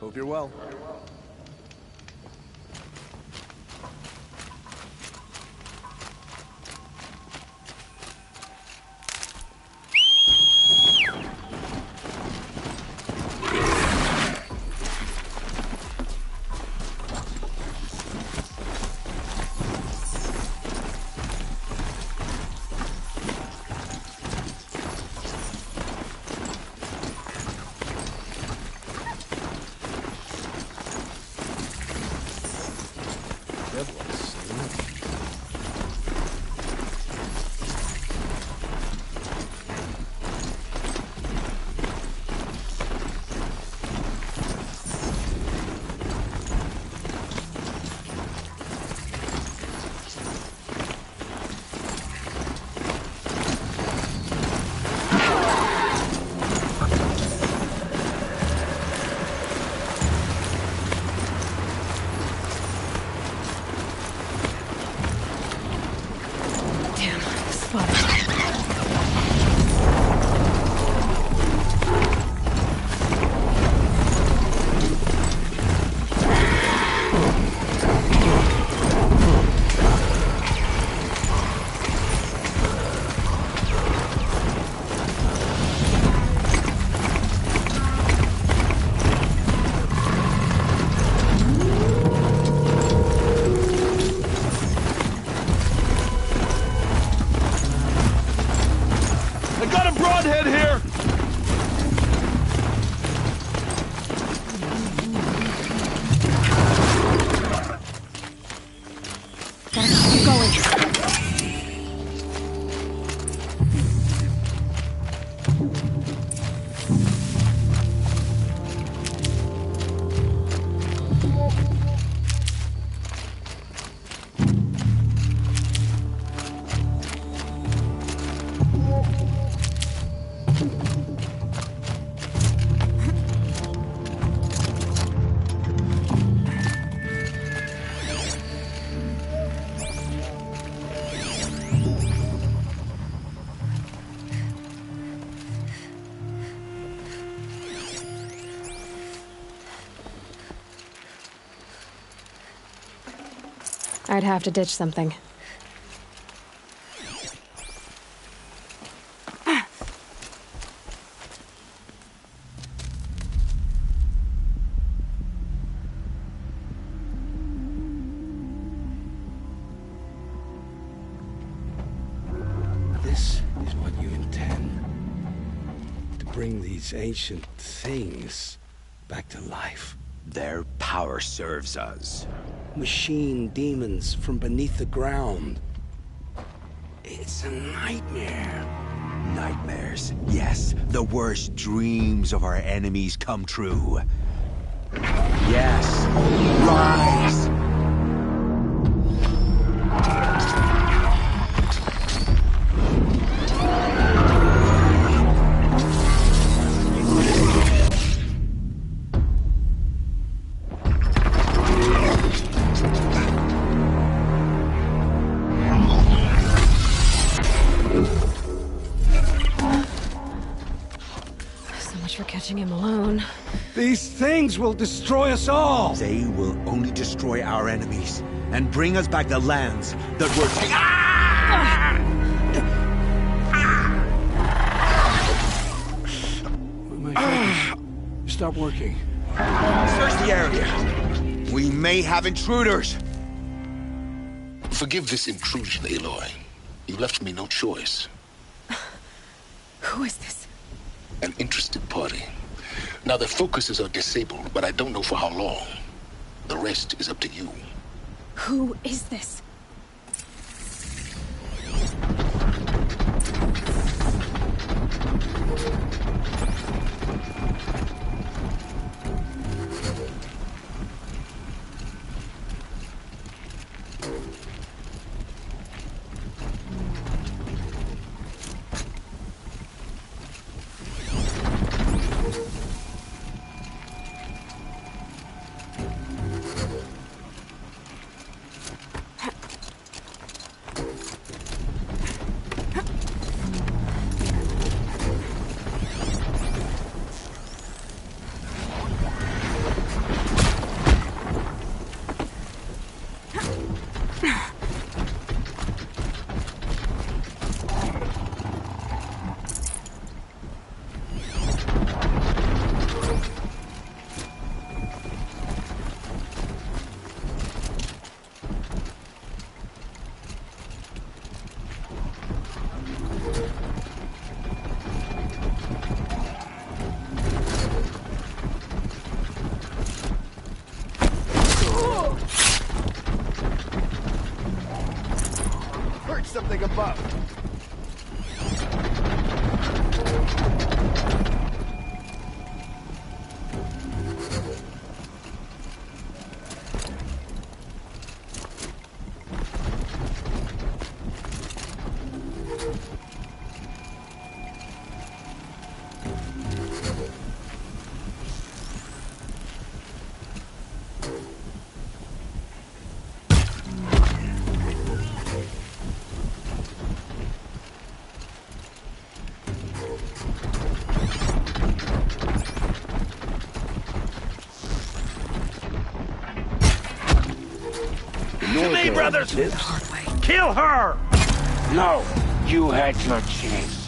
Hope you're well. I'd have to ditch something. This is what you intend. To bring these ancient things back to life. Their power serves us. Machine demons from beneath the ground. It's a nightmare. Nightmares. Yes, the worst dreams of our enemies come true. Yes, rise! So much for catching him alone. These things will destroy us all! They will only destroy our enemies and bring us back the lands that were taken. My focus. Stop working. Search the area. We may have intruders. Forgive this intrusion, Aloy. You left me no choice. Who is this? An interested party. Now, their focuses are disabled, but I don't know for how long. The rest is up to you. Who is this? Heard something above. To me, brothers! Kill her! No! You had your chance.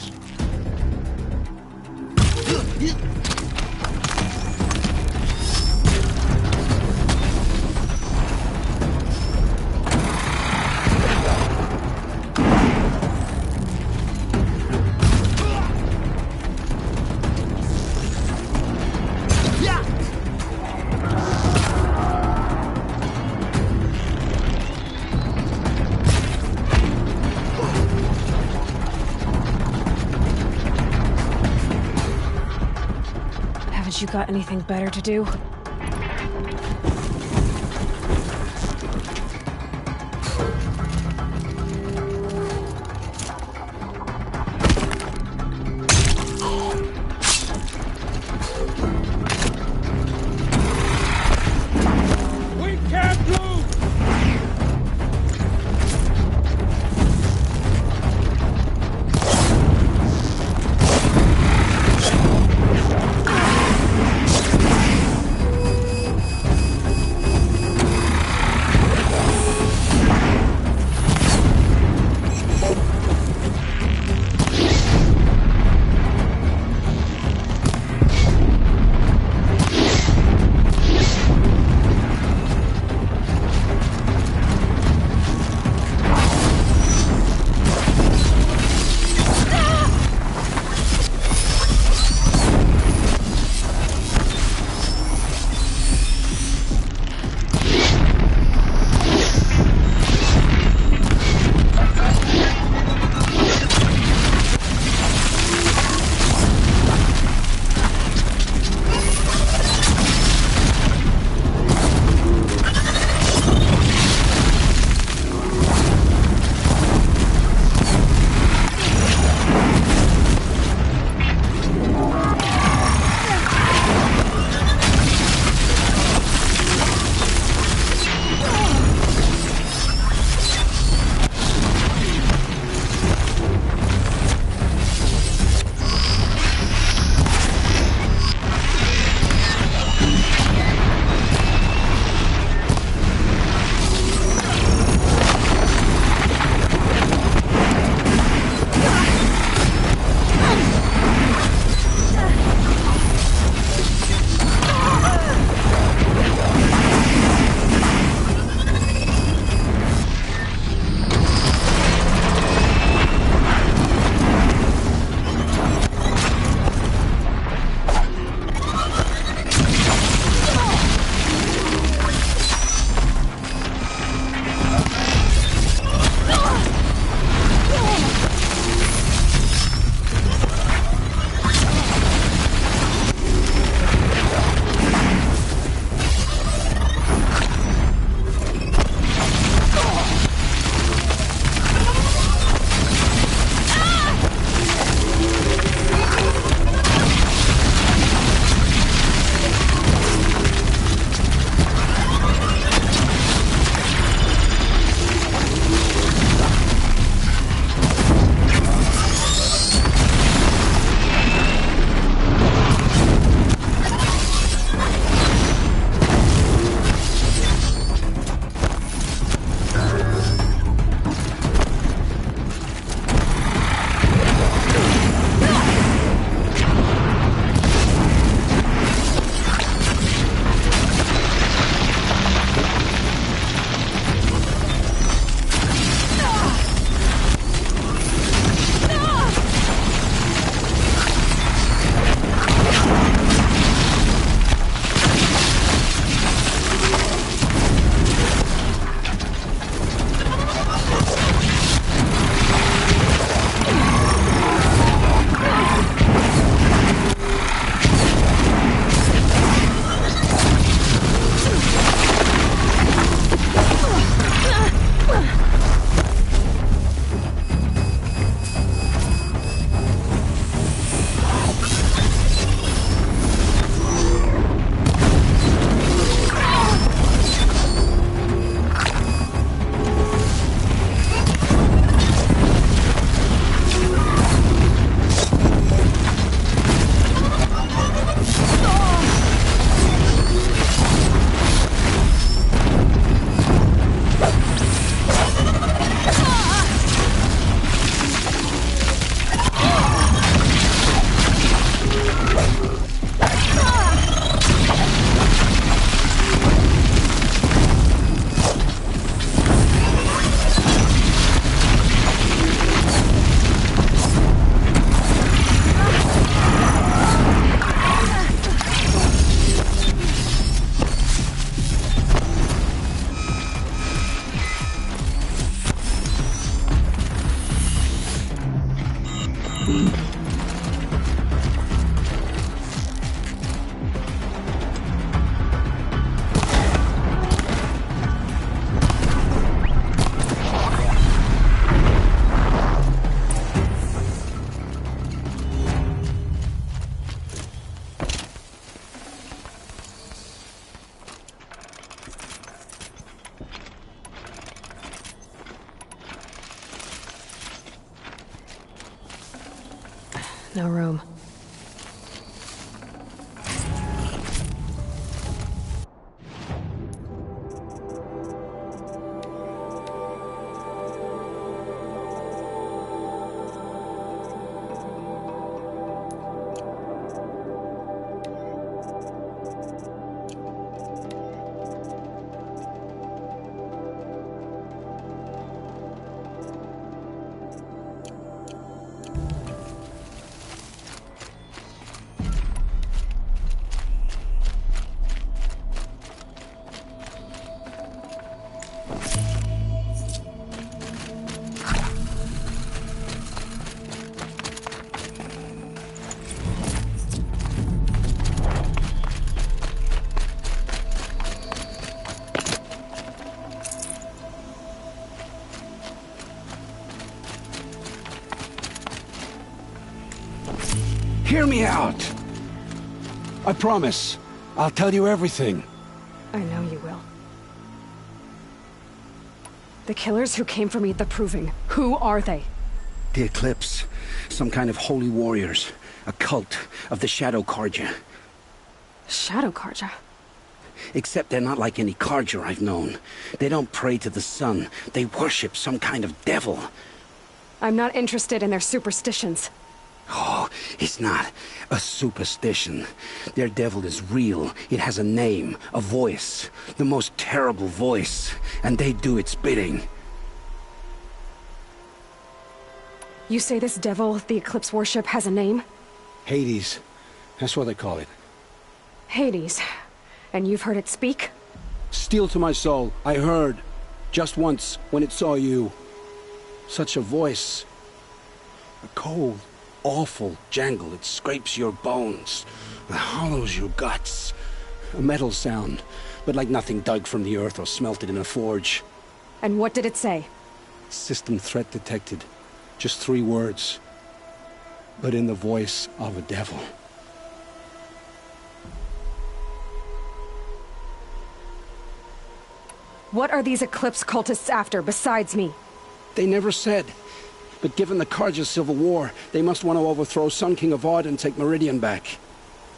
Haven't you got anything better to do? We can't lose! No room. Hear me out! I promise. I'll tell you everything. I know you will. The killers who came for me at the Proving, who are they? The Eclipse. Some kind of holy warriors. A cult of the Shadow Carja. Shadow Carja? Except they're not like any Carja I've known. They don't pray to the sun. They worship some kind of devil. I'm not interested in their superstitions. Oh, it's not a superstition. Their devil is real. It has a name, a voice. The most terrible voice. And they do its bidding. You say this devil the Eclipse worship has a name? Hades. That's what they call it. Hades. And you've heard it speak? Steel to my soul. I heard. Just once, when it saw you. Such a voice. A cold, awful jangle. It scrapes your bones. It hollows your guts. A metal sound, but like nothing dug from the earth or smelted in a forge. And what did it say? System threat detected. Just 3 words. But in the voice of a devil. What are these Eclipse cultists after, besides me? They never said. But given the Carja civil war, they must want to overthrow Sun King Avad and take Meridian back.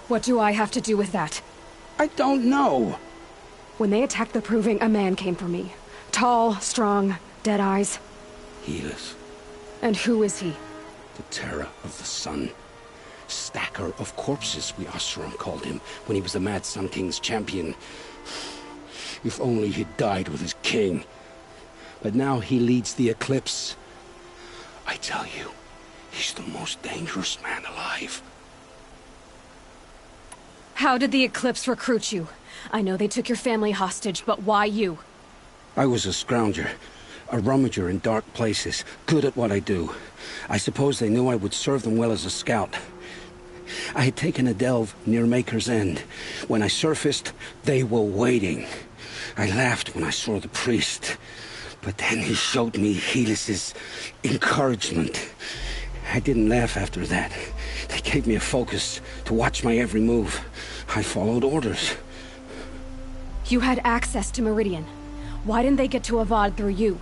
What do I have to do with that? I don't know. When they attacked the Proving, a man came for me. Tall, strong, dead eyes. Helis, And who is he? the terror of the sun. Stacker of corpses, we Oseram called him, when he was the Mad Sun King's champion. If only he'd died with his king. But now he leads the Eclipse. I tell you, he's the most dangerous man alive. How did the Eclipse recruit you? I know they took your family hostage, but why you? I was a scrounger, a rummager in dark places, good at what I do. I suppose they knew I would serve them well as a scout. I had taken a delve near Maker's End. When I surfaced, they were waiting. I laughed when I saw the priest. But then he showed me Helis's encouragement. I didn't laugh after that. They gave me a focus to watch my every move. I followed orders. You had access to Meridian. Why didn't they get to Avad through you?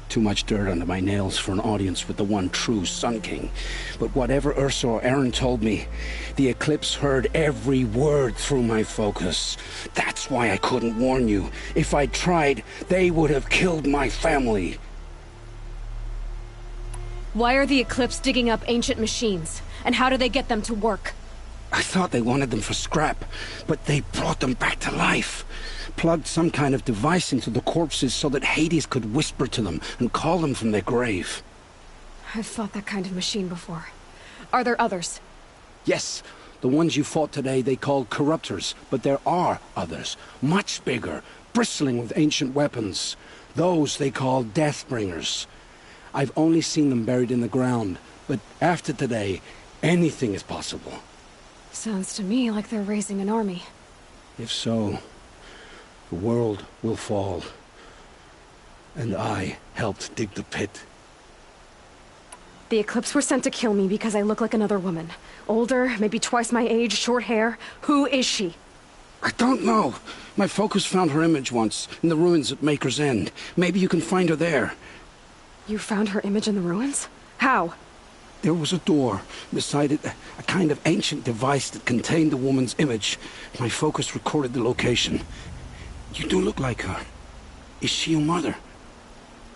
Too much dirt under my nails for an audience with the one true Sun King. But whatever Ursa or Eren told me, the Eclipse heard every word through my focus. That's why I couldn't warn you. If I'd tried, they would have killed my family. Why are the Eclipse digging up ancient machines? And how do they get them to work? I thought they wanted them for scrap, but they brought them back to life. Plugged some kind of device into the corpses so that Hades could whisper to them and call them from their grave. I've fought that kind of machine before. Are there others? Yes, the ones you fought today they called corruptors, but there are others, much bigger, bristling with ancient weapons. Those they call Deathbringers. I've only seen them buried in the ground, but after today, anything is possible. Sounds to me like they're raising an army. If so, the world will fall. And I helped dig the pit. The Eclipse were sent to kill me because I look like another woman. Older, maybe twice my age, short hair. Who is she? I don't know. My focus found her image once, in the ruins at Maker's End. Maybe you can find her there. You found her image in the ruins? How? There was a door. Beside it, a kind of ancient device that contained the woman's image. My focus recorded the location. You do look like her. Is she your mother?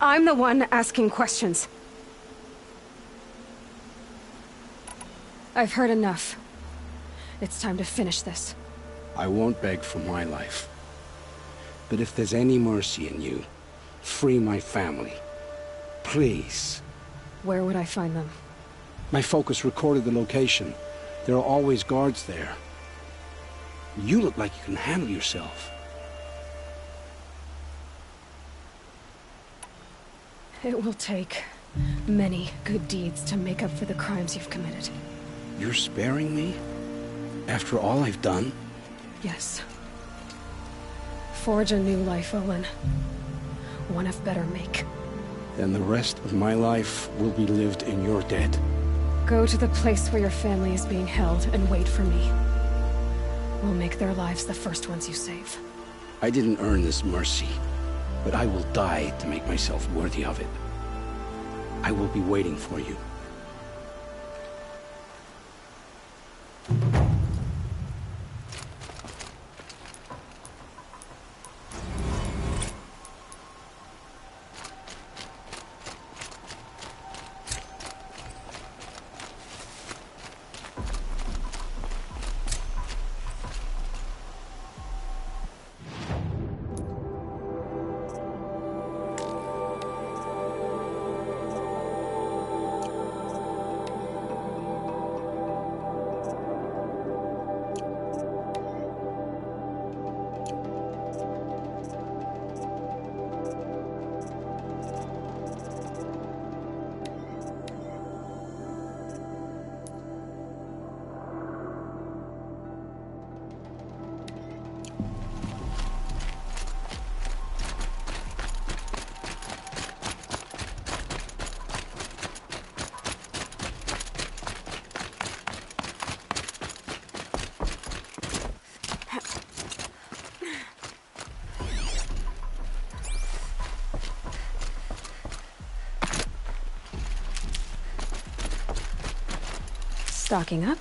I'm the one asking questions. I've heard enough. It's time to finish this. I won't beg for my life. But if there's any mercy in you, free my family. Please. Where would I find them? My focus recorded the location. There are always guards there. You look like you can handle yourself. It will take many good deeds to make up for the crimes you've committed. You're sparing me? After all I've done? Yes. Forge a new life, Olin. One of better make. Then the rest of my life will be lived in your debt. Go to the place where your family is being held and wait for me. We'll make their lives the first ones you save. I didn't earn this mercy, but I will die to make myself worthy of it. I will be waiting for you. Stocking up.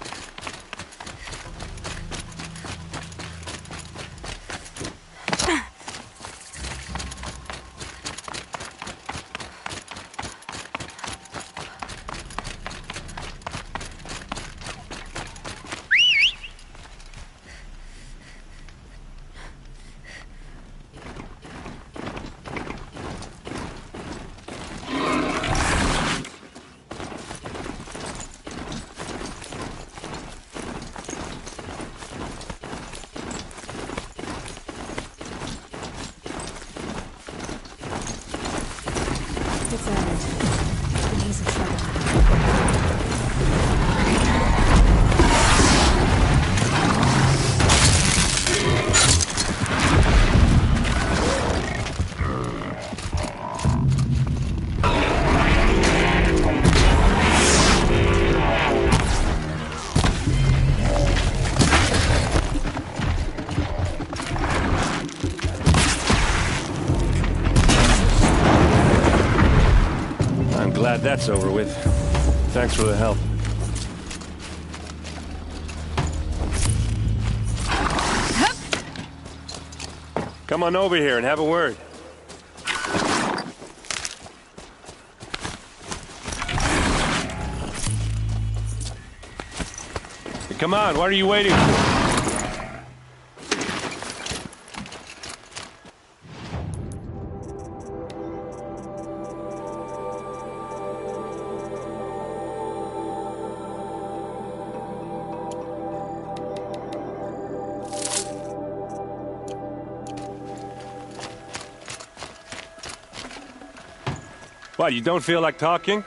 It's Emmett, and he's in trouble. Glad that's over with. Thanks for the help. Come on over here and have a word. Hey, come on, what are you waiting for? What, you don't feel like talking?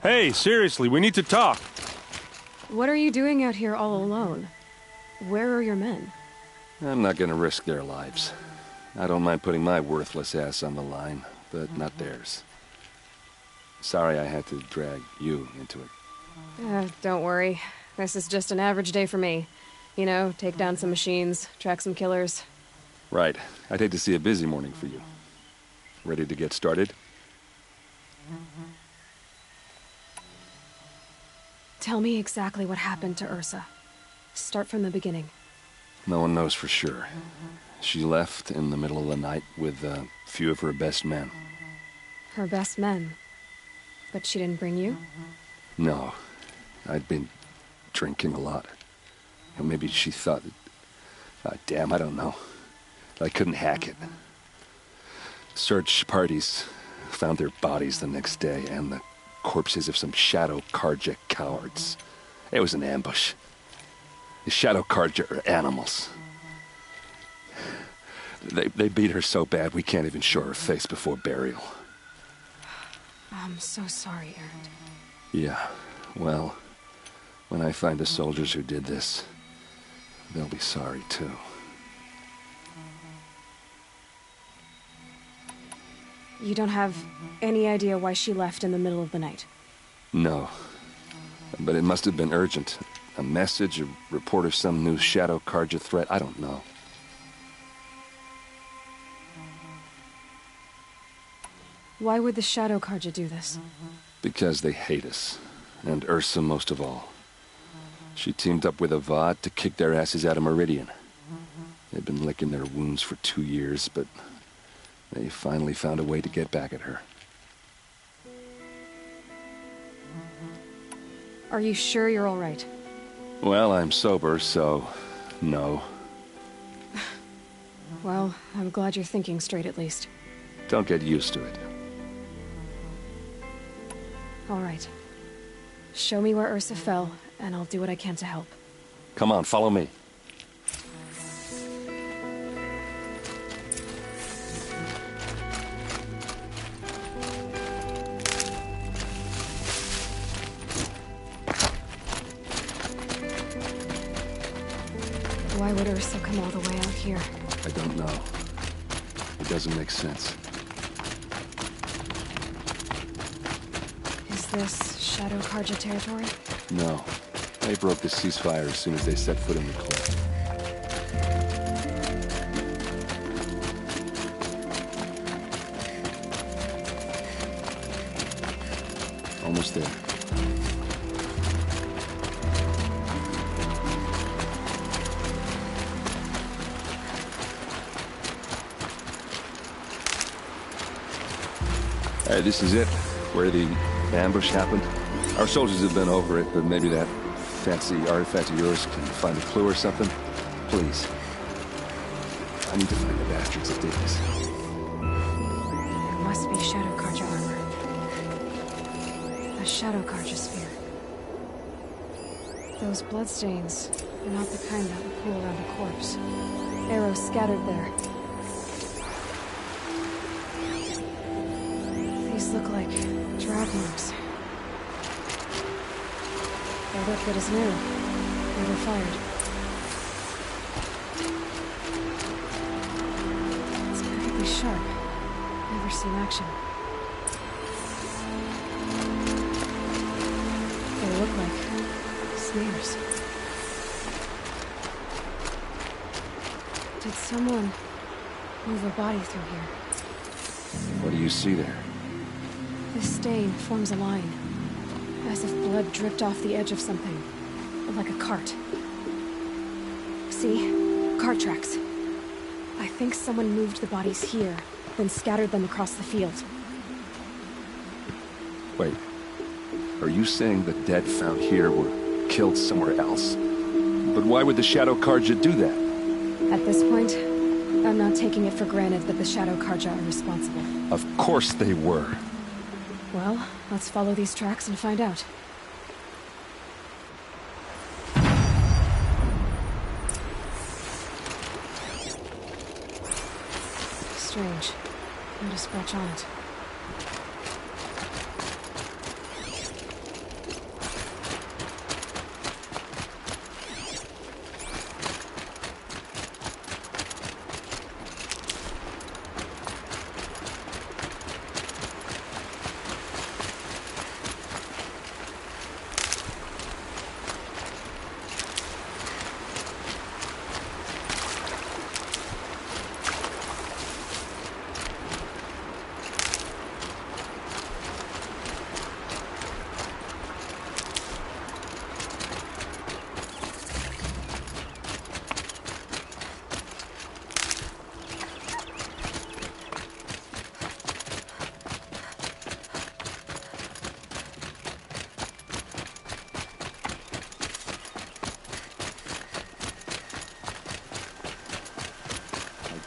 Hey, seriously, we need to talk. What are you doing out here all alone? Where are your men? I'm not gonna risk their lives. I don't mind putting my worthless ass on the line, but not theirs. Sorry I had to drag you into it. Don't worry. This is just an average day for me. You know, take down some machines, track some killers. Right. I'd hate to see a busy morning for you. Ready to get started? Tell me exactly what happened to Ursa. Start from the beginning. No one knows for sure. She left in the middle of the night with a few of her best men. Her best men. But she didn't bring you? No. I'd been drinking a lot. Or maybe she thought... damn, I don't know. I couldn't hack it. Search parties found their bodies the next day, and the corpses of some Shadow Carja cowards. It was an ambush. The Shadow Carja are animals. They beat her so bad we can't even show her face before burial. I'm so sorry, Erend. Yeah, well, when I find the soldiers who did this, they'll be sorry too. You don't have any idea why she left in the middle of the night? No. But it must have been urgent. A message, a report of some new Shadow Carja threat, I don't know. Why would the Shadow Carja do this? Because they hate us. And Ursa most of all. She teamed up with Avad to kick their asses out of Meridian. They've been licking their wounds for 2 years, but they finally found a way to get back at her. Are you sure you're all right? Well, I'm sober, so... no. Well, I'm glad you're thinking straight at least. Don't get used to it. All right. Show me where Ursa fell, and I'll do what I can to help. Come on, follow me. Why would Ursa come all the way out here? I don't know. It doesn't make sense. Is this Shadow Carja territory? No. They broke the ceasefire as soon as they set foot in the cliff. Almost there. All right, this is it, where the ambush happened. Our soldiers have been over it, but maybe that fancy artifact of yours can find a clue or something. Please. I need to find the bastards that did this. It must be Shadow Carja armor. A Shadow Carja spear. Those bloodstains are not the kind that would pool around a corpse. Arrows scattered there. These look like drag marks. Their liquid is new. Never fired. It's incredibly sharp. Never seen action. They look like snares. Did someone move a body through here? What do you see there? This stain forms a line, as if blood dripped off the edge of something, like a cart. See? Cart tracks. I think someone moved the bodies here, then scattered them across the field. Wait. Are you saying the dead found here were killed somewhere else? But why would the Shadow Carja do that? At this point, I'm not taking it for granted that the Shadow Carja are responsible. Of course they were. Well, let's follow these tracks and find out. Strange. Not a scratch on it.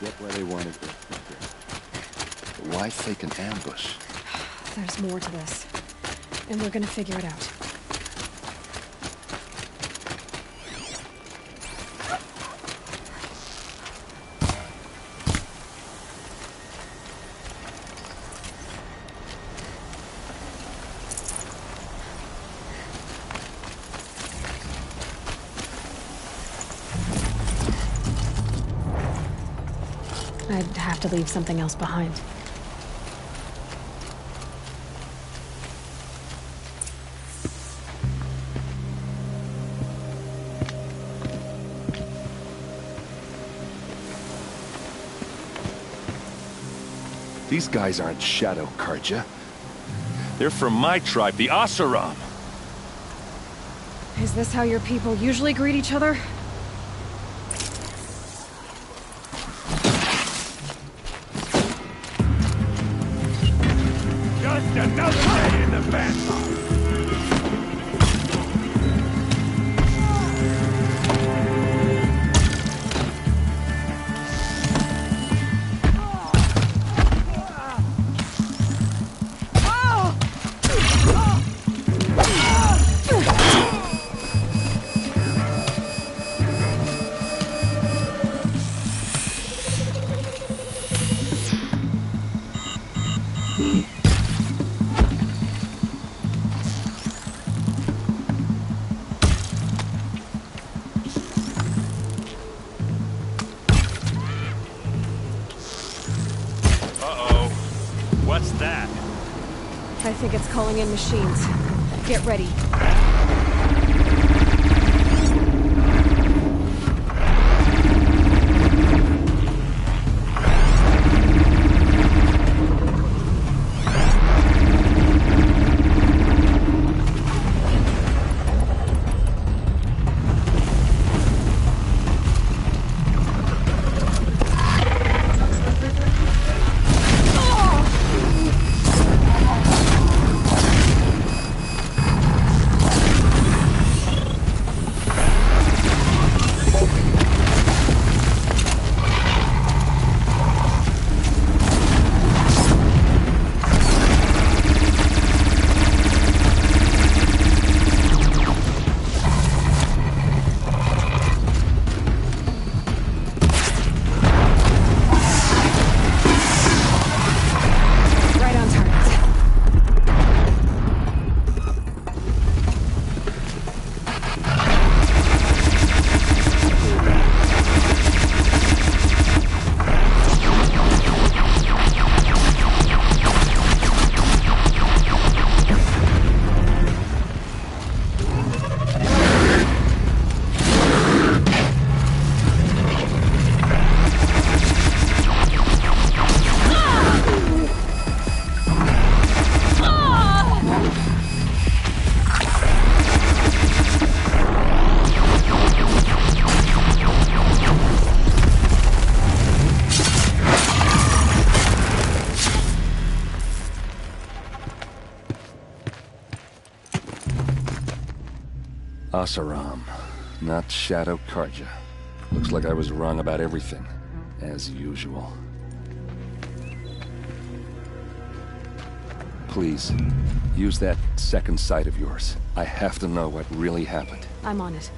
get where they wanted to. But why fake an ambush? There's more to this. And we're gonna figure it out. I'd have to leave something else behind. These guys aren't Shadow Karja. They're from my tribe, the Oseram. Is this how your people usually greet each other? Just another day in the vanguard. What's that? I think it's calling in machines. Get ready. Oseram, not Shadow Karja. Looks like I was wrong about everything, as usual. Please, use that second sight of yours. I have to know what really happened. I'm on it.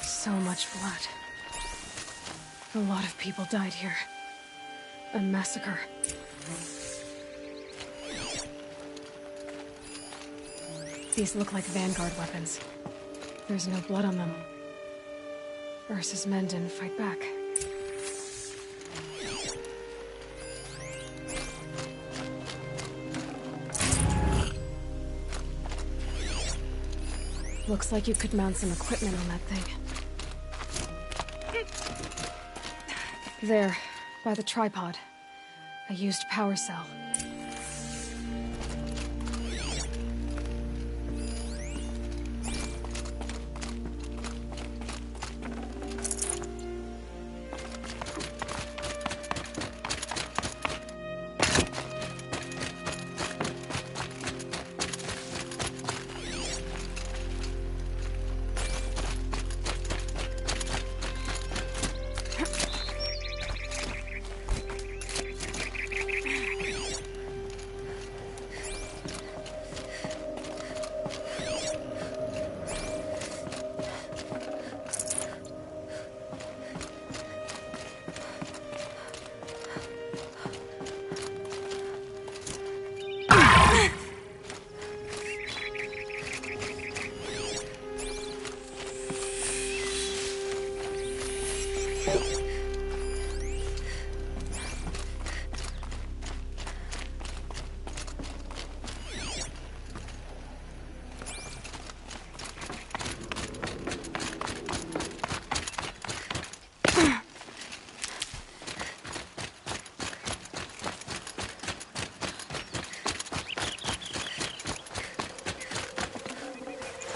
So much blood. A lot of people died here. A massacre. These look like Vanguard weapons. There's no blood on them. Ursa's men didn't fight back. Looks like you could mount some equipment on that thing. There, by the tripod. A used power cell.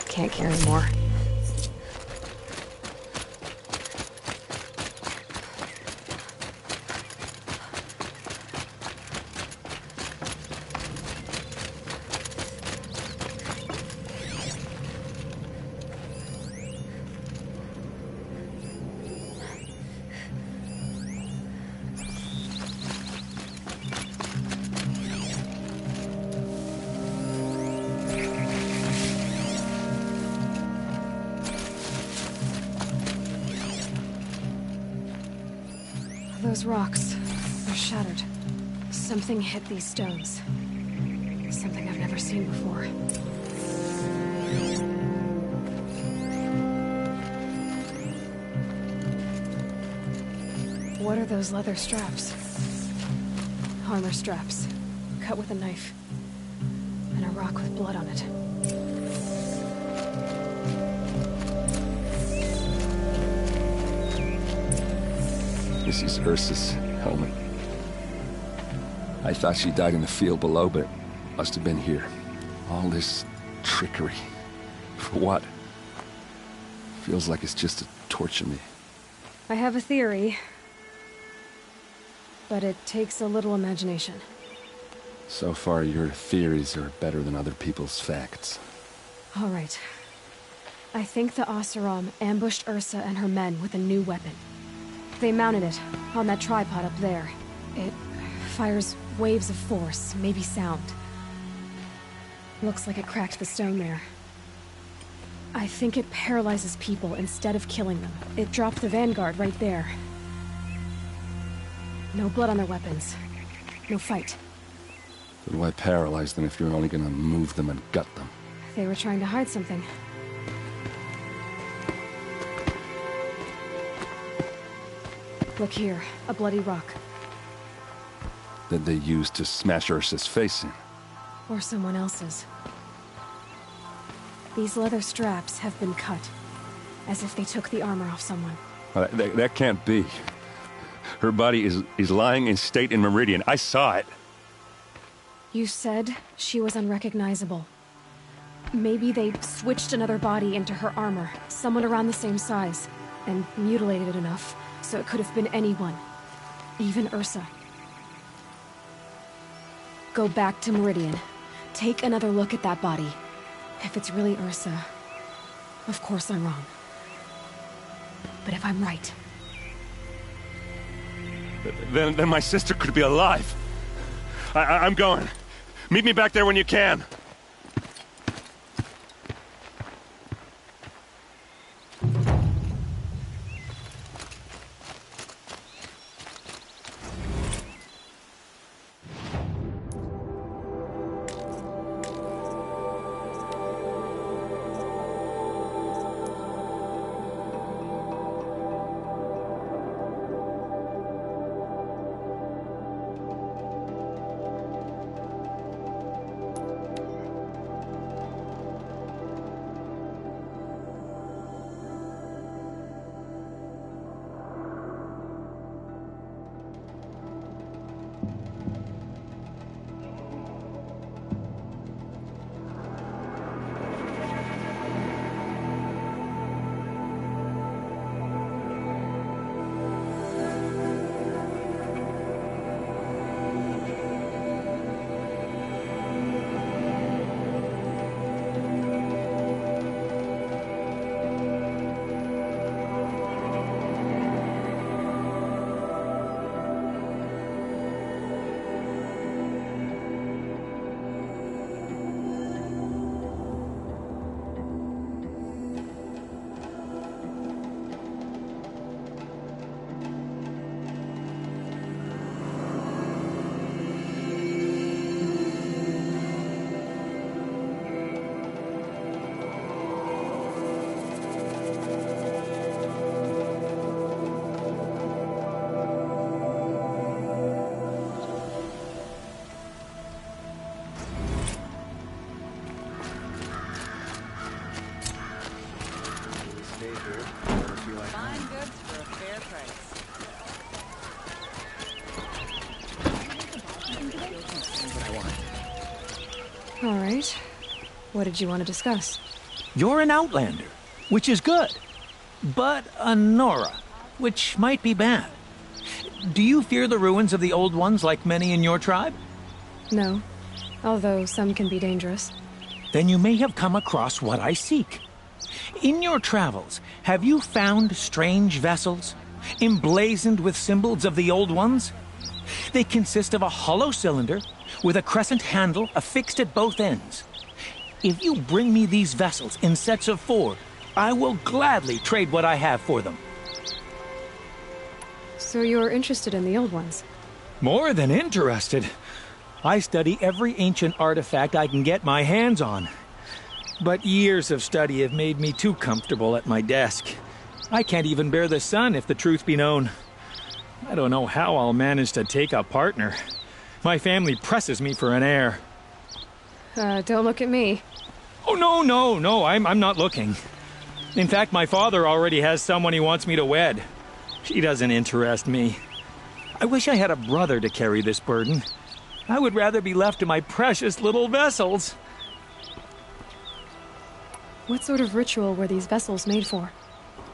Can't carry more. Those rocks, they're shattered. Something hit these stones. Something I've never seen before. What are those leather straps? Armor straps, cut with a knife. And a rock with blood on it. This is Ursa's helmet. I thought she died in the field below, but must have been here. All this trickery. For what? Feels like it's just to torture me. I have a theory. But it takes a little imagination. So far, your theories are better than other people's facts. All right. I think the Oseram ambushed Ursa and her men with a new weapon. They mounted it on that tripod up there. It fires waves of force, maybe sound. Looks like it cracked the stone there. I think it paralyzes people instead of killing them. It dropped the Vanguard right there. No blood on their weapons. No fight. Then why paralyze them if you're only gonna move them and gut them? They were trying to hide something. Look here, a bloody rock. That they used to smash Ursa's face in. Or someone else's. These leather straps have been cut, as if they took the armor off someone. That can't be. Her body is lying in state in Meridian. I saw it. You said she was unrecognizable. Maybe they switched another body into her armor, someone around the same size, and mutilated it enough, so it could have been anyone. Even Ursa. Go back to Meridian. Take another look at that body. If it's really Ursa, of course I'm wrong. But if I'm right... Then my sister could be alive. I'm going. Meet me back there when you can. All right. What did you want to discuss? You're an outlander, which is good. But a Nora, which might be bad. Do you fear the ruins of the Old Ones like many in your tribe? No. Although some can be dangerous. Then you may have come across what I seek. In your travels, have you found strange vessels, emblazoned with symbols of the Old Ones? They consist of a hollow cylinder with a crescent handle affixed at both ends. If you bring me these vessels in sets of 4, I will gladly trade what I have for them. So you're interested in the Old Ones? More than interested. I study every ancient artifact I can get my hands on. But years of study have made me too comfortable at my desk. I can't even bear the sun, if the truth be known. I don't know how I'll manage to take a partner. My family presses me for an heir. Don't look at me. Oh, no, I'm not looking. In fact, my father already has someone he wants me to wed. She doesn't interest me. I wish I had a brother to carry this burden. I would rather be left to my precious little vessels. What sort of ritual were these vessels made for?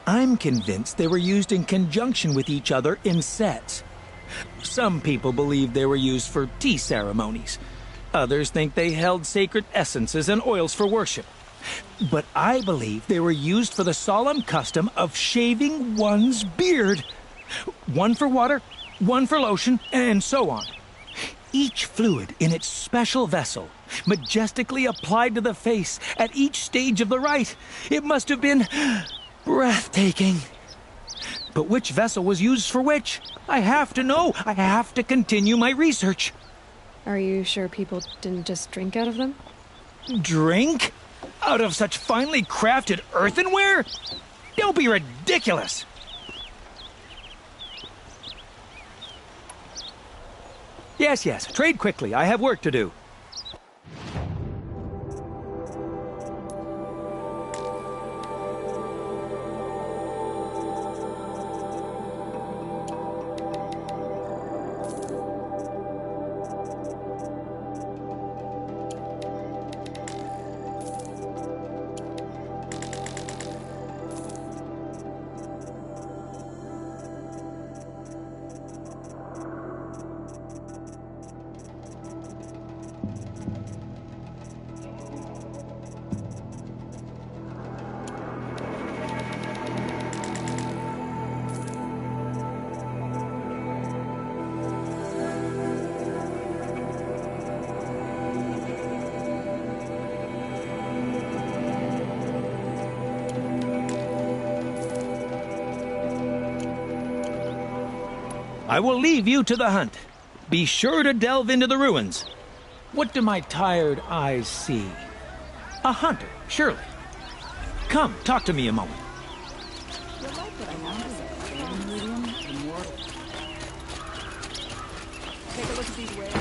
I'm convinced they were used in conjunction with each other in sets. Some people believe they were used for tea ceremonies. Others think they held sacred essences and oils for worship. But I believe they were used for the solemn custom of shaving one's beard. One for water, one for lotion, and so on. Each fluid in its special vessel, majestically applied to the face at each stage of the rite. It must have been breathtaking. But which vessel was used for which? I have to know. I have to continue my research. Are you sure people didn't just drink out of them? Drink? Out of such finely crafted earthenware? Don't be ridiculous! Yes, trade quickly. I have work to do. I will leave you to the hunt. Be sure to delve into the ruins. What do my tired eyes see? A hunter, surely. Come, talk to me a moment. Take a look at these wares.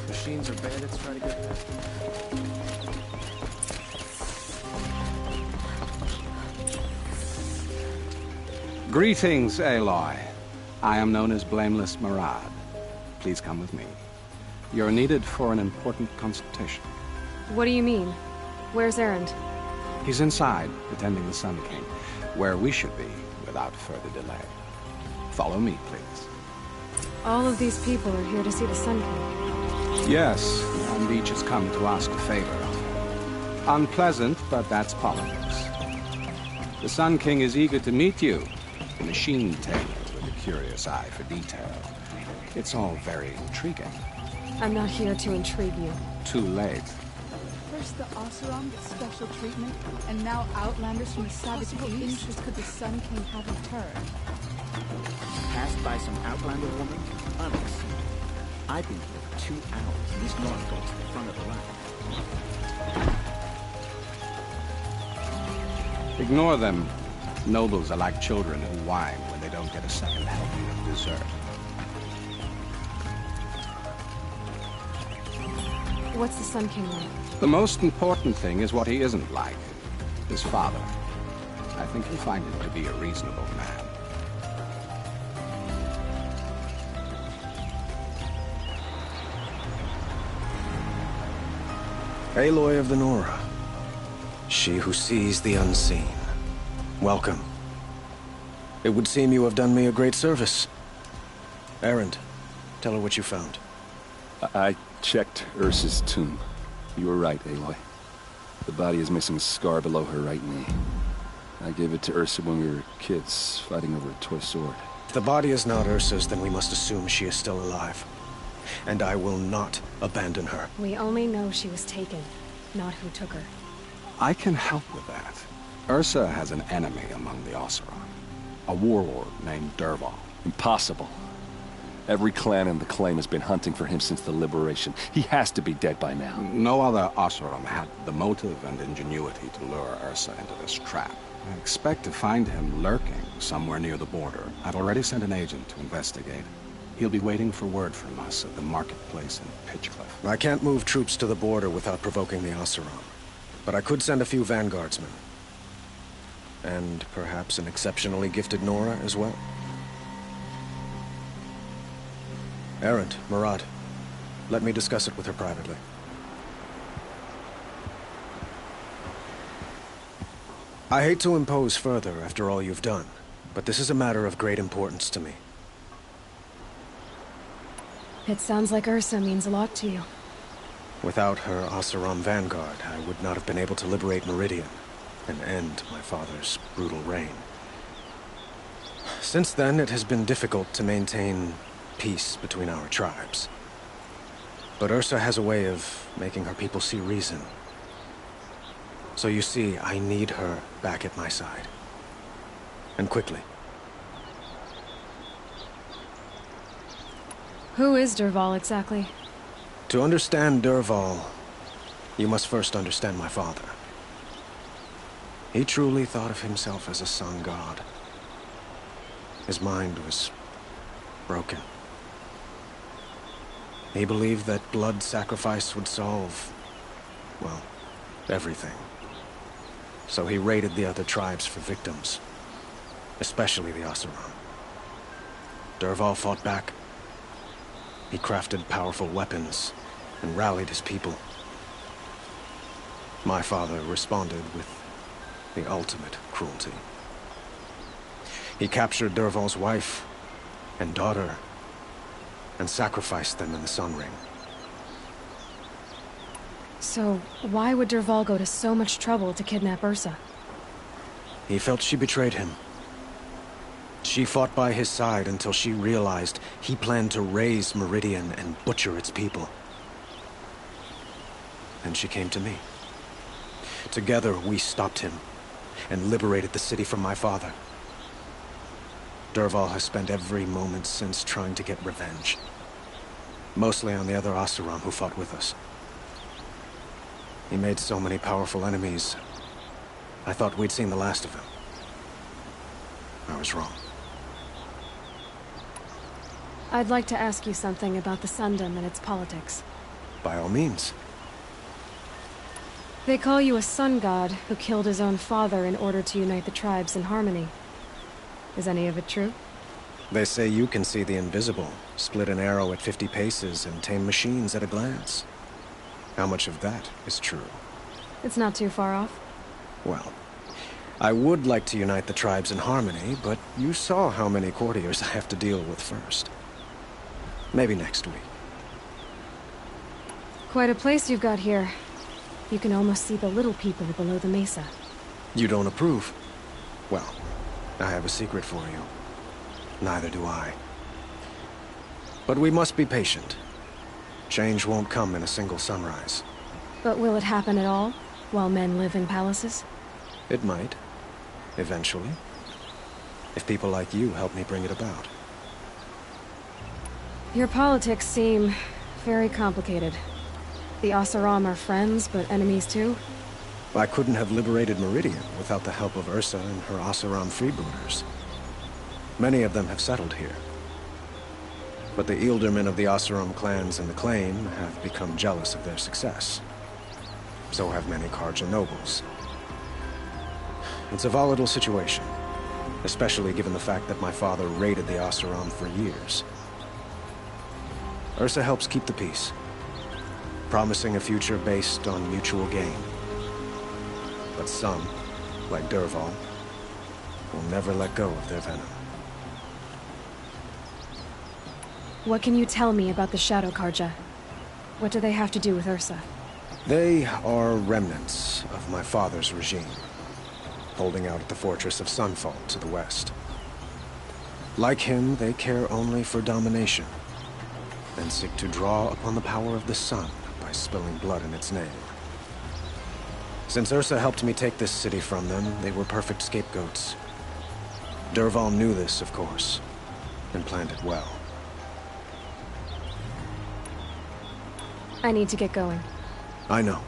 Machines or bandits trying to get past them. Greetings, Aloy. I am known as Blameless Marad. Please come with me. You're needed for an important consultation. What do you mean? Where's Erend? He's inside, attending the Sun King, where we should be without further delay. Follow me, please. All of these people are here to see the Sun King. Yes, and each has come to ask a favor. Unpleasant, but that's politics. The Sun King is eager to meet you. A machine tailor with a curious eye for detail. It's all very intriguing. I'm not here to intrigue you. Too late. First the Oseram gets special treatment, and now Outlanders from the Savage East. Could the Sun King have in turn? Passed by some Outlander woman? Unseen. I've been here for 2 hours, and this Nora goes to the front of the line. Ignore them. Nobles are like children who whine when they don't get a second helping of dessert. What's the Sun King like? The most important thing is what he isn't like. His father. I think you'll find him to be a reasonable man. Aloy of the Nora. She who sees the unseen. Welcome. It would seem you have done me a great service. Erend, tell her what you found. I checked Ursa's tomb. You were right, Aloy. The body is missing a scar below her right knee. I gave it to Ursa when we were kids, fighting over a toy sword. If the body is not Ursa's, then we must assume she is still alive. And I will not abandon her. We only know she was taken, not who took her. I can help with that. Ursa has an enemy among the Oseram. A warlord named Dervahl. Impossible. Every clan in the claim has been hunting for him since the liberation. He has to be dead by now. No other Oseram had the motive and ingenuity to lure Ursa into this trap. I expect to find him lurking somewhere near the border. I've already sent an agent to investigate. He'll be waiting for word from us at the marketplace in Pitchcliff. I can't move troops to the border without provoking the Oseram. But I could send a few vanguardsmen. And perhaps an exceptionally gifted Nora as well. Erend, Murad, let me discuss it with her privately. I hate to impose further after all you've done, but this is a matter of great importance to me. It sounds like Ursa means a lot to you. Without her Oseram vanguard, I would not have been able to liberate Meridian and end my father's brutal reign. Since then, it has been difficult to maintain peace between our tribes. But Ursa has a way of making her people see reason. So you see, I need her back at my side. And quickly. Who is Dervahl exactly? To understand Dervahl, you must first understand my father. He truly thought of himself as a sun god. His mind was broken. He believed that blood sacrifice would solve, well, everything. So he raided the other tribes for victims, especially the Oseram. Dervahl fought back. He crafted powerful weapons and rallied his people. My father responded with the ultimate cruelty. He captured Dervahl's wife and daughter and sacrificed them in the Sun Ring. So, why would Dervahl go to so much trouble to kidnap Ursa? He felt she betrayed him. She fought by his side until she realized he planned to raise Meridian and butcher its people. And she came to me. Together, we stopped him and liberated the city from my father. Dervahl has spent every moment since trying to get revenge. Mostly on the other Oseram who fought with us. He made so many powerful enemies. I thought we'd seen the last of him. I was wrong. I'd like to ask you something about the Sundom and its politics. By all means. They call you a sun god who killed his own father in order to unite the tribes in harmony. Is any of it true? They say you can see the invisible, split an arrow at 50 paces, and tame machines at a glance. How much of that is true? It's not too far off. Well, I would like to unite the tribes in harmony, but you saw how many courtiers I have to deal with first. Maybe next week. Quite a place you've got here. You can almost see the little people below the mesa. You don't approve? Well, I have a secret for you. Neither do I. But we must be patient. Change won't come in a single sunrise. But will it happen at all, while men live in palaces? It might. Eventually. If people like you help me bring it about. Your politics seem very complicated. The Oseram are friends, but enemies too? I couldn't have liberated Meridian without the help of Ursa and her Oseram freebooters. Many of them have settled here. But the Ealdormen of the Oseram clans in the Claim have become jealous of their success. So have many Carja nobles. It's a volatile situation, especially given the fact that my father raided the Oseram for years. Ursa helps keep the peace, promising a future based on mutual gain. But some, like Dervahl, will never let go of their venom. What can you tell me about the Shadow Carja? What do they have to do with Ursa? They are remnants of my father's regime, holding out at the fortress of Sunfall to the west. Like him, they care only for domination, and seek to draw upon the power of the sun by spilling blood in its name. Since Ursa helped me take this city from them, they were perfect scapegoats. Dervahl knew this, of course, and planned it well. I need to get going. I know.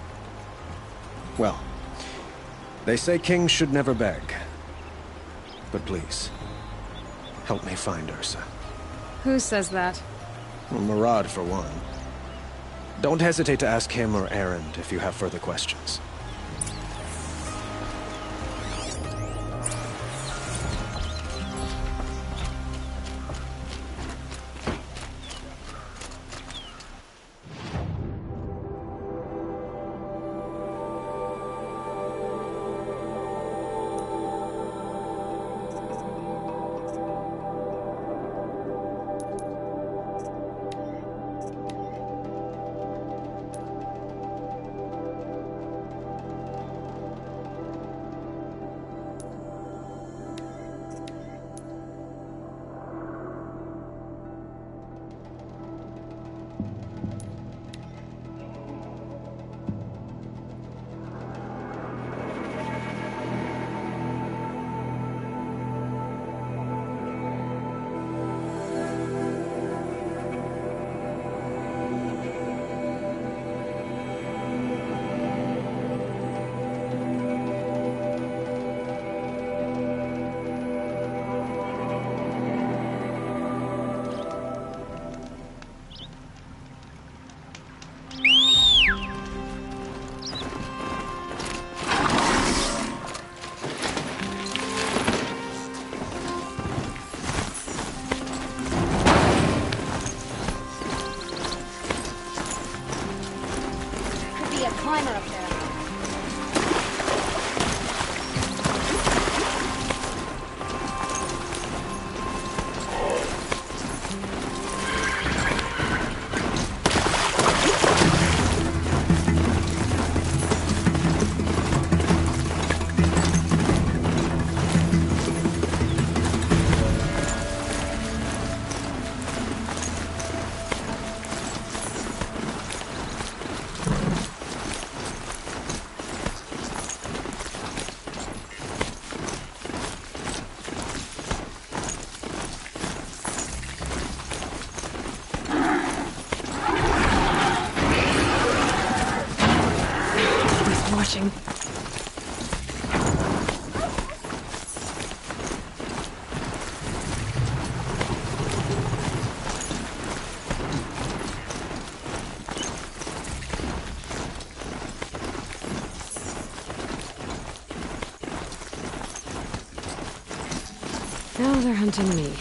Well, they say kings should never beg. But please, help me find Ursa. Who says that? Well, Murad, for one. Don't hesitate to ask him or Erend if you have further questions. Climber up there. Watching. Now they're hunting me.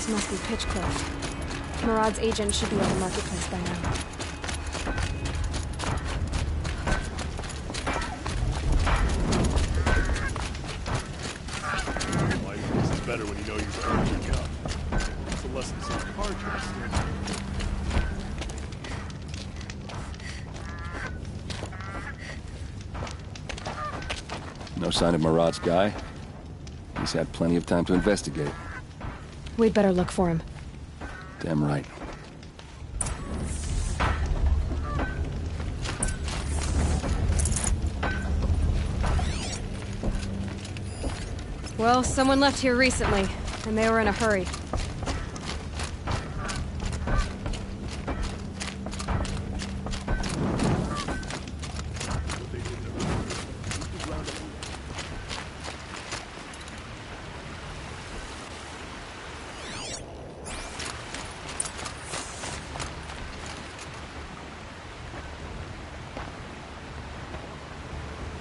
This must be Pitchcliff. Murad's agent should be at the marketplace by now. Life is better when you know you've earned your job. It's a lesson in hard tricks. No sign of Murad's guy. He's had plenty of time to investigate. We'd better look for him. Damn right. Well, someone left here recently, and they were in a hurry.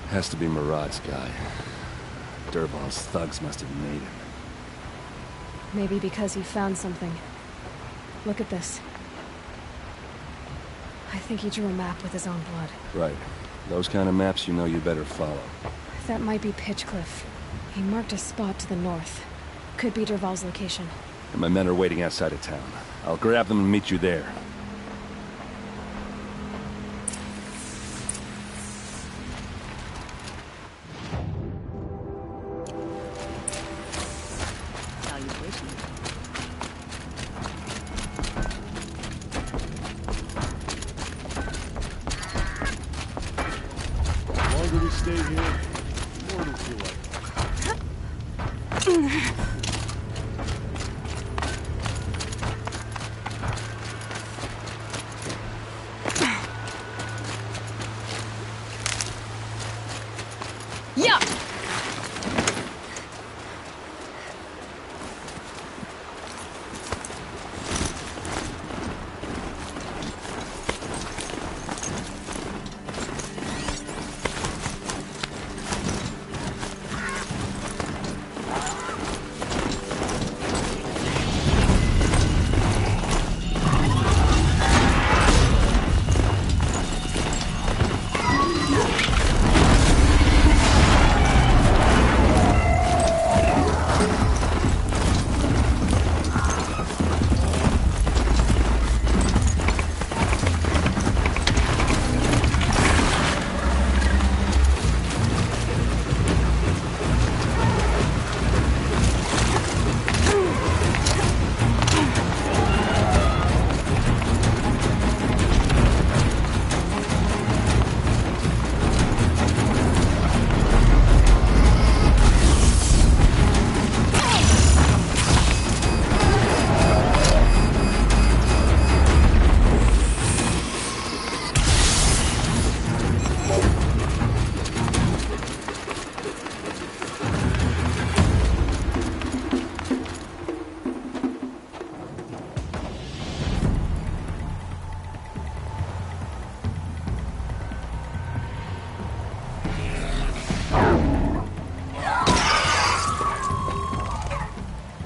Has to be Murad's guy. Dervahl's thugs must have made him. Maybe because he found something. Look at this. I think he drew a map with his own blood. Right. Those kind of maps you know you better follow. That might be Pitchcliff. He marked a spot to the north. Could be Dervahl's location. And my men are waiting outside of town. I'll grab them and meet you there.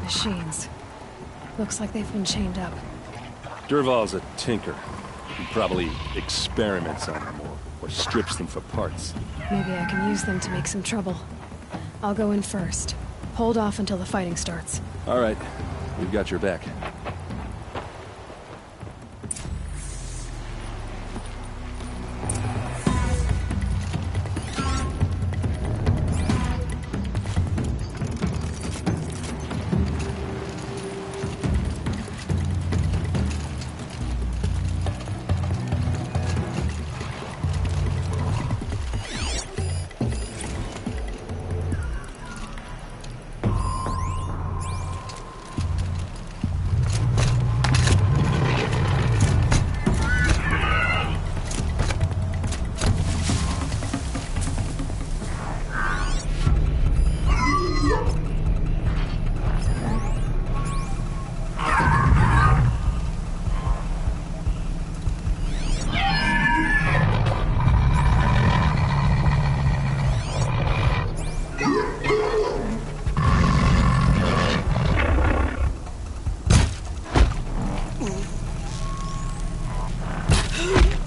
Machines. Looks like they've been chained up. Dervahl's a tinker. He probably experiments on them or strips them for parts. Maybe I can use them to make some trouble. I'll go in first. Hold off until the fighting starts. All right. We've got your back.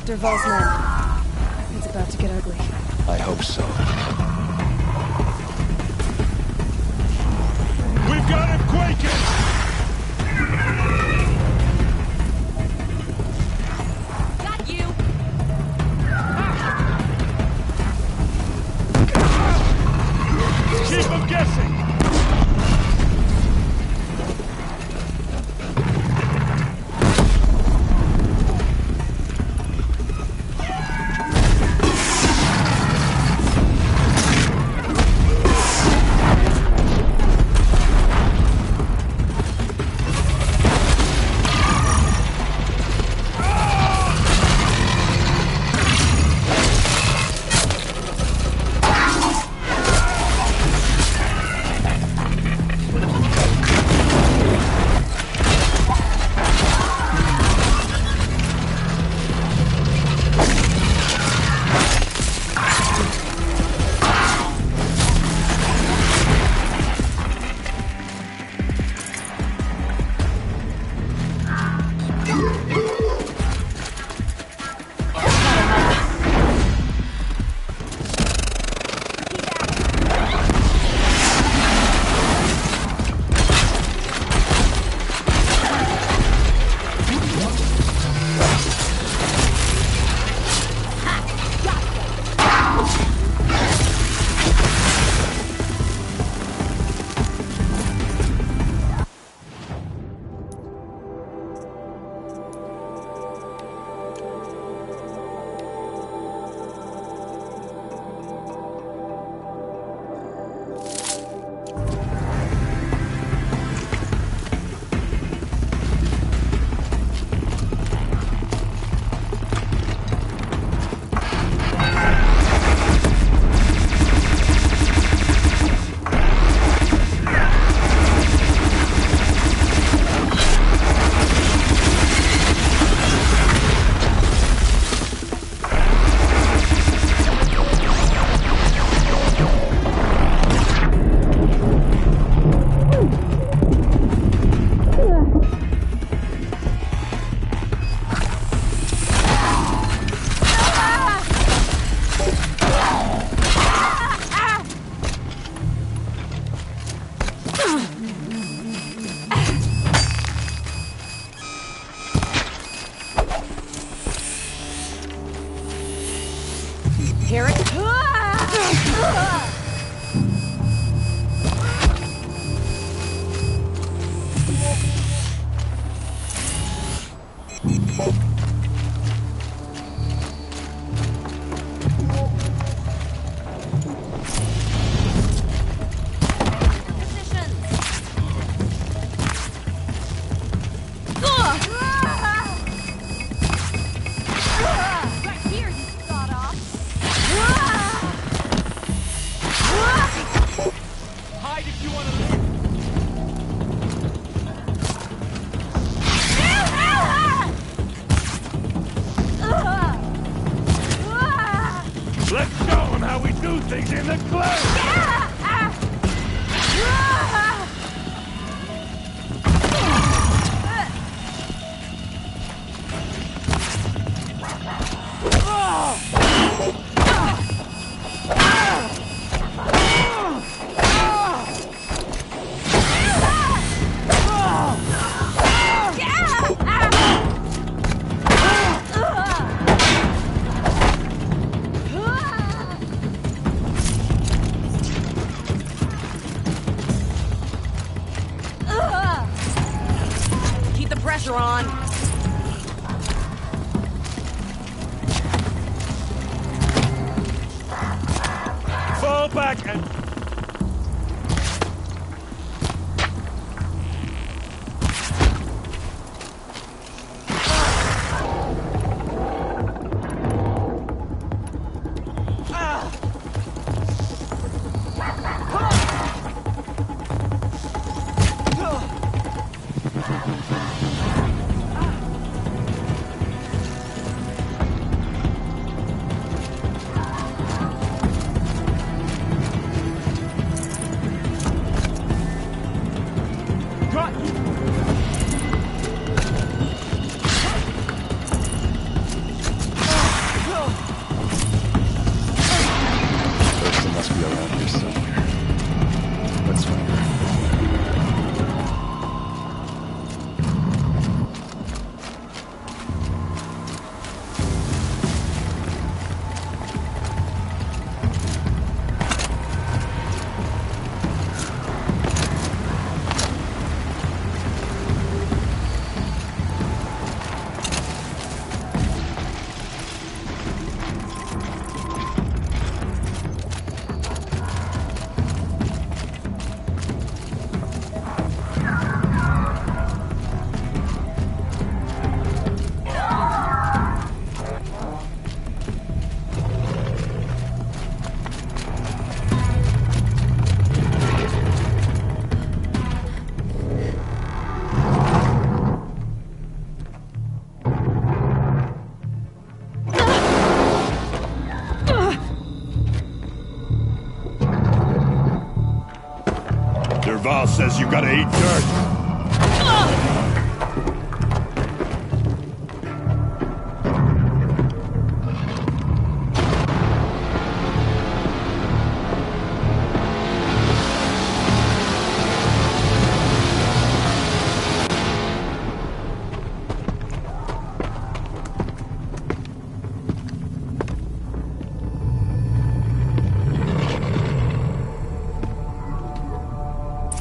Dervahl's men. It's about to get ugly. I hope so. We've got him quaking! Got you! Keep him guessing! Here it comes! Let's show them how we do things in the clouds! Keep the pressure on. Fall back and... says you gotta eat dirt.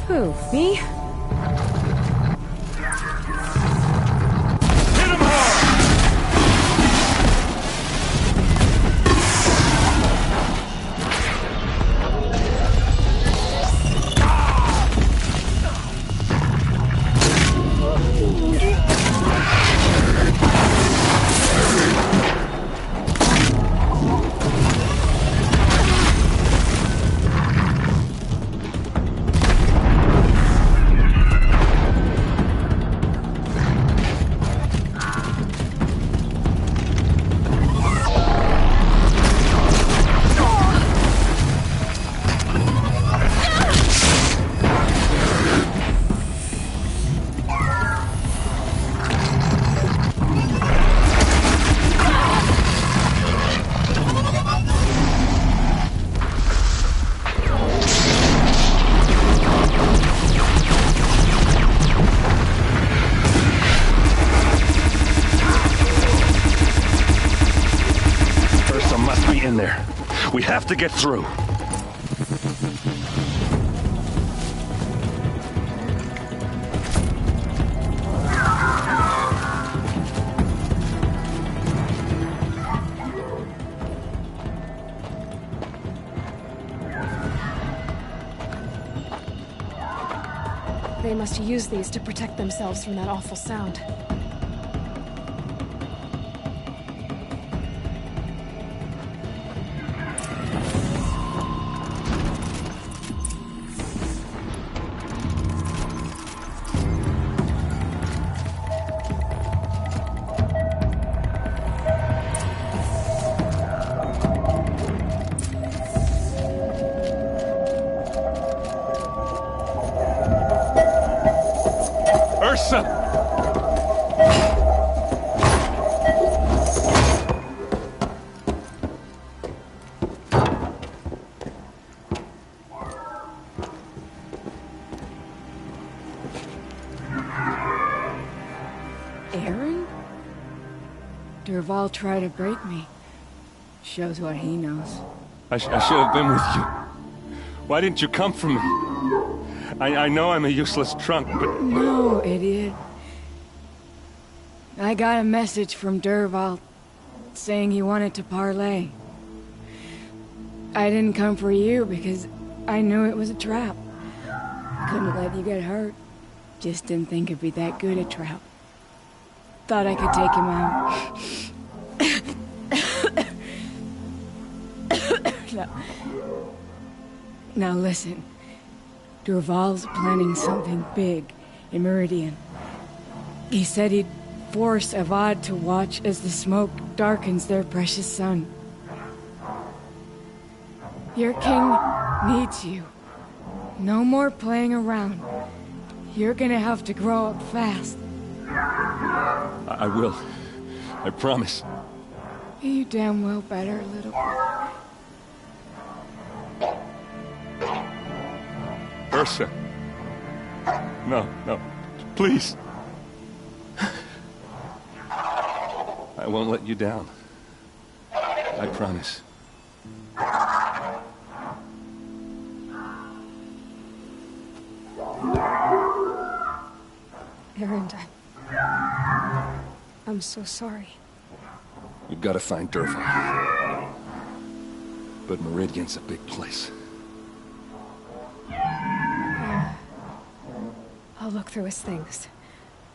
Who, me? In there. We have to get through. They must use these to protect themselves from that awful sound. Ursa! Aaron? Dervahl tried to break me. Shows what he knows. I should have been with you. Why didn't you come for me? I know I'm a useless trunk, but... No, idiot. I got a message from Dervahl saying he wanted to parlay. I didn't come for you because I knew it was a trap. Couldn't let you get hurt. Just didn't think it'd be that good a trap. Thought I could take him out. Now listen. Dervahl's planning something big in Meridian. He said he'd force Avad to watch as the smoke darkens their precious sun. Your king needs you. No more playing around. You're gonna have to grow up fast. I will. I promise. You damn well better, little boy. Ursa. No, please. I won't let you down. I promise. Aaron, I'm so sorry. You've got to find Dervahl. But Meridian's a big place. I'll look through his things.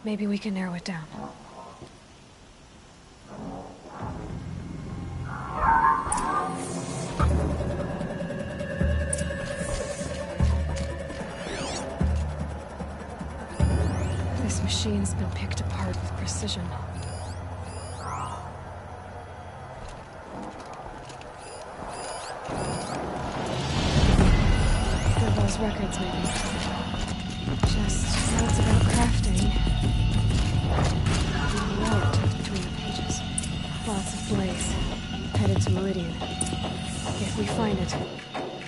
Maybe we can narrow it down. This machine's been picked apart with precision. Dervahl's records, maybe. we find it,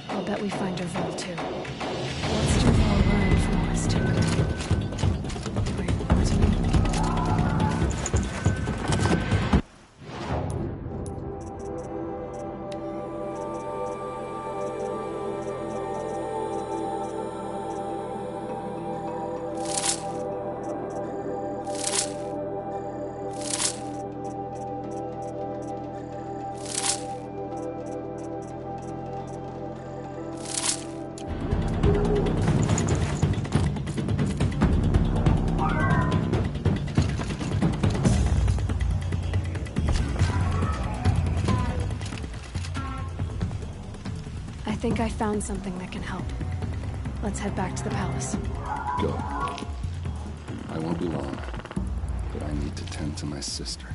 I'll bet we find Dervahl too. What's Dervahl learned from all this too? Wait, what do you mean? I think I found something that can help. Let's head back to the palace. Go. I won't be long, but I need to tend to my sister.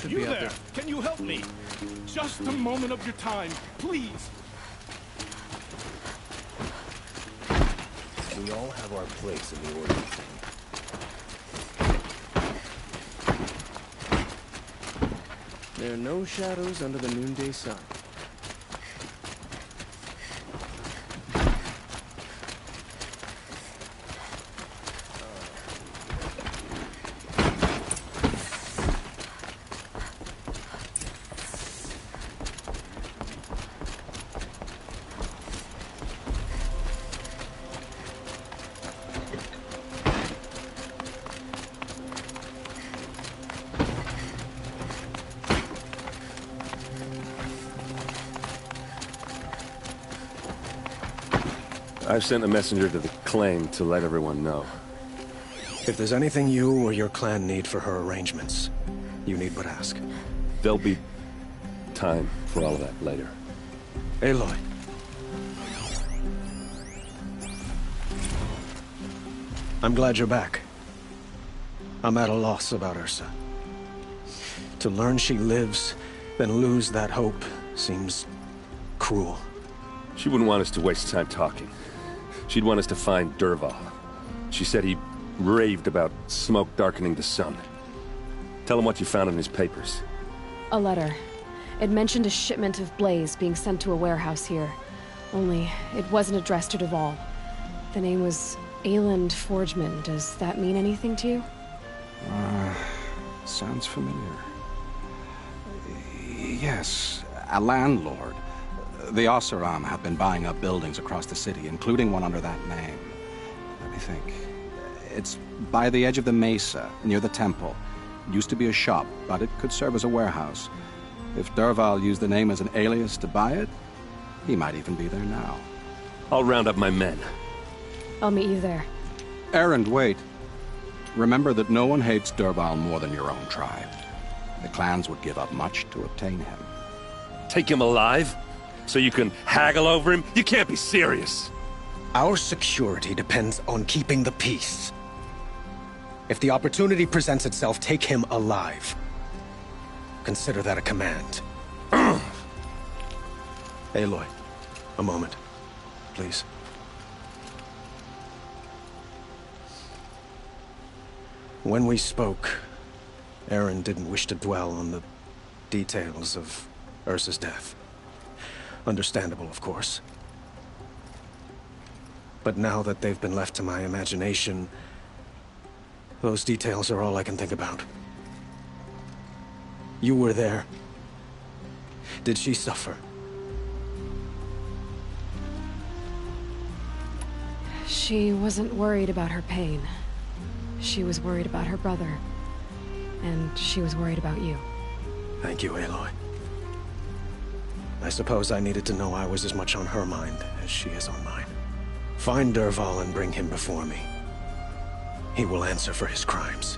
You there! Can you help me? Just a moment of your time, please! We all have our place in the order of things. There are no shadows under the noonday sun. I've sent a messenger to the claim to let everyone know. If there's anything you or your clan need for her arrangements, you need but ask. There'll be time for all of that later. Aloy. I'm glad you're back. I'm at a loss about Ursa. To learn she lives, then lose that hope, seems cruel. She wouldn't want us to waste time talking. She'd want us to find Dervahl. She said he raved about smoke darkening the sun. Tell him what you found in his papers. A letter. It mentioned a shipment of blaze being sent to a warehouse here. Only, it wasn't addressed to Dervahl. The name was Ayland Forgeman. Does that mean anything to you? Sounds familiar. Yes, a landlord. The Oseram have been buying up buildings across the city, including one under that name. Let me think. It's by the edge of the mesa, near the temple. Used to be a shop, but it could serve as a warehouse. If Dervahl used the name as an alias to buy it, he might even be there now. I'll round up my men. I'll meet you there. Erend, wait. Remember that no one hates Dervahl more than your own tribe. The clans would give up much to obtain him. Take him alive? So you can haggle over him? You can't be serious. Our security depends on keeping the peace. If the opportunity presents itself, take him alive. Consider that a command. Aloy, a moment, please. When we spoke, Erend didn't wish to dwell on the details of Ursa's death. Understandable, of course. But now that they've been left to my imagination, those details are all I can think about. You were there. Did she suffer? She wasn't worried about her pain. She was worried about her brother. And she was worried about you. Thank you, Aloy. I suppose I needed to know I was as much on her mind as she is on mine. Find Dervahl and bring him before me. He will answer for his crimes.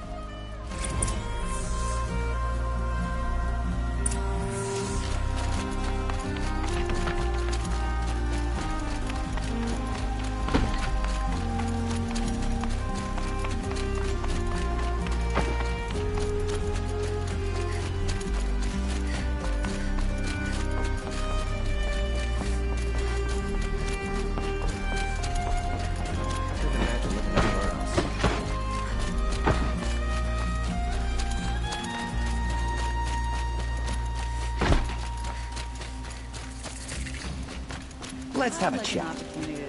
Let's have a chat.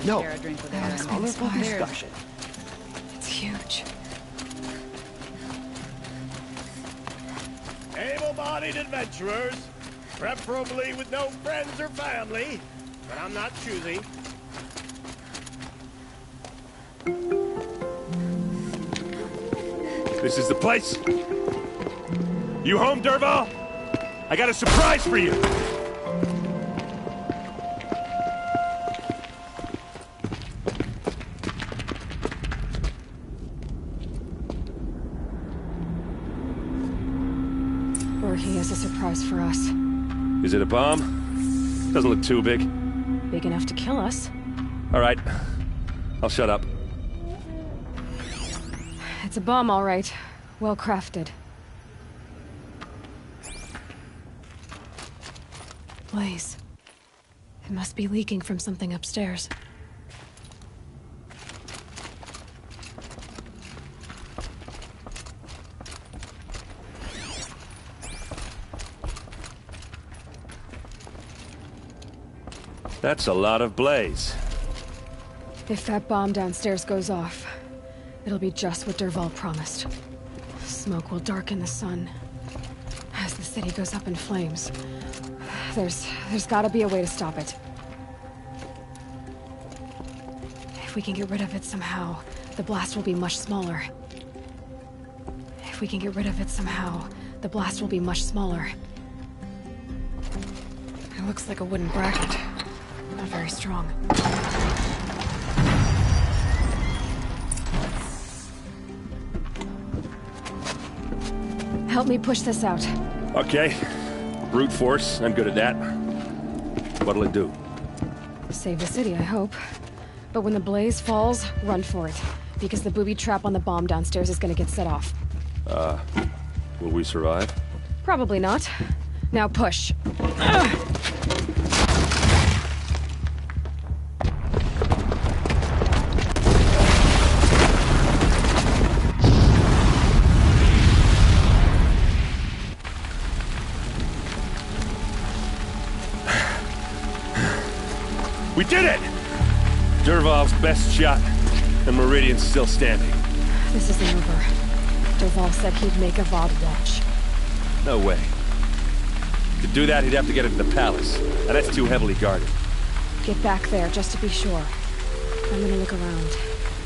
No, colorful discussion. It's huge. Able-bodied adventurers, preferably with no friends or family, but I'm not choosy. This is the place? You home, Dervahl? I got a surprise for you! Or he has a surprise for us. Is it a bomb? Doesn't look too big. Big enough to kill us. All right. I'll shut up. It's a bomb, all right. Well crafted. Blaze. It must be leaking from something upstairs. That's a lot of blaze. If that bomb downstairs goes off, it'll be just what Dervahl promised. Smoke will darken the sun as the city goes up in flames. There's gotta be a way to stop it. If we can get rid of it somehow, the blast will be much smaller. If we can get rid of it somehow, the blast will be much smaller. It looks like a wooden bracket. Not very strong. Help me push this out. Okay. Brute force, I'm good at that. What'll it do? Save the city, I hope. But when the blaze falls, run for it. Because the booby trap on the bomb downstairs is gonna get set off. Will we survive? Probably not. Now push. We did it! Dervahl's best shot, and Meridian's still standing. This isn't over. Dervahl said he'd make Avad watch. No way. To do that, he'd have to get into the palace, and that's too heavily guarded. Get back there, just to be sure. I'm gonna look around.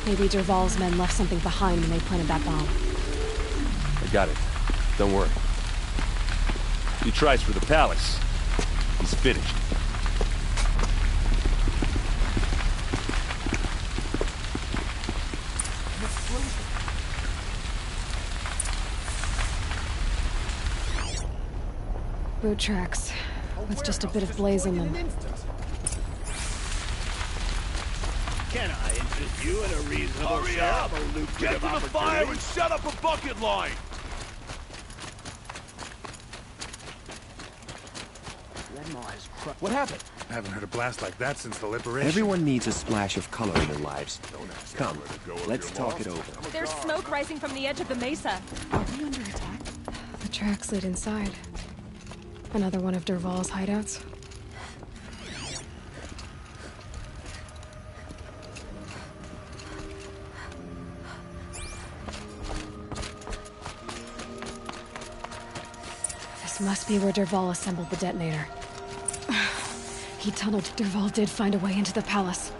Maybe Dervahl's men left something behind when they planted that bomb. I got it. Don't worry. He tries for the palace. He's finished. Boot tracks, with just a bit of blaze in them. Can I interest you in a reasonable Hurry share up! of a lucrative Get to the opportunity? fire and set up a bucket line! What happened? I haven't heard a blast like that since the liberation. Everyone needs a splash of color in their lives. Come, let's talk it over. There's smoke rising from the edge of the mesa. Are we under attack? The tracks lead inside. Another one of Dervahl's hideouts. This must be where Dervahl assembled the detonator. He tunneled. Dervahl did find a way into the palace.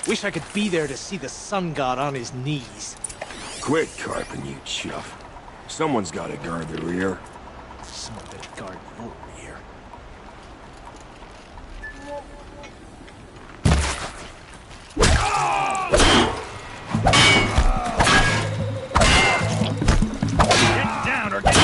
Wish I could be there to see the sun god on his knees. Quit carping, you chuff. Someone's gotta guard the rear. Someone better guard your rear. Get down or get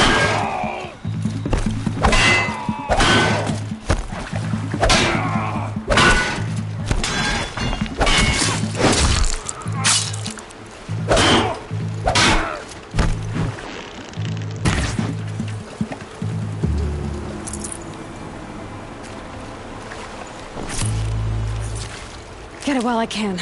Get it while I can.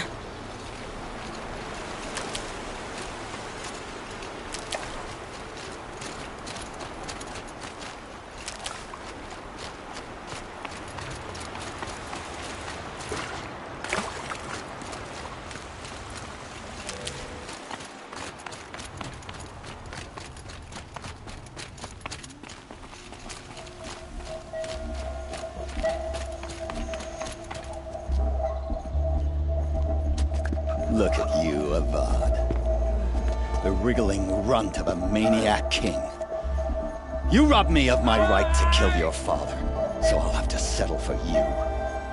Look at you, Avad. The wriggling runt of a maniac king. You robbed me of my right to kill your father, so I'll have to settle for you.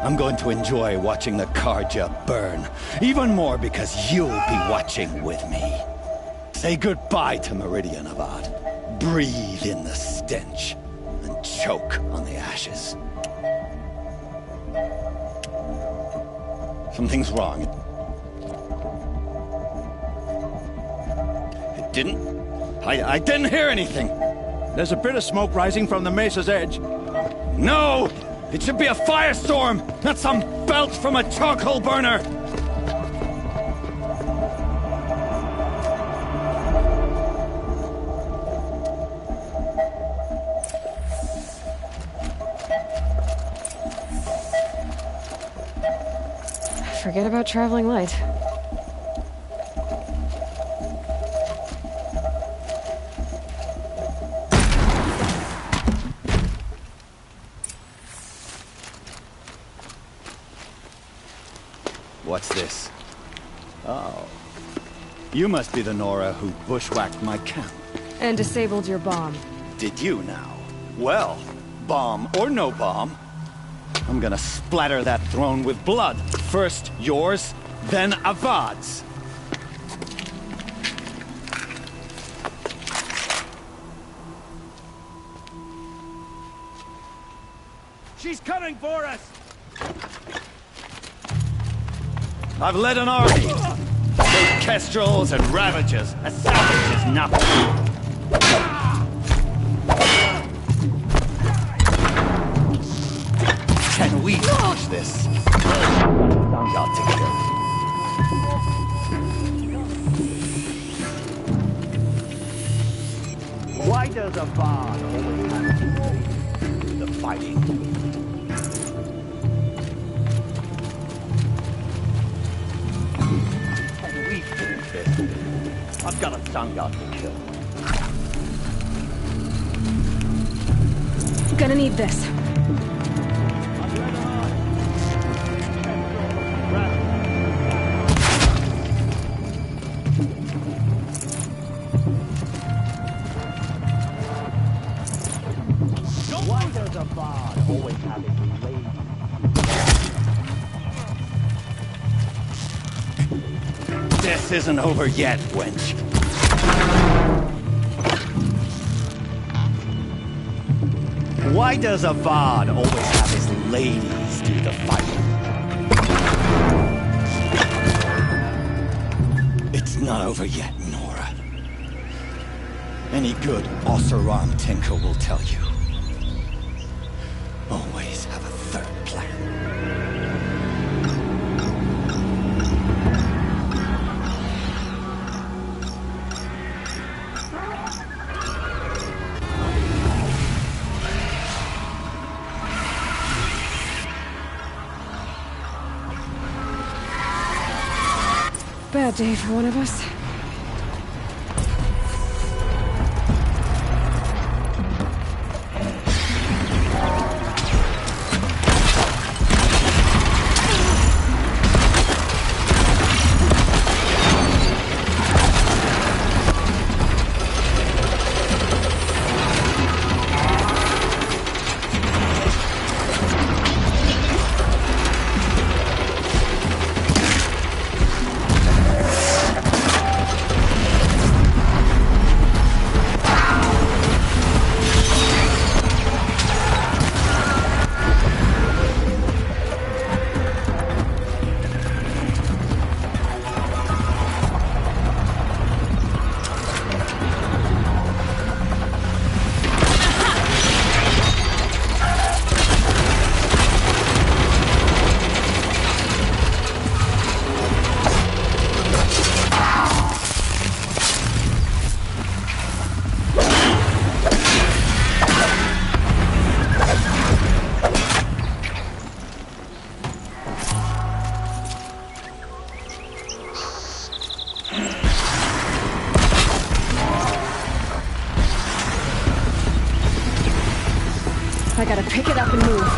I'm going to enjoy watching the Carja burn, even more because you'll be watching with me. Say goodbye to Meridian, Avad. Breathe in the stench, and choke on the ashes. Something's wrong. I didn't hear anything. There's a bit of smoke rising from the mesa's edge. No! It should be a firestorm, not some belch from a charcoal burner! Forget about traveling light. What's this? Oh. You must be the Nora who bushwhacked my camp. And disabled your bomb. Did you now? Well, bomb or no bomb, I'm gonna splatter that throne with blood. First yours, then Avad's. She's coming for us! I've led an army. Those kestrels and ravagers, a savage is nothing. Can we finish this? I'm got to kill. Why does Avad always have to do the fighting? Can we finish this? I've got a Sangha to kill. Gonna need this. Why does Avad always have a lady? This isn't over yet, wench. Why does Avad always have his ladies do the fighting? It's not over yet, Nora. Any good Oseram tinker will tell you. Always have a third plan. Bad day for one of us. I gotta pick it up and move.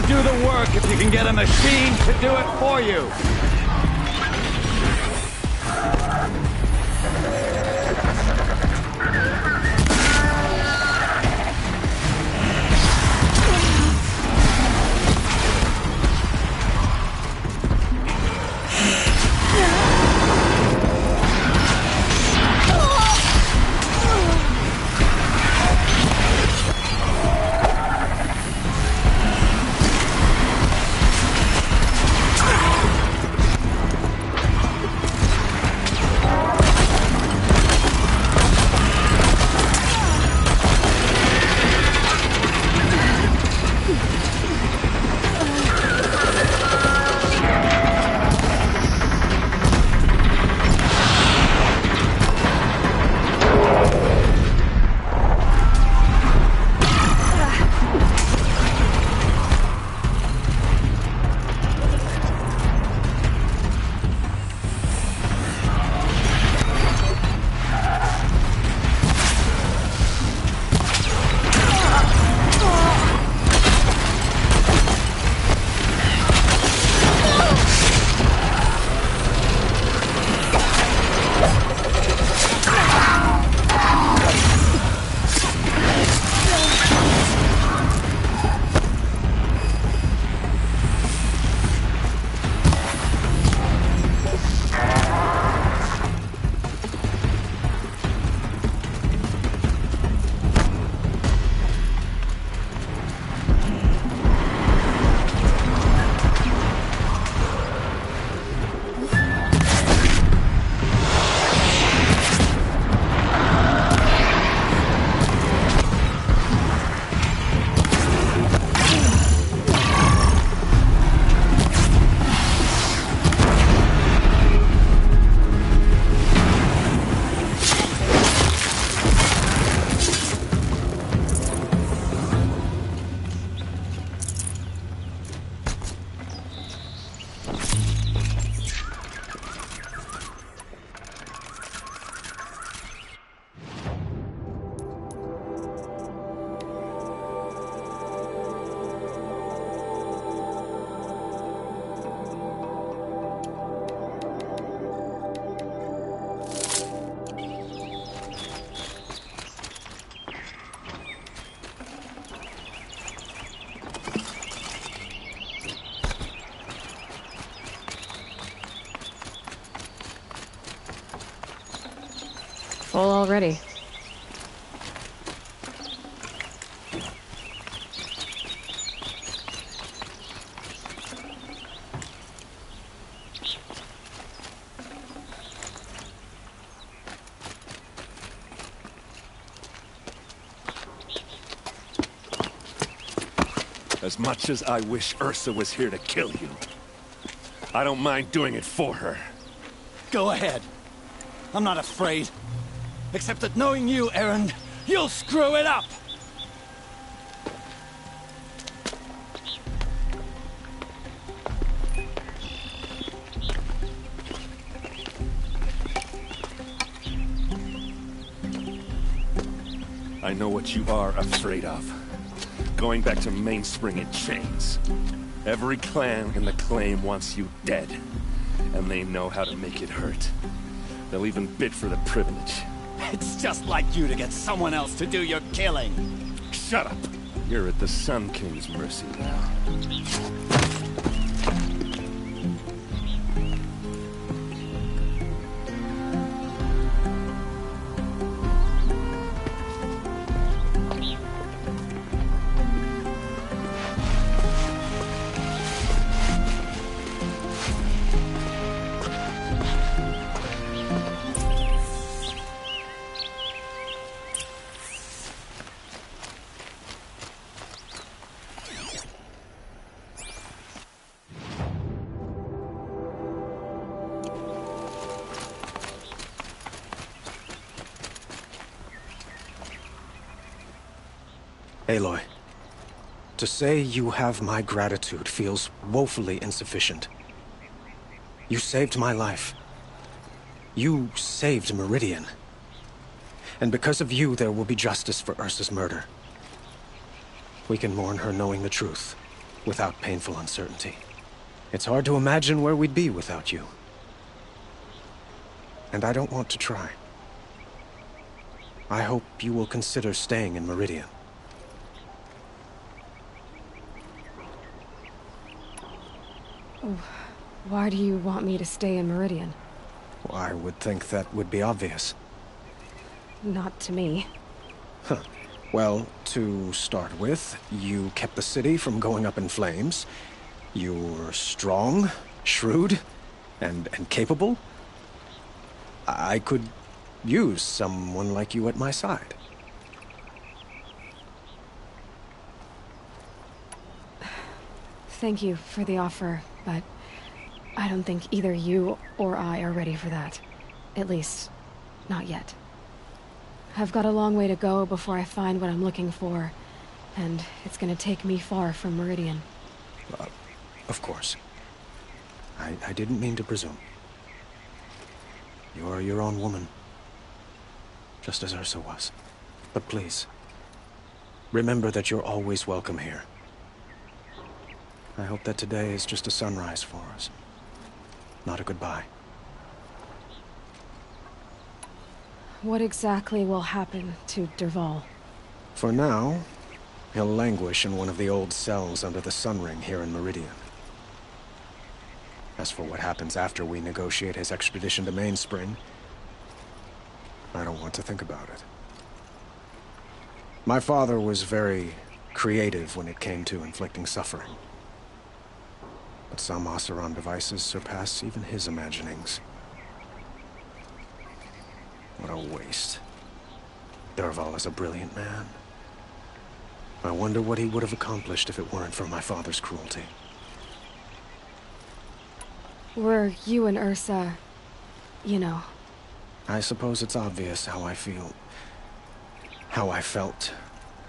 Do the work if you can get a machine to do it for you. Full already. As much as I wish Ursa was here to kill you, I don't mind doing it for her. Go ahead. I'm not afraid. Except that knowing you, Erend, you'll screw it up! I know what you are afraid of. Going back to Mainspring in chains. Every clan in the claim wants you dead. And they know how to make it hurt. They'll even bid for the privilege. It's just like you to get someone else to do your killing. Shut up! You're at the Sun King's mercy now. Aloy, to say you have my gratitude feels woefully insufficient. You saved my life. You saved Meridian. And because of you, there will be justice for Ursa's murder. We can mourn her knowing the truth, without painful uncertainty. It's hard to imagine where we'd be without you. And I don't want to try. I hope you will consider staying in Meridian. Why do you want me to stay in Meridian? Well, I would think that would be obvious. Not to me. Huh. Well, to start with, you kept the city from going up in flames. You were strong, shrewd, and capable. I could use someone like you at my side. Thank you for the offer, but I don't think either you or I are ready for that. At least, not yet. I've got a long way to go before I find what I'm looking for, and it's gonna take me far from Meridian. Of course. I didn't mean to presume. You're your own woman. Just as Ursa was. But please, remember that you're always welcome here. I hope that today is just a sunrise for us, not a goodbye. What exactly will happen to Dervahl? For now, he'll languish in one of the old cells under the Sun Ring here in Meridian. As for what happens after we negotiate his extradition to Mainspring, I don't want to think about it. My father was very creative when it came to inflicting suffering. But some Oseram devices surpass even his imaginings. What a waste. Dervahl is a brilliant man. I wonder what he would have accomplished if it weren't for my father's cruelty. Were you and Ursa, you know? I suppose it's obvious how I feel. How I felt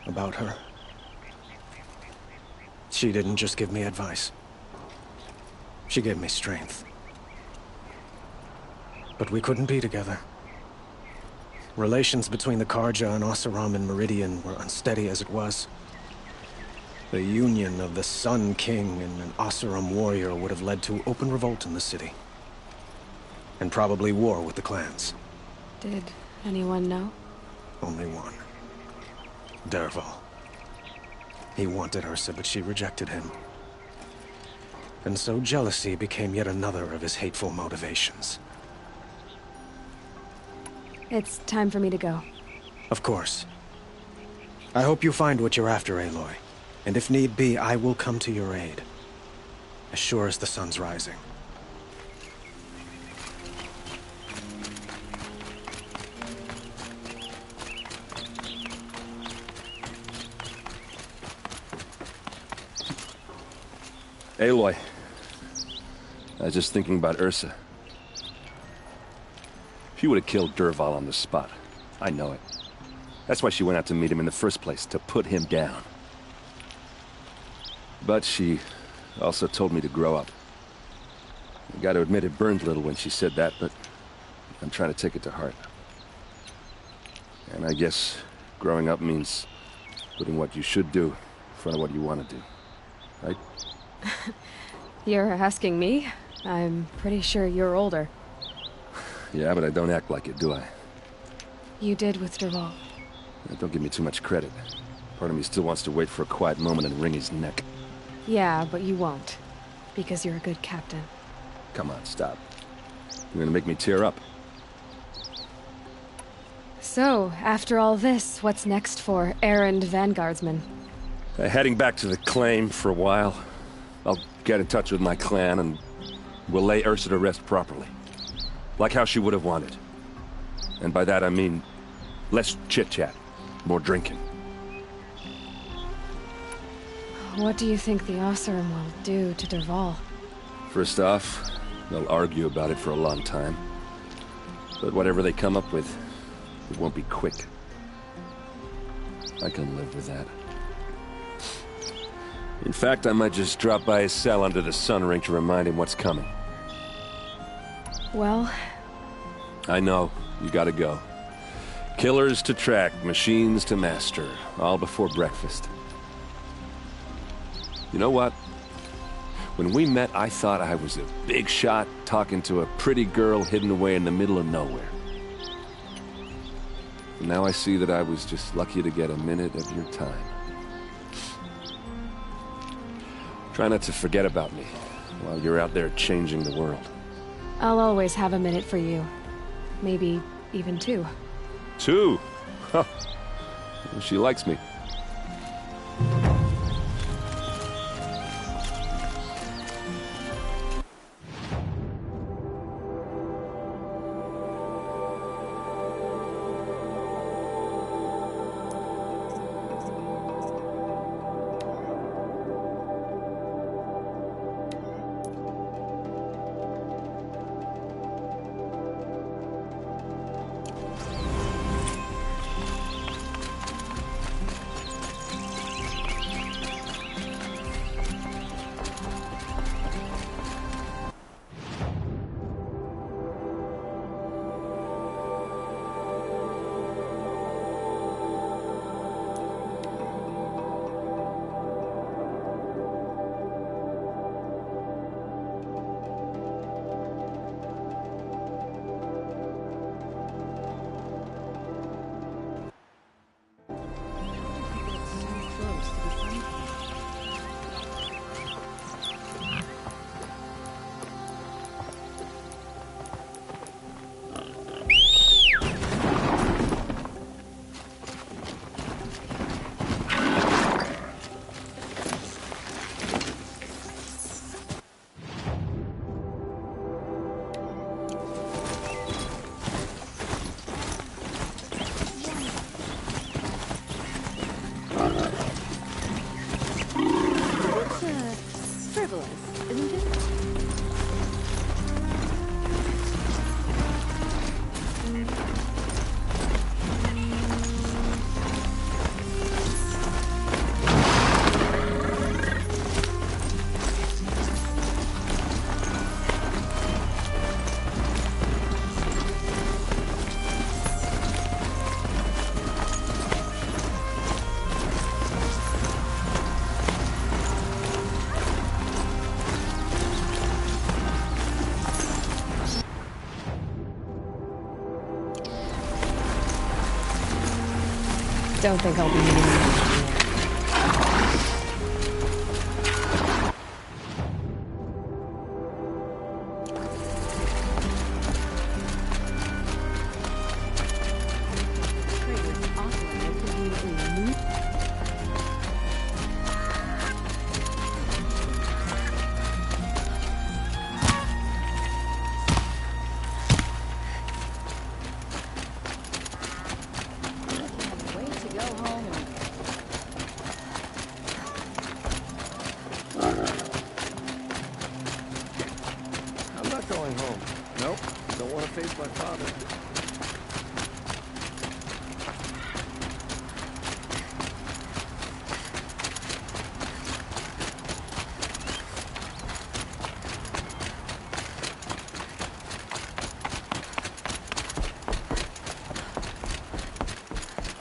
about her. She didn't just give me advice. She gave me strength. But we couldn't be together. Relations between the Carja and Oseram and Meridian were unsteady as it was. The union of the Sun King and an Oseram warrior would have led to open revolt in the city. And probably war with the clans. Did anyone know? Only one. Dervahl. He wanted Ursa, but she rejected him. And so jealousy became yet another of his hateful motivations. It's time for me to go. Of course. I hope you find what you're after, Aloy. And if need be, I will come to your aid. As sure as the sun's rising. Aloy. I was just thinking about Ursa. She would have killed Dervahl on the spot. I know it. That's why she went out to meet him in the first place, to put him down. But she also told me to grow up. I gotta admit it burned a little when she said that, but I'm trying to take it to heart. And I guess growing up means putting what you should do in front of what you want to do. Right? You're asking me? I'm pretty sure you're older. Yeah, but I don't act like it, do I? You did with Dervahl. Don't give me too much credit. Part of me still wants to wait for a quiet moment and wring his neck. Yeah, but you won't. Because you're a good captain. Come on, stop. You're gonna make me tear up. So, after all this, what's next for Erend Vanguardsman? Heading back to the claim for a while. I'll get in touch with my clan and we'll lay Ursa to rest properly. Like how she would have wanted. And by that I mean less chit-chat, more drinking. What do you think the Oseram will do to Dervahl? First off, they'll argue about it for a long time. But whatever they come up with, it won't be quick. I can live with that. In fact, I might just drop by his cell under the sun ring to remind him what's coming. Well... I know. You gotta go. Killers to track, machines to master. All before breakfast. You know what? When we met, I thought I was a big shot talking to a pretty girl hidden away in the middle of nowhere. And now I see that I was just lucky to get a minute of your time. Try not to forget about me while you're out there changing the world. I'll always have a minute for you. Maybe even two. Two? Huh. Well, she likes me. Don't think I'll be needing you. not going home. Nope. Don't want to face my father.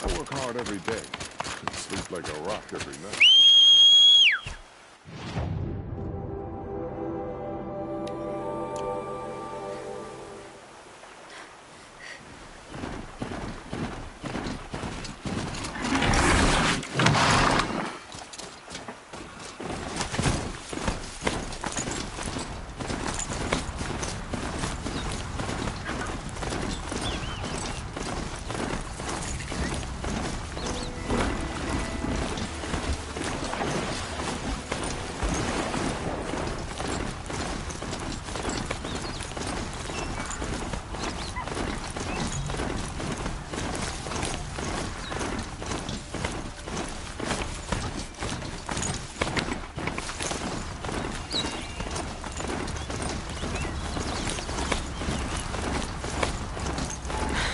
I work hard every day. Sleep like a rock every night.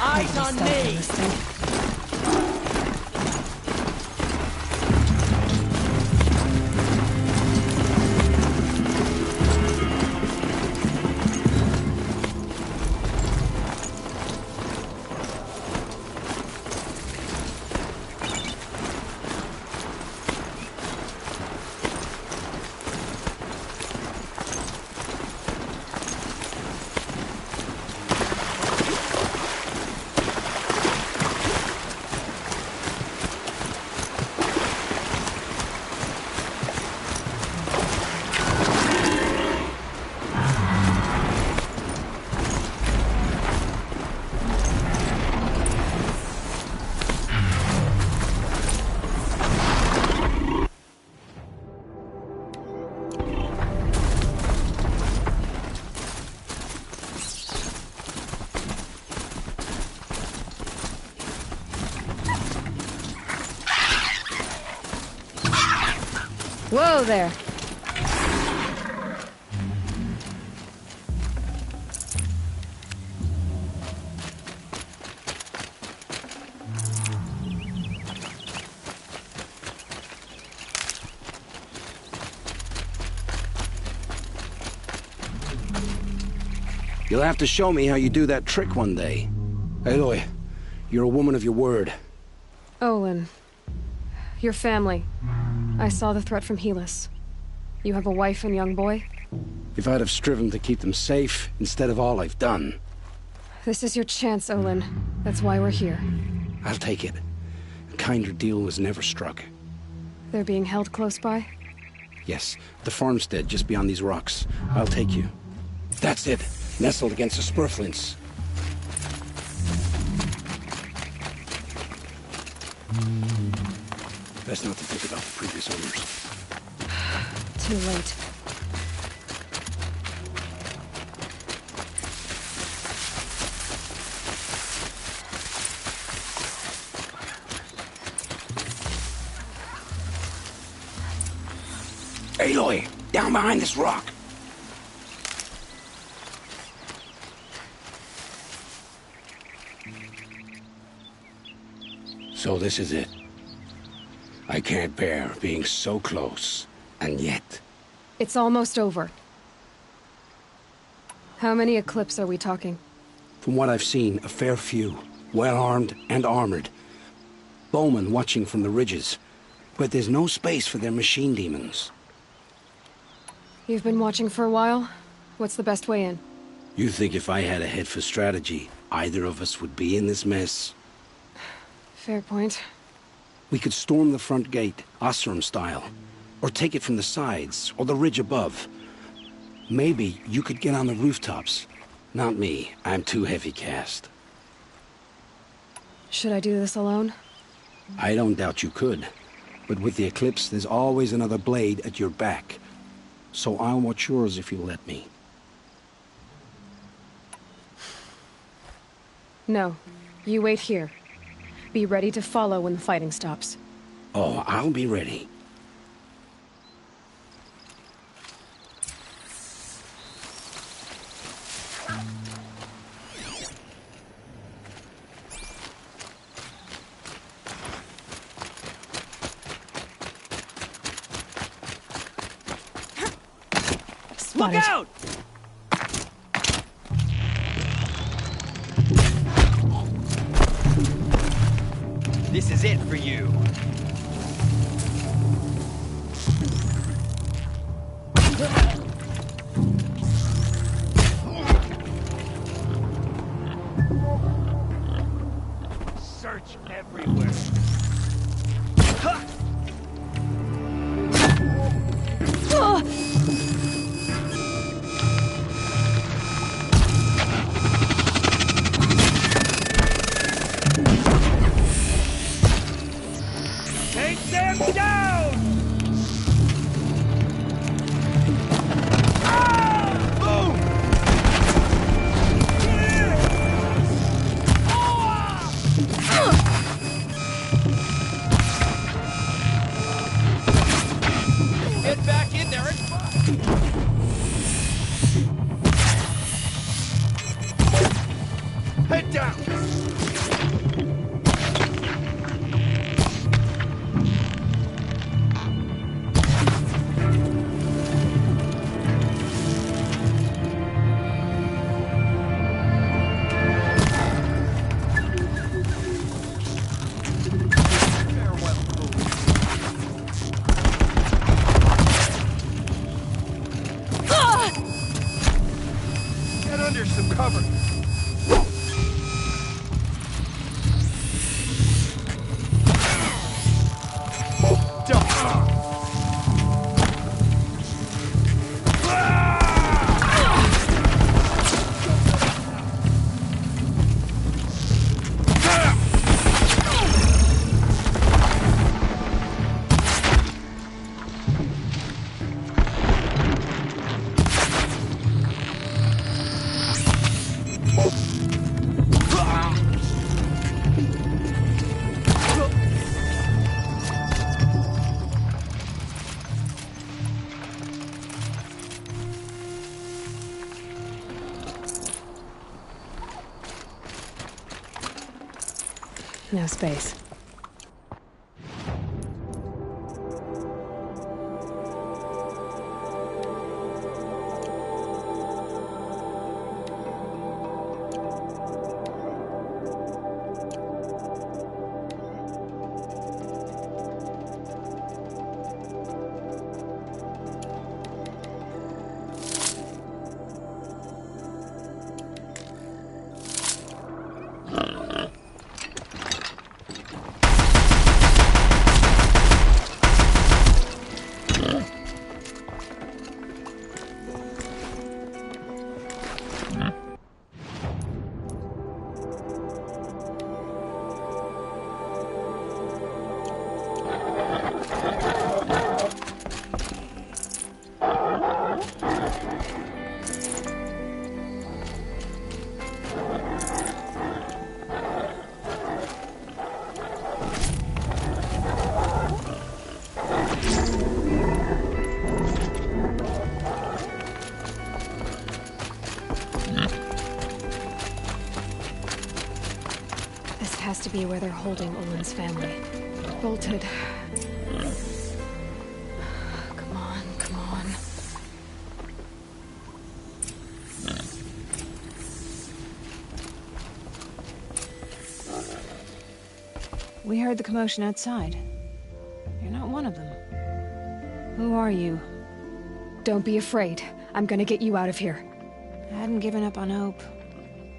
Eyes on me! Whoa there. You'll have to show me how you do that trick one day. Aloy, you're a woman of your word. Olin. Your family. I saw the threat from Helis. You have a wife and young boy? If I'd have striven to keep them safe, instead of all I've done. This is your chance, Olin. That's why we're here. I'll take it. A kinder deal was never struck. They're being held close by? Yes, the farmstead just beyond these rocks. I'll take you. That's it. Nestled against the spurflints. Best not to think about the previous owners. Too late. Aloy, down behind this rock. So this is it. I can't bear being so close, and yet... It's almost over. How many Eclipse are we talking? From what I've seen, a fair few. Well-armed and armored. Bowmen watching from the ridges. But there's no space for their machine demons. You've been watching for a while? What's the best way in? You think if I had a head for strategy, either of us would be in this mess? Fair point. We could storm the front gate, Oseram style. Or take it from the sides, or the ridge above. Maybe you could get on the rooftops. Not me. I'm too heavy cast. Should I do this alone? I don't doubt you could. But with the Eclipse, there's always another blade at your back. So I'll watch yours if you'll let me. No. You wait here. Be ready to follow when the fighting stops. Oh, I'll be ready. spotted. Look out! This is it for you. Search everywhere. Take them down! Get back in there and fight! Head down! Get under some cover. No space. Has to be where they're holding Olin's family. Bolted. Come on, come on. We heard the commotion outside. You're not one of them. Who are you? Don't be afraid. I'm gonna get you out of here. I hadn't given up on hope,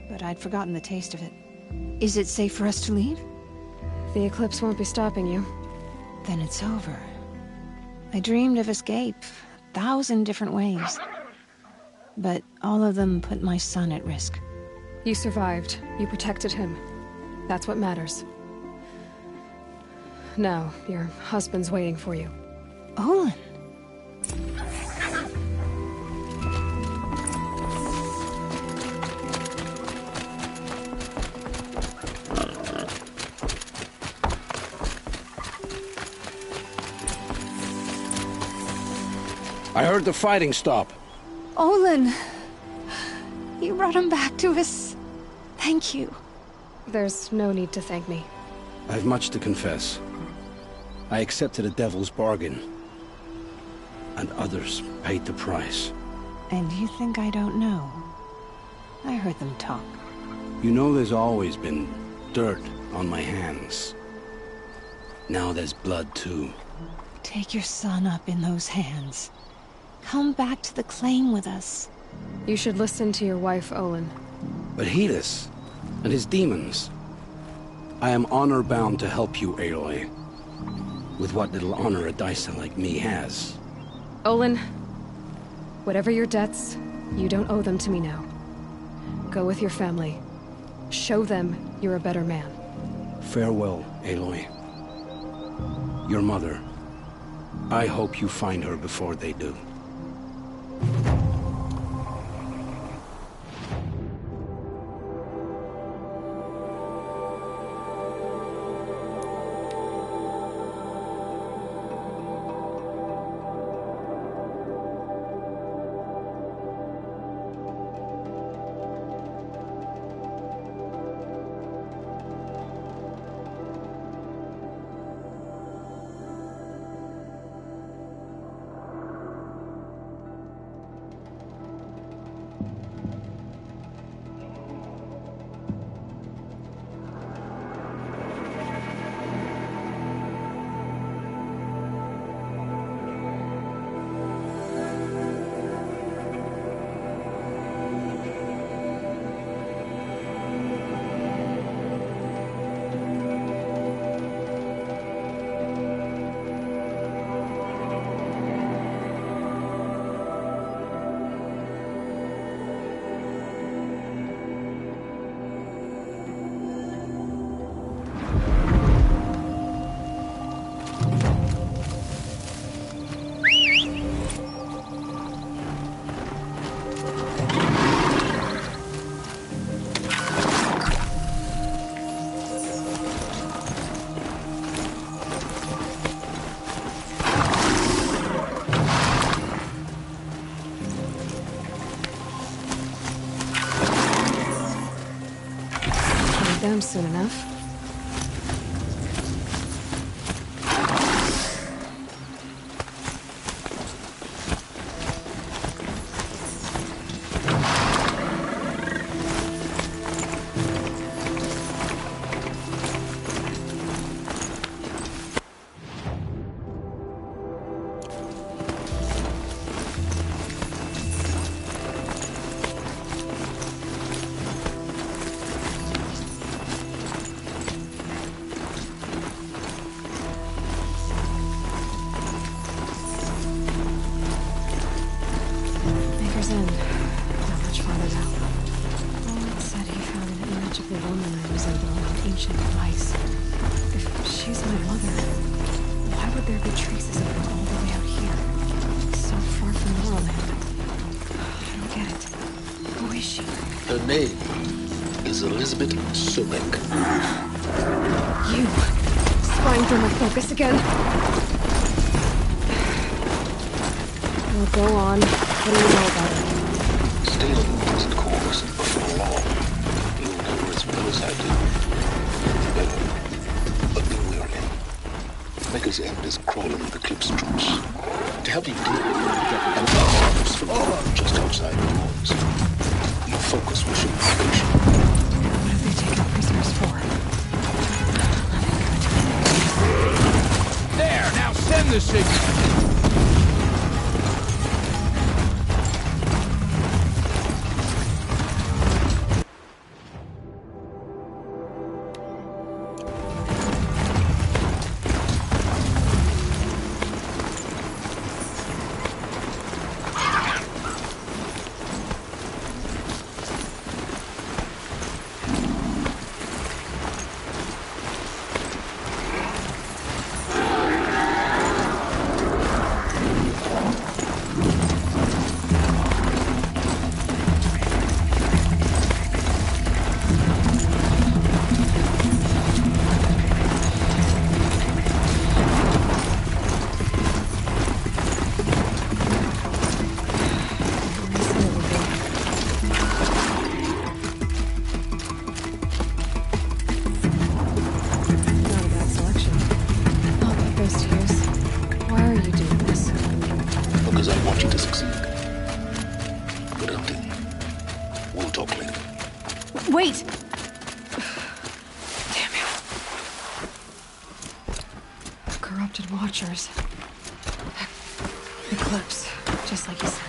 but I'd forgotten the taste of it. Is it safe for us to leave? The eclipse won't be stopping you. Then it's over. I dreamed of escape, 1,000 different ways. But all of them put my son at risk. You survived. You protected him. That's what matters. Now, your husband's waiting for you. Olin! I heard the fighting stop. Olin! You brought him back to us. Thank you. There's no need to thank me. I have much to confess. I accepted a devil's bargain. And others paid the price. And you think I don't know? I heard them talk. You know there's always been dirt on my hands. Now there's blood too. Take your son up in those hands. Come back to the claim with us. You should listen to your wife, Olin. But Hedis and his demons. I am honor-bound to help you, Aloy. With what little honor a Dysa like me has. Olin, whatever your debts, you don't owe them to me now. Go with your family. Show them you're a better man. Farewell, Aloy. Your mother. I hope you find her before they do. Them soon enough. Her name is Elizabeth Sobek. You! Spying for my focus again? Well, go on. What do you know about it? Stealing doesn't cause before long. You'll know as well as I do. Better. But be wary. Maker's End is crawling with Eclipse troops. To help you deal with them, and others from just outside the walls. Your focus will show patient. What have they taken prisoners for? There, now send the signal. We'll talk later. Wait! Damn it. Corrupted Watchers. Eclipse, just like you said.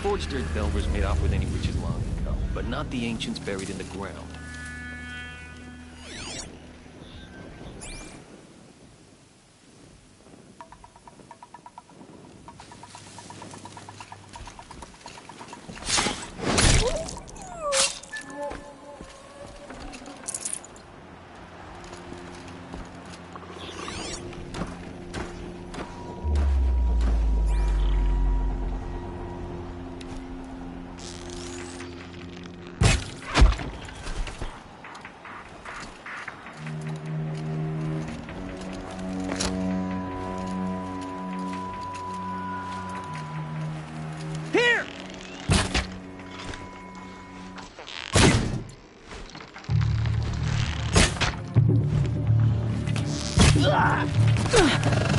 Forged earth delvers made off with any riches long ago, but not the ancients buried in the ground.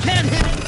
Can't hit it!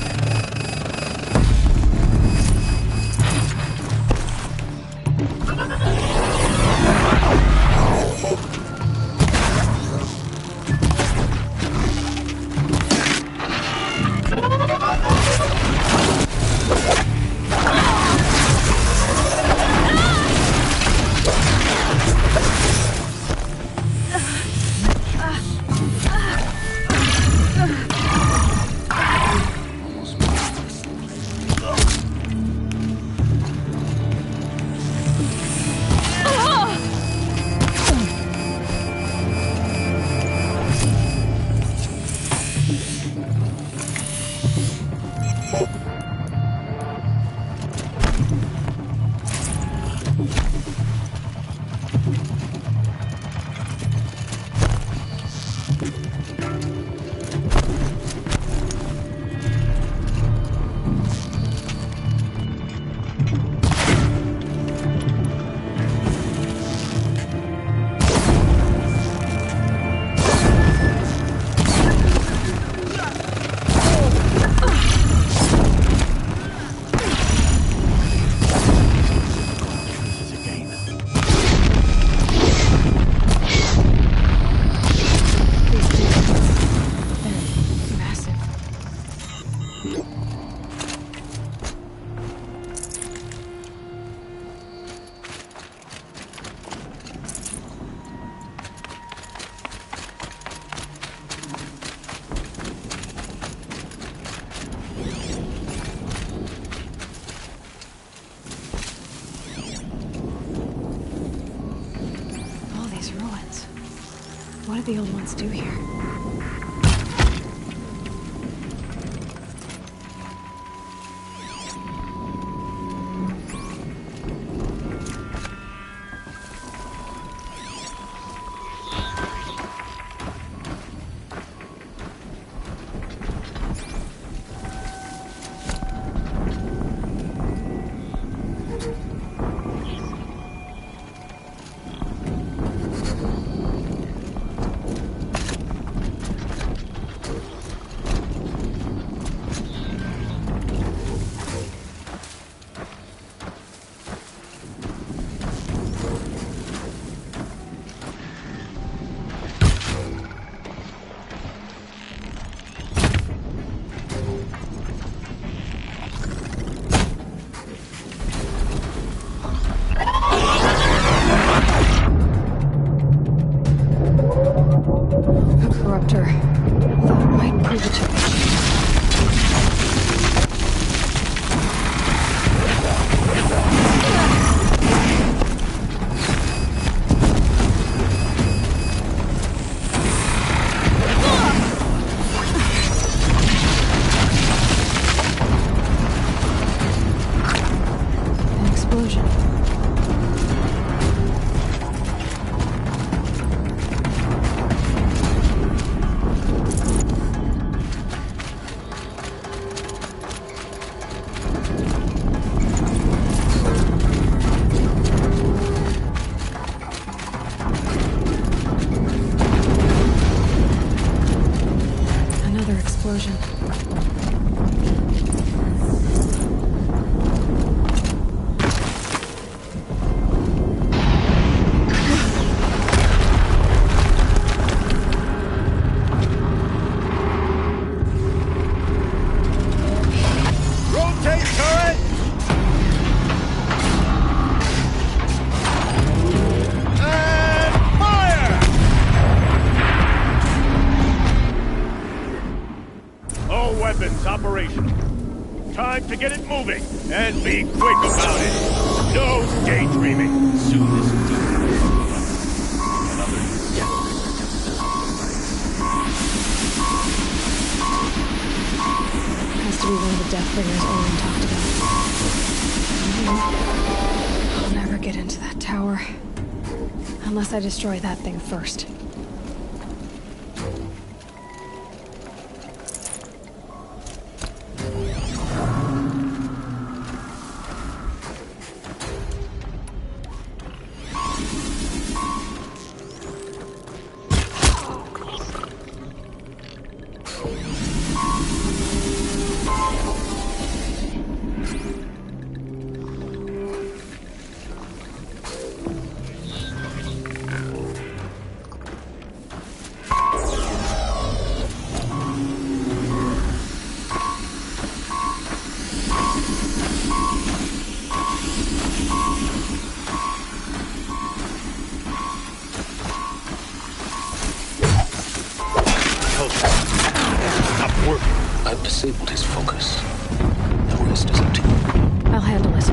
What did the old ones do here? explosion. Rotate turret! And fire! All weapons operational. Time to get it moving, and be quick about it. No daydreaming. Soon this will do. Has to be one of the Deathbringers Owen talked about. I'll never get into that tower. Unless I destroy that thing first. I've disabled his focus. The rest is up to you. I'll handle it.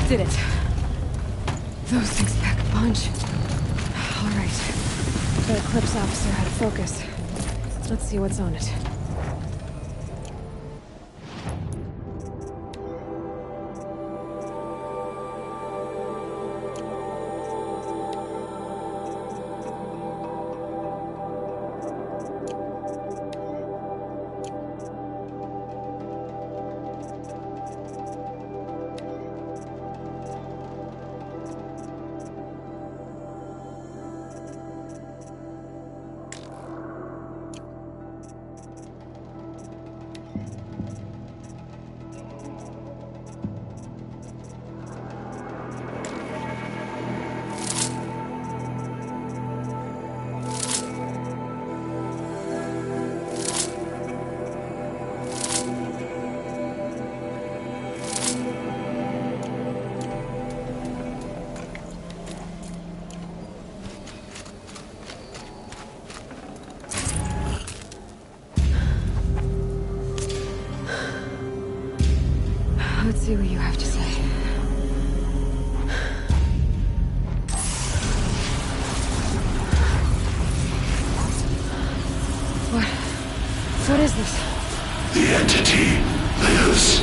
Did it. Those things pack a punch. All right. The Eclipse officer had a focus. Let's see what's on it. Let's see what you have to say. What is this? The entity lives.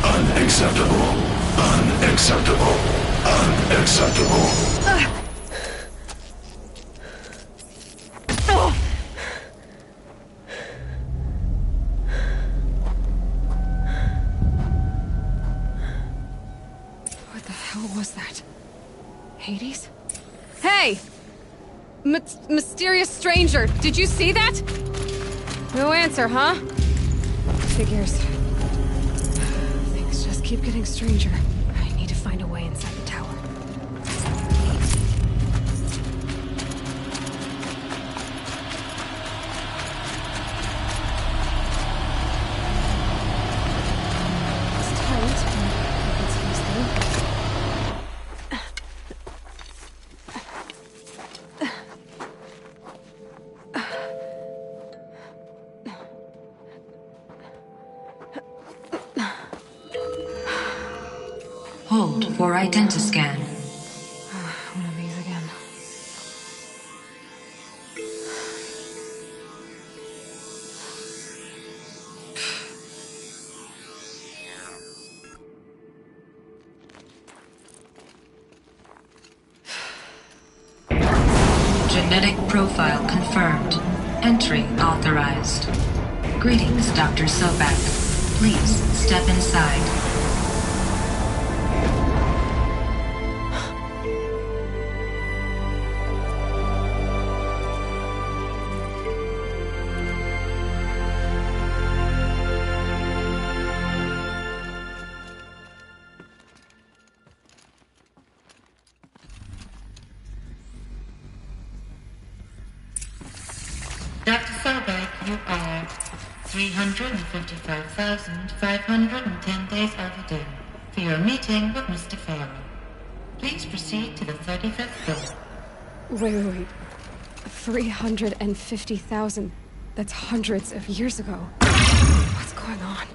Unacceptable. Unacceptable. Unacceptable. Hey! Mysterious stranger, did you see that? No answer, huh? Figures. Things just keep getting stranger. I need to find a way inside the tower. It's tight, but I can squeeze through. Hold for identiscan. One of these again. Genetic profile confirmed. Entry authorized. Greetings, Dr. Sobek. Please step inside. Dr. Sobek, you are 355,510 days overdue for your meeting with Mr. Farrell. Please proceed to the 35th floor. Wait. 350,000. That's hundreds of years ago. What's going on?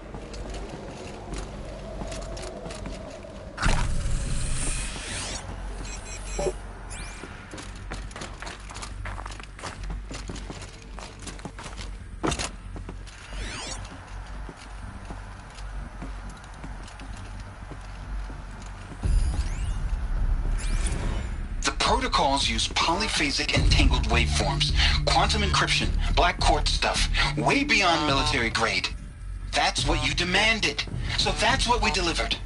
Protocols use polyphasic entangled waveforms, quantum encryption, black quartz stuff, way beyond military grade. That's what you demanded, so that's what we delivered.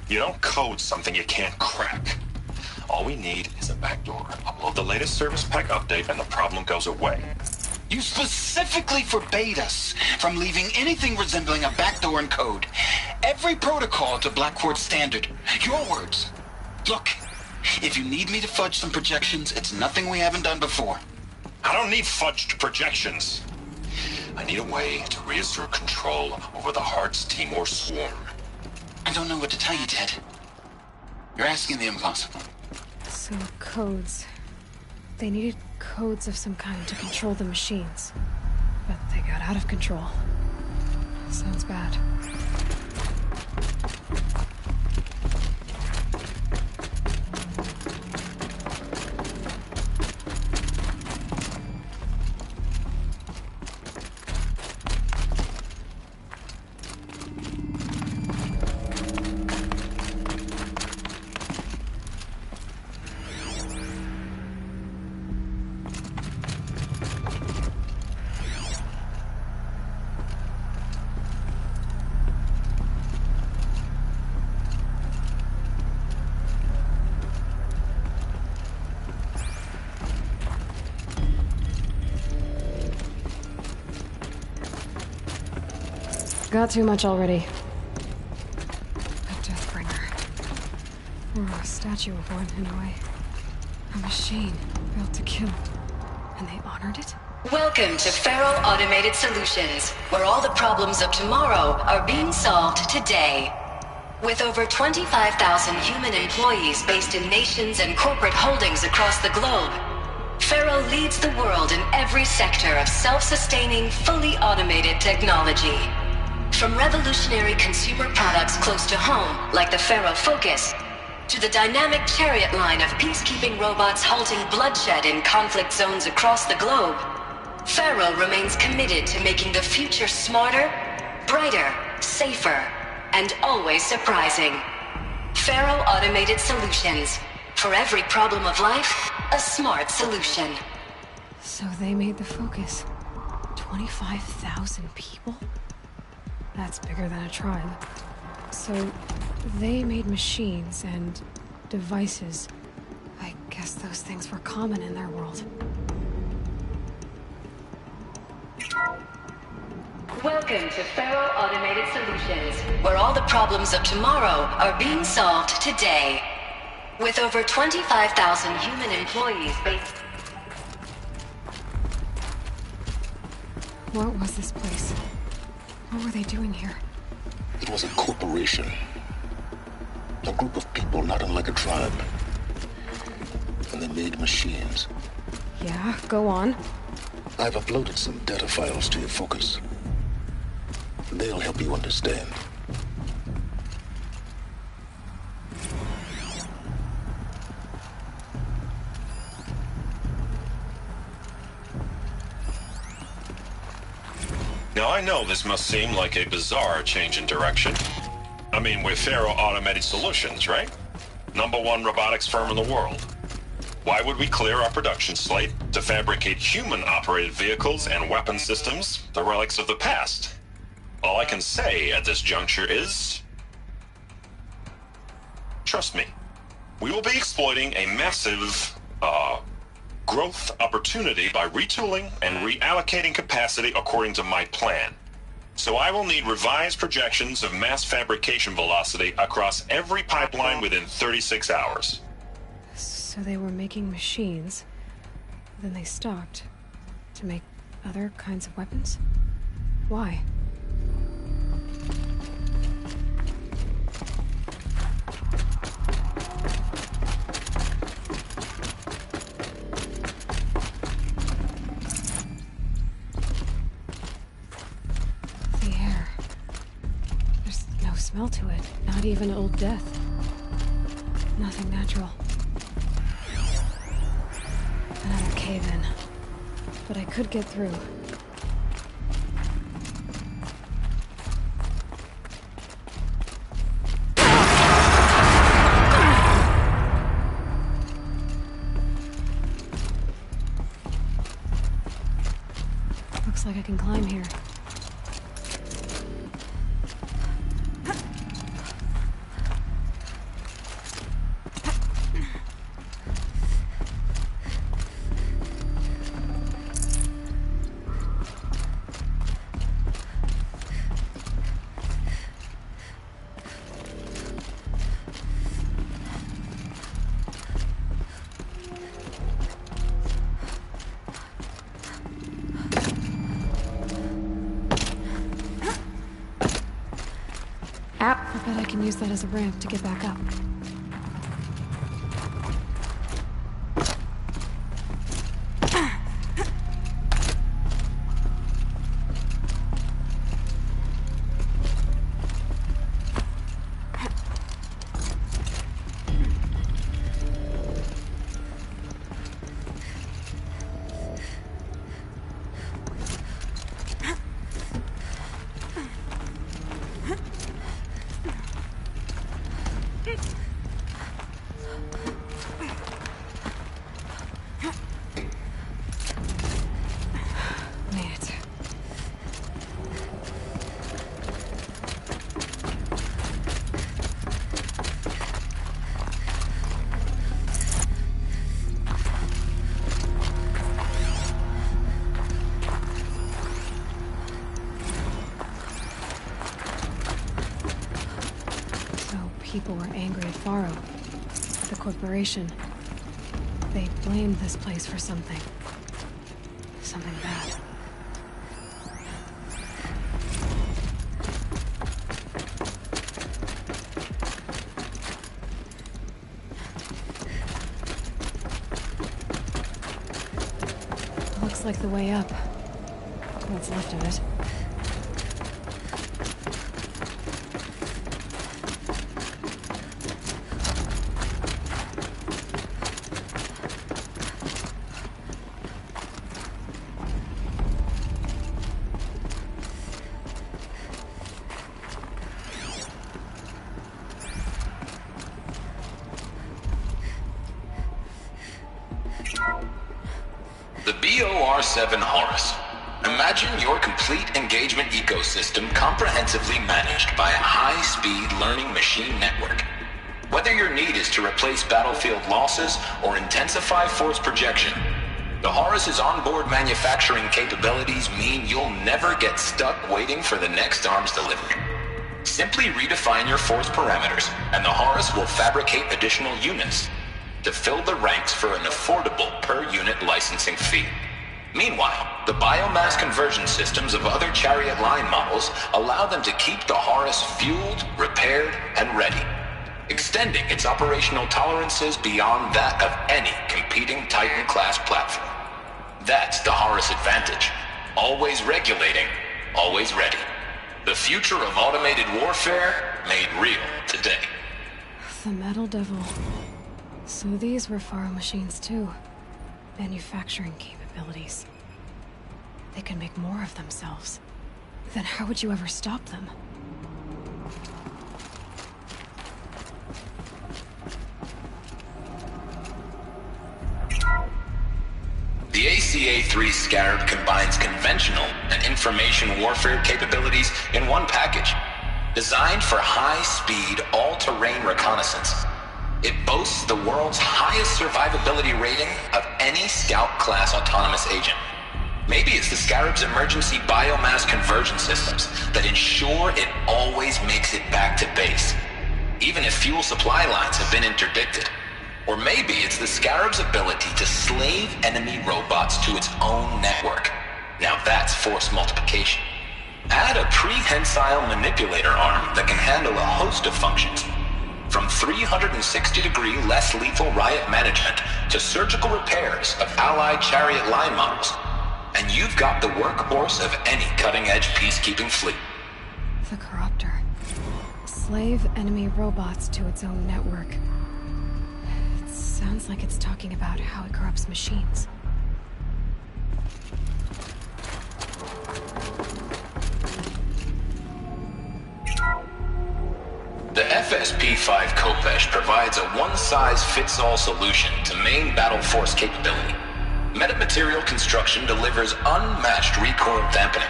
You don't code something you can't crack. All we need is a backdoor. Upload the latest service pack update and the problem goes away. You specifically forbade us from leaving anything resembling a backdoor in code. Every protocol to Black Quartz standard. Your words. Look. If you need me to fudge some projections, it's nothing we haven't done before. I don't need fudged projections. I need a way to reassert control over the Heart's Timor swarm. I don't know what to tell you, Ted. You're asking the impossible. So, codes. They needed codes of some kind to control the machines. But they got out of control. Sounds bad. Got too much already. A Deathbringer. Or a statue of one, in a way. A machine built to kill. And they honored it? Welcome to Farrell Automated Solutions, where all the problems of tomorrow are being solved today. With over 25,000 human employees based in nations and corporate holdings across the globe, Farrell leads the world in every sector of self-sustaining, fully automated technology. From revolutionary consumer products close to home, like the Farrell Focus, to the dynamic Chariot line of peacekeeping robots halting bloodshed in conflict zones across the globe, Farrell remains committed to making the future smarter, brighter, safer, and always surprising. Farrell Automated Solutions. For every problem of life, a smart solution. So they made the Focus. 25,000 people? That's bigger than a tribe. So they made machines and devices. I guess Guess those things were common in their world. Welcome to Faro Automated Solutions, where all the problems of tomorrow are being solved today. With over 25,000 human employees based... What was this place? What were they doing here? It was a corporation. A group of people not unlike a tribe. And they made machines. Yeah, go on. I've uploaded some data files to your focus. They'll help you understand. Now, I know this must seem like a bizarre change in direction. I mean, we're Faro Automated Solutions, right? #1 robotics firm in the world. Why would we clear our production slate to fabricate human-operated vehicles and weapon systems, the relics of the past? All I can say at this juncture is... trust me. We will be exploiting a massive, growth opportunity by retooling and reallocating capacity according to my plan. So I will need revised projections of mass fabrication velocity across every pipeline within 36 hours. So they were making machines, then they stopped to make other kinds of weapons? Why? Smell to it. Not even old death. Nothing natural. Another cave-in. But I could get through. Looks like I can climb here. I bet I can use that as a ramp to get back up. People were angry at Faro, the corporation. They blamed this place for something. Something bad. Looks like the way up. What's left of it. The BOR-7 Horus. Imagine your complete engagement ecosystem comprehensively managed by a high-speed learning machine network. Whether your need is to replace battlefield losses or intensify force projection, the Horus's onboard manufacturing capabilities mean you'll never get stuck waiting for the next arms delivery. Simply redefine your force parameters, and the Horus will fabricate additional units to fill the ranks for an affordable per-unit licensing fee. Meanwhile, the biomass conversion systems of other Chariot line models allow them to keep the Horus fueled, repaired, and ready, extending its operational tolerances beyond that of any competing Titan-class platform. That's the Horus advantage. Always regulating, always ready. The future of automated warfare made real today. The Metal Devil. So these were Faro machines too. Manufacturing capabilities. They can make more of themselves. Then how would you ever stop them? The ACA-3 Scarab combines conventional and information warfare capabilities in one package. Designed for high-speed, all-terrain reconnaissance, it boasts the world's highest survivability rating of any Scout-class autonomous agent. Maybe it's the Scarab's emergency biomass conversion systems that ensure it always makes it back to base, even if fuel supply lines have been interdicted. Or maybe it's the Scarab's ability to slave enemy robots to its own network. Now that's force multiplication. Add a prehensile manipulator arm that can handle a host of functions, from 360-degree less lethal riot management to surgical repairs of allied Chariot line models, and you've got the workhorse of any cutting-edge peacekeeping fleet. The Corruptor. Slave enemy robots to its own network. It sounds like it's talking about how it corrupts machines. The FSP-5 Khopesh provides a one-size-fits-all solution to main battle force capability. Metamaterial construction delivers unmatched recoil dampening,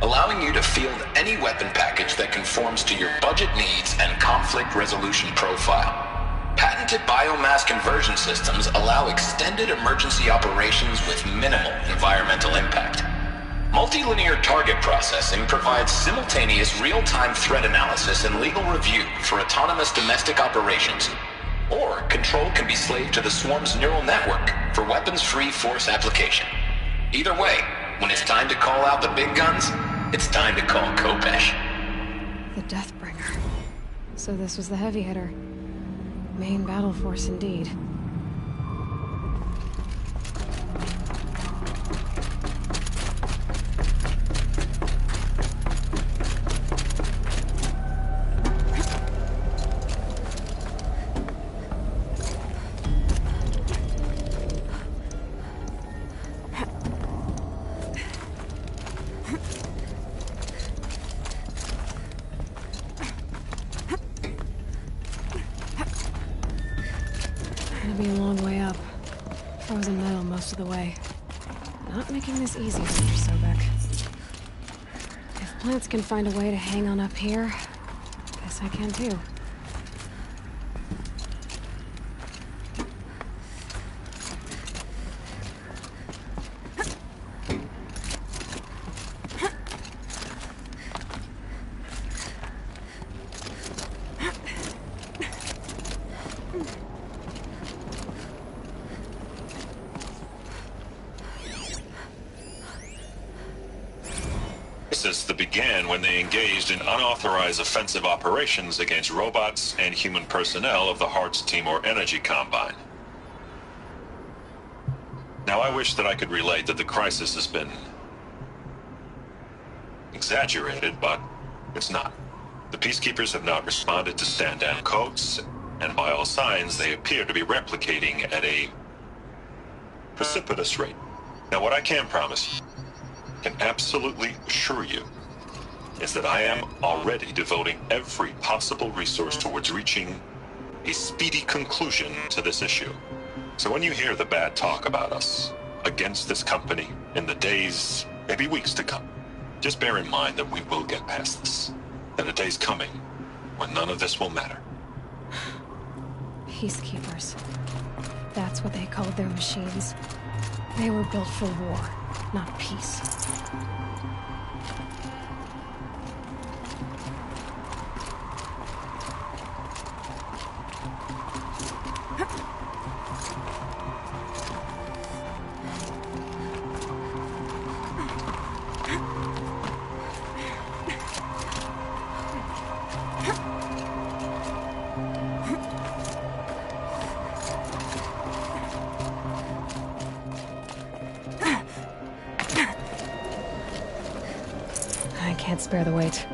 allowing you to field any weapon package that conforms to your budget needs and conflict resolution profile. Patented biomass conversion systems allow extended emergency operations with minimal environmental impact. Multilinear target processing provides simultaneous real-time threat analysis and legal review for autonomous domestic operations. Or control can be slaved to the Swarm's neural network for weapons-free force application. Either way, when it's time to call out the big guns, it's time to call Khopesh. The Deathbringer. So this was the heavy hitter. Main battle force indeed. Of the way. Not making this easy, Mr. Sobek. If plants can find a way to hang on up here, guess I can too. That began when they engaged in unauthorized offensive operations against robots and human personnel of the Hearts Timor Energy Combine. Now, I wish that I could relate that the crisis has been exaggerated, but it's not. The Peacekeepers have not responded to stand-down codes, and by all signs, they appear to be replicating at a precipitous rate. Now, what I can promise, can absolutely assure you, is that I am already devoting every possible resource towards reaching a speedy conclusion to this issue. So when you hear the bad talk about us against this company in the days, maybe weeks to come, just bear in mind that we will get past this. And a day's coming when none of this will matter. Peacekeepers. That's what they called their machines. They were built for war, not peace. Can't spare the weight.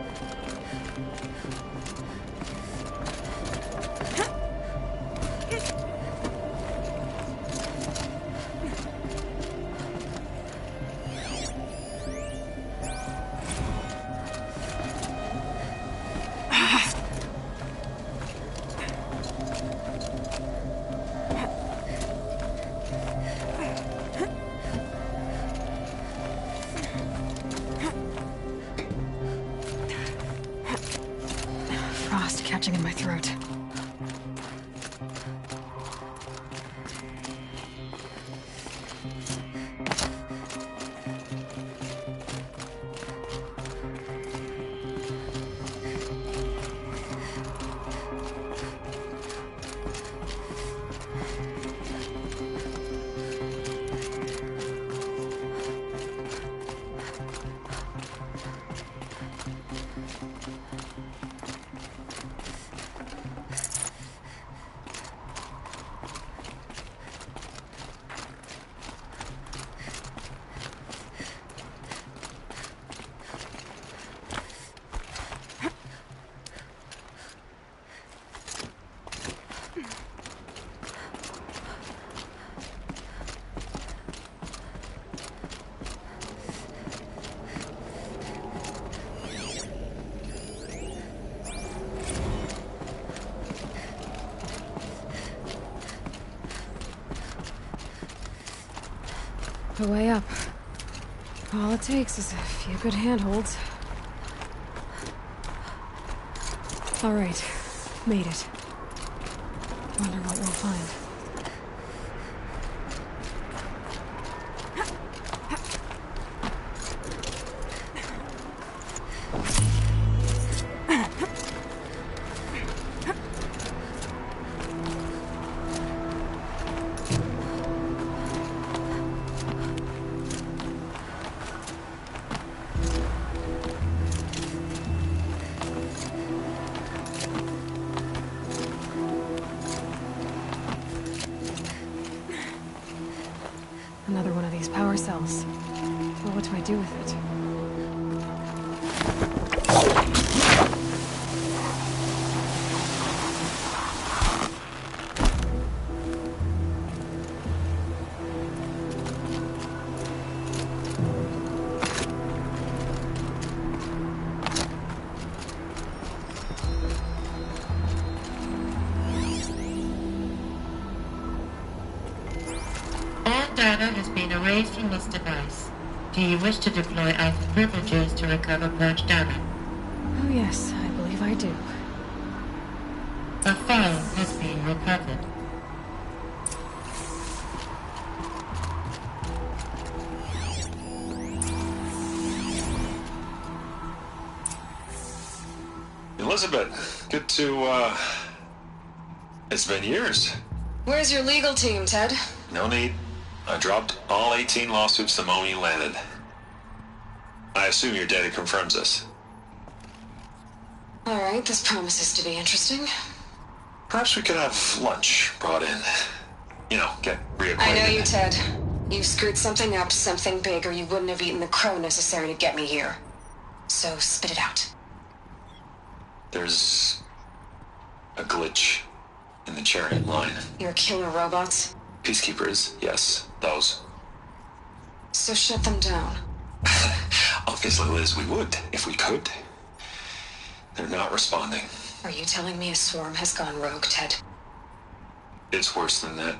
Catching in my throat. The way up. All it takes is a few good handholds. All right, made it. Wonder what we'll find. Another one of these power cells. Well, what do I do with it? Data has been erased from this device. Do you wish to deploy either privileges to recover purged data? Oh yes, I believe I do. A file has been recovered. Elizabeth, good to, it's been years. Where's your legal team, Ted? No need. I dropped all 18 lawsuits the moment you landed. I assume your data confirms this. All right, this promises to be interesting. Perhaps we could have lunch brought in. You know, get reacquainted. I know you, Ted. You screwed something up, something big, or you wouldn't have eaten the crow necessary to get me here. So spit it out. There's a glitch in the chariot line. You're killer robots? Peacekeepers, yes, those. So shut them down. Obviously, Liz, we would, if we could. They're not responding. Are you telling me a swarm has gone rogue, Ted? It's worse than that.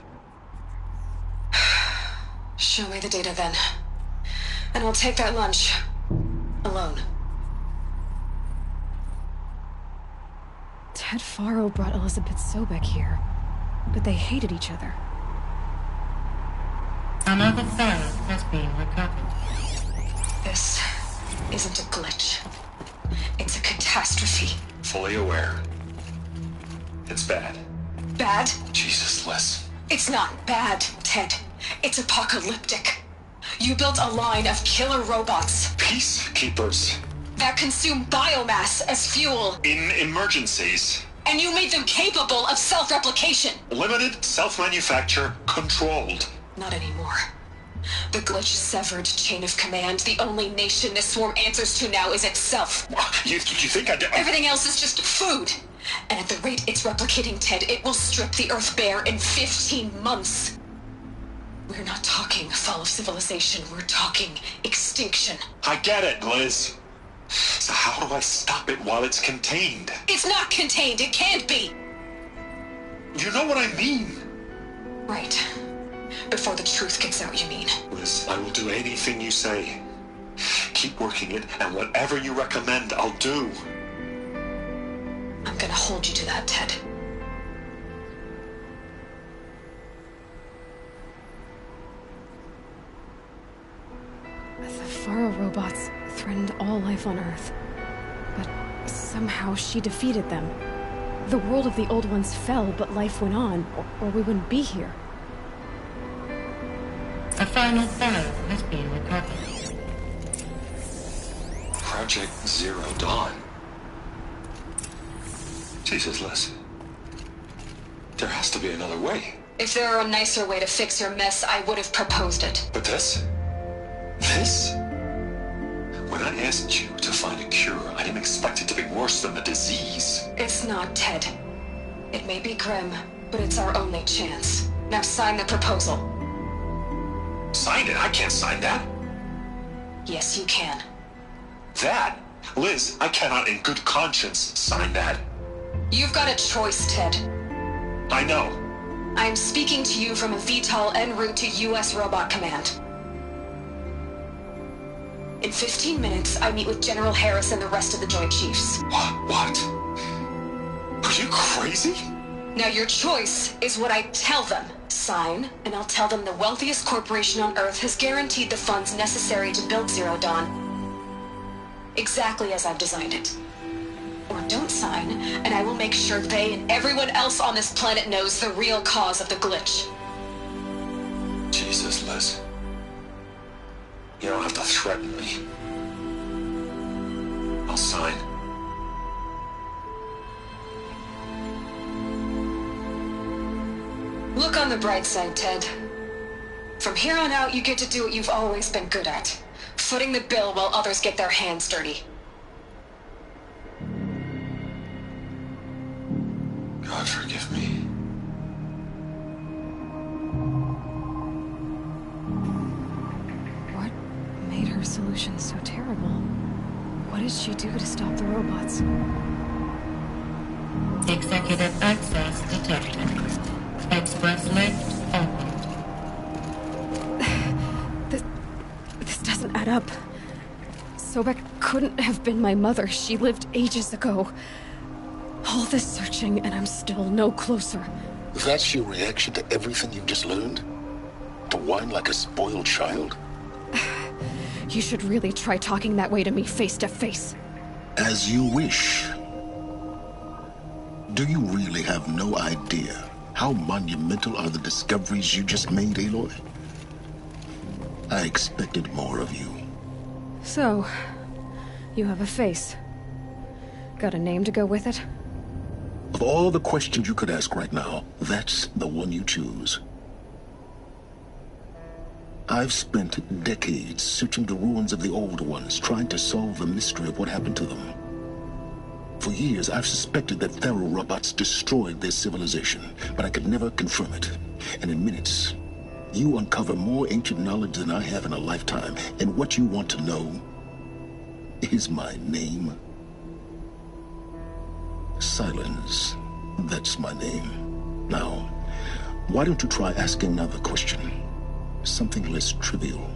Show me the data then. And I'll take that lunch. Alone. Ted Faro brought Elizabeth Sobek here. but they hated each other. Another Pharaoh has been recovered. This isn't a glitch. It's a catastrophe. Fully aware. It's bad. Bad? Jesus, Liz. It's not bad, Ted. It's apocalyptic. You built a line of killer robots. Peacekeepers. That consume biomass as fuel. In emergencies. And you made them capable of self-replication. Limited, self-manufacture, controlled. Not anymore. The glitch severed chain of command. The only nation this swarm answers to now is itself. You think I did? Everything else is just food. And at the rate it's replicating, Ted, it will strip the Earth bare in 15 months. We're not talking fall of civilization. We're talking extinction. I get it, Liz. So how do I stop it while it's contained? It's not contained. It can't be. You know what I mean. Right. Before the truth gets out, you mean? Liz, I will do anything you say. Keep working it, and whatever you recommend, I'll do. I'm gonna hold you to that, Ted. The Pharaoh robots threatened all life on Earth. But somehow she defeated them. The world of the Old Ones fell, but life went on, or we wouldn't be here. A final Pharaoh has been recovered. Project Zero Dawn. Jesus, Liz. There has to be another way. If there were a nicer way to fix your mess, I would have proposed it. But this? This? When I asked you to find a cure, I didn't expect it to be worse than the disease. It's not, Ted. It may be grim, but it's our only chance. Now sign the proposal. Sign it? I can't sign that. Yes, you can. That? Liz, I cannot in good conscience sign that. You've got a choice, Ted. I know. I'm speaking to you from a VTOL en route to U.S. Robot Command. In 15 minutes, I meet with General Harris and the rest of the Joint Chiefs. What? Are you crazy? Now your choice is what I tell them. Sign, and I'll tell them the wealthiest corporation on Earth has guaranteed the funds necessary to build Zero Dawn. Exactly as I've designed it. Or don't sign, and I will make sure they and everyone else on this planet knows the real cause of the glitch. Jesus, Liz. You don't have to threaten me. I'll sign. Look on the bright side, Ted. From here on out, you get to do what you've always been good at. Footing the bill while others get their hands dirty. God forgive me. What made her solution so terrible? What did she do to stop the robots? Executive access detected. Express lift opened. This doesn't add up. Sobek couldn't have been my mother. She lived ages ago. All this searching, and I'm still no closer. That's your reaction to everything you've just learned? To whine like a spoiled child? You should really try talking that way to me face to face. As you wish. Do you really have no idea how monumental are the discoveries you just made, Aloy? I expected more of you. So, you have a face. Got a name to go with it? Of all the questions you could ask right now, that's the one you choose. I've spent decades searching the ruins of the old ones, trying to solve the mystery of what happened to them. For years, I've suspected that Pharaoh robots destroyed their civilization, but I could never confirm it. And in minutes, you uncover more ancient knowledge than I have in a lifetime, and what you want to know is my name. Silence. That's my name. Now, why don't you try asking another question? Something less trivial.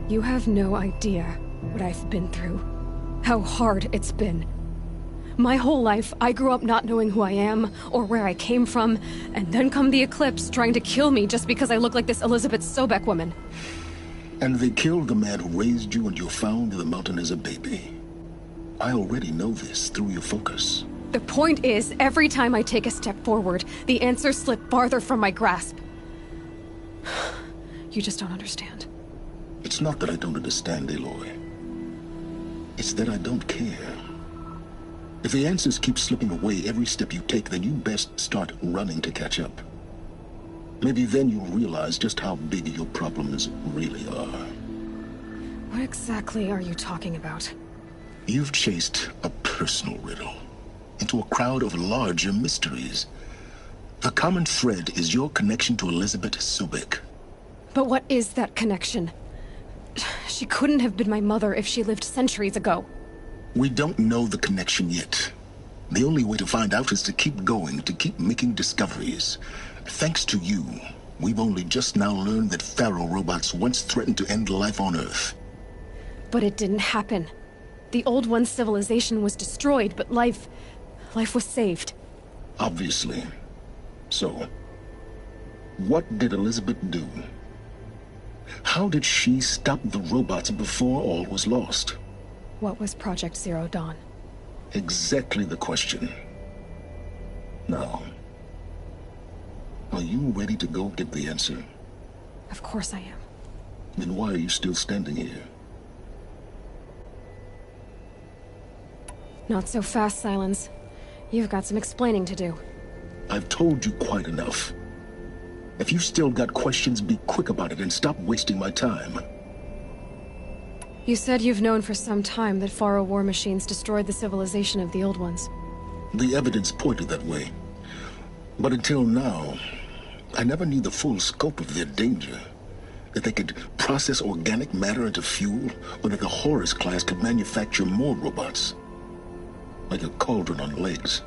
You have no idea what I've been through. how hard it's been. My whole life, I grew up not knowing who I am or where I came from, and then come the Eclipse trying to kill me just because I look like this Elizabeth Sobek woman. And they killed the man who raised you and you found in the mountain as a baby. I already know this through your focus. The point is, every time I take a step forward, the answers slip farther from my grasp. You just don't understand. It's not that I don't understand, Aloy. It's that I don't care. If the answers keep slipping away every step you take, then you best start running to catch up. Maybe then you'll realize just how big your problems really are. What exactly are you talking about? You've chased a personal riddle into a crowd of larger mysteries. The common thread is your connection to Elizabeth Sobek. But what is that connection? She couldn't have been my mother if she lived centuries ago. We don't know the connection yet. The only way to find out is to keep going, to keep making discoveries. Thanks to you, we've only just now learned that Faro robots once threatened to end life on Earth. But it didn't happen. The Old One's civilization was destroyed, but life was saved. Obviously. So, what did Elizabeth do? How did she stop the robots before all was lost? What was Project Zero Dawn? Exactly the question. Now, are you ready to go get the answer? Of course I am. Then why are you still standing here? Not so fast, Silence. You've got some explaining to do. I've told you quite enough. If you've still got questions, be quick about it and stop wasting my time. You said you've known for some time that Faro war machines destroyed the civilization of the Old Ones. The evidence pointed that way. But until now, I never knew the full scope of their danger. That they could process organic matter into fuel, or that the Horus class could manufacture more robots. Like a cauldron on legs.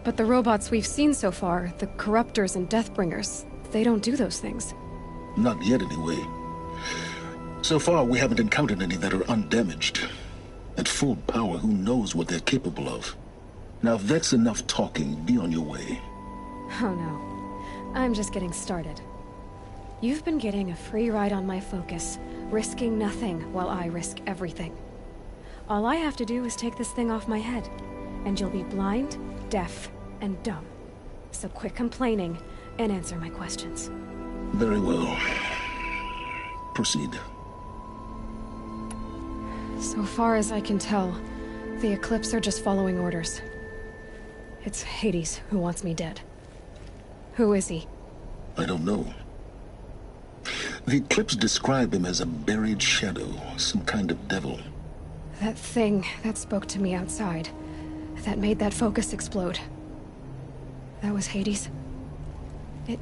But the robots we've seen so far, the Corruptors and Deathbringers, they don't do those things. Not yet, anyway. So far, we haven't encountered any that are undamaged. At full power, who knows what they're capable of? Now, if that's enough talking, be on your way. Oh no. I'm just getting started. You've been getting a free ride on my focus, risking nothing while I risk everything. All I have to do is take this thing off my head, and you'll be blind, deaf, and dumb. So quit complaining and answer my questions. Very well. Proceed. So far as I can tell, the Eclipse are just following orders. It's Hades who wants me dead. Who is he? I don't know. The Eclipse describe him as a buried shadow, some kind of devil. That thing that spoke to me outside, that made that focus explode. That was Hades? It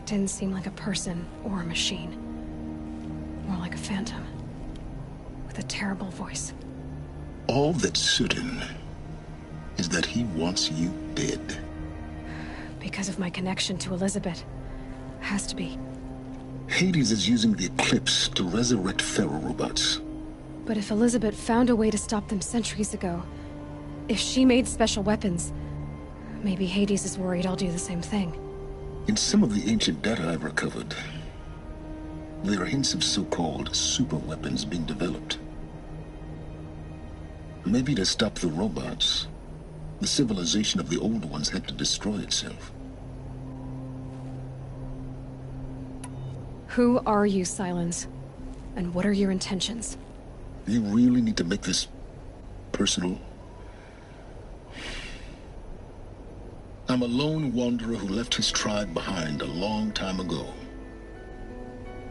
didn't seem like a person or a machine. More like a phantom. With a terrible voice. All that's certain is that he wants you dead. Because of my connection to Elizabeth. Has to be. Hades is using the Eclipse to resurrect Faro robots. But if Elizabeth found a way to stop them centuries ago, if she made special weapons, maybe Hades is worried I'll do the same thing. In some of the ancient data I've recovered, there are hints of so-called super weapons being developed. Maybe to stop the robots, the civilization of the Old Ones had to destroy itself. Who are you, Silence? And what are your intentions? You really need to make this personal? I'm a lone wanderer who left his tribe behind a long time ago.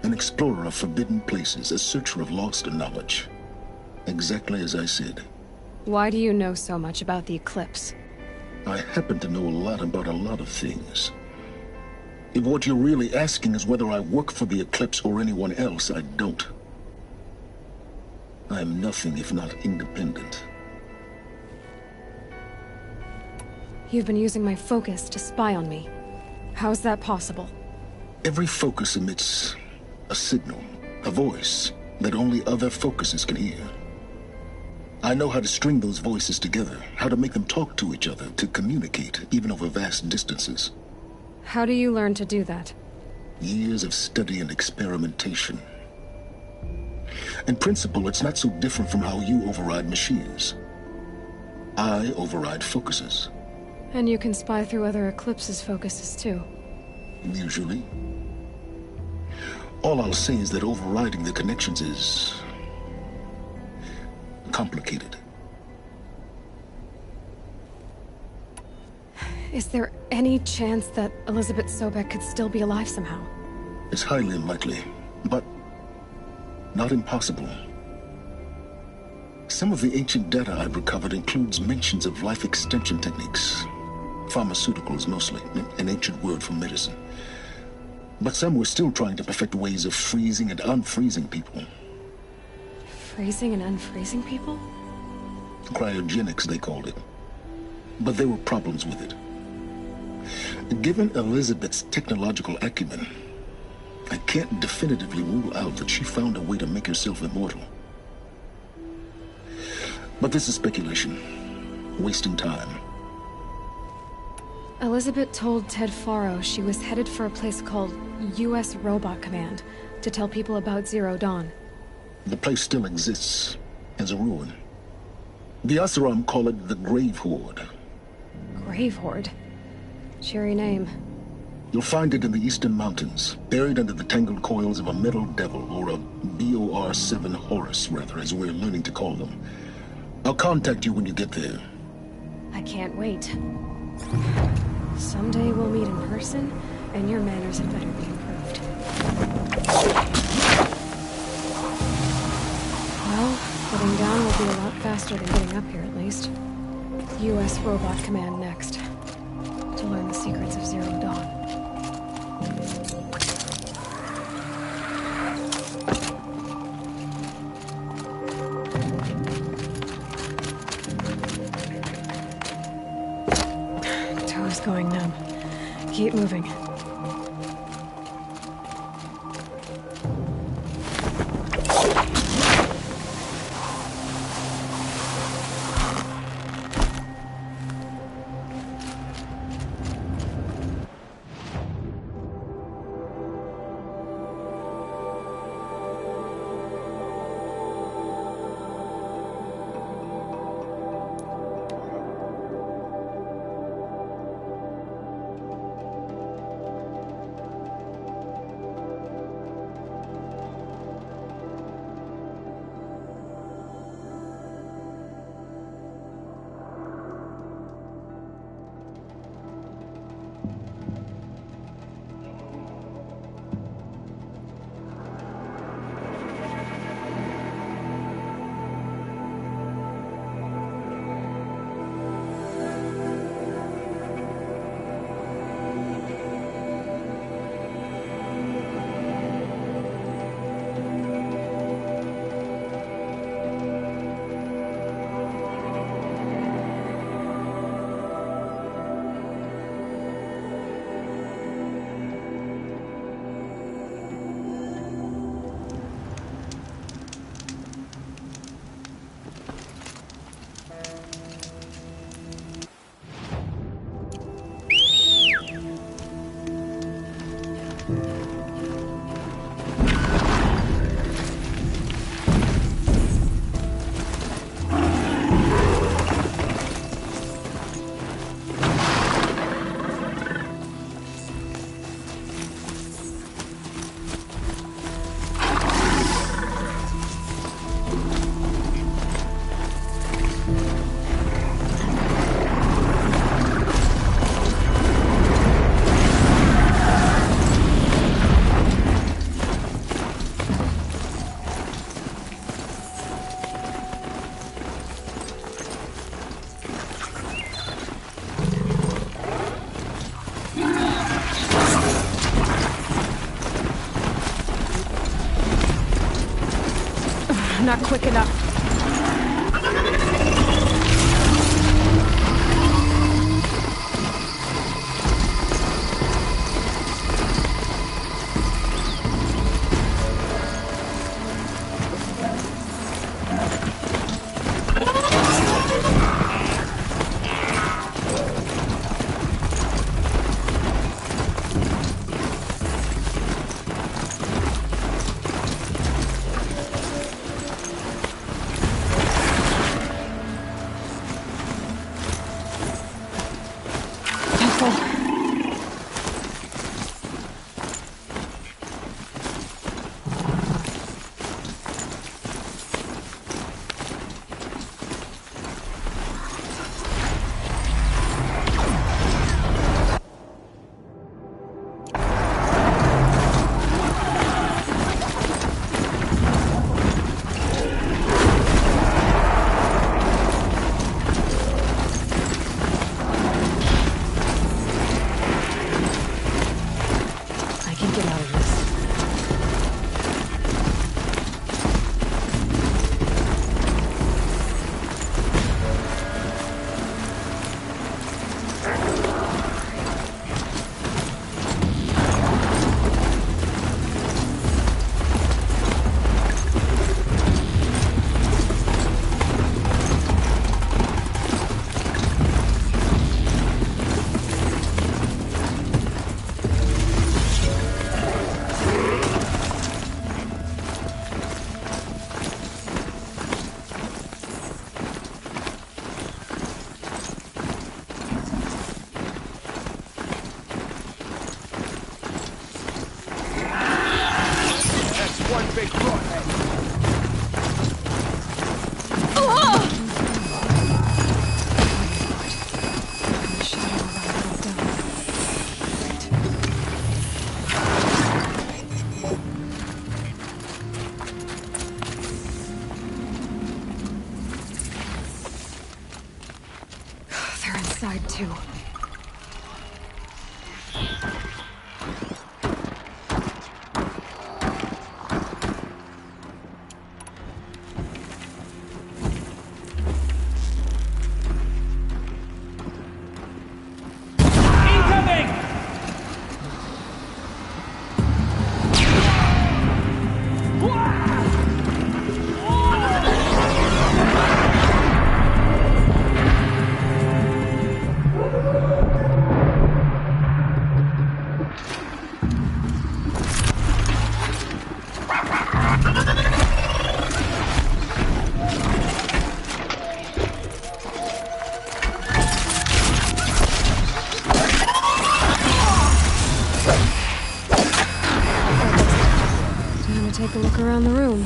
An explorer of forbidden places, a searcher of lost knowledge. Exactly as I said. Why do you know so much about the Eclipse? I happen to know a lot about a lot of things. If what you're really asking is whether I work for the Eclipse or anyone else, I don't. I am nothing if not independent. You've been using my focus to spy on me. How's that possible? Every focus emits a signal, a voice that only other focuses can hear. I know how to string those voices together, how to make them talk to each other, to communicate, even over vast distances. How do you learn to do that? Years of study and experimentation. In principle, it's not so different from how you override machines. I override focuses. And you can spy through other Eclipse's focuses, too. Usually. All I'll say is that overriding the connections is complicated. Is there any chance that Elizabeth Sobek could still be alive somehow? It's highly unlikely, but not impossible. Some of the ancient data I've recovered includes mentions of life extension techniques. Pharmaceuticals, mostly, an ancient word for medicine. But some were still trying to perfect ways of freezing and unfreezing people. Freezing and unfreezing people? Cryogenics, they called it. But there were problems with it. Given Elizabeth's technological acumen, I can't definitively rule out that she found a way to make herself immortal. But this is speculation. Wasting time. Elizabeth told Ted Faro she was headed for a place called U.S. Robot Command to tell people about Zero Dawn. The place still exists, as a ruin. The Oseram call it the Grave Horde. Grave Horde? Cheery name. You'll find it in the Eastern Mountains, buried under the tangled coils of a metal devil, or a BOR-7 Horus, rather, as we're learning to call them. I'll contact you when you get there. I can't wait. Someday we'll meet in person, and your manners had better be improved. Well, getting down will be a lot faster than getting up here, at least. U.S. Robot Command next, to learn the secrets of Zero Dawn. Toes going numb. Keep moving. Not quick enough. big broadhead. They're inside too. Take a look around the room.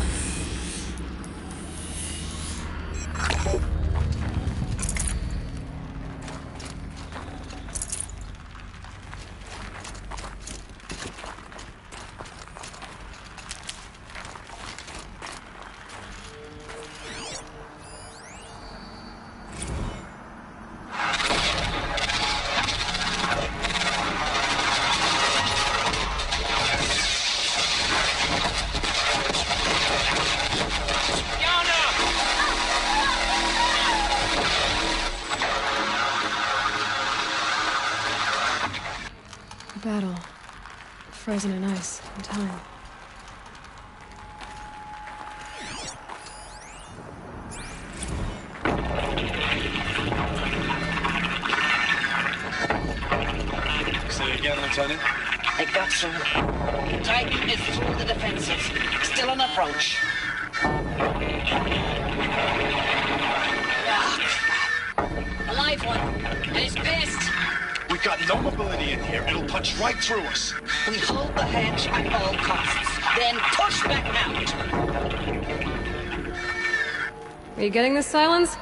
Battle. Frozen in ice and time. Say it again, Lieutenant. I got some. Titan is through the defenses. Still on approach. A live one. And he's pissed. We've got no mobility in here. It'll punch right through us. We hold the hedge at all costs. Then push back out. Are you getting this, Silence?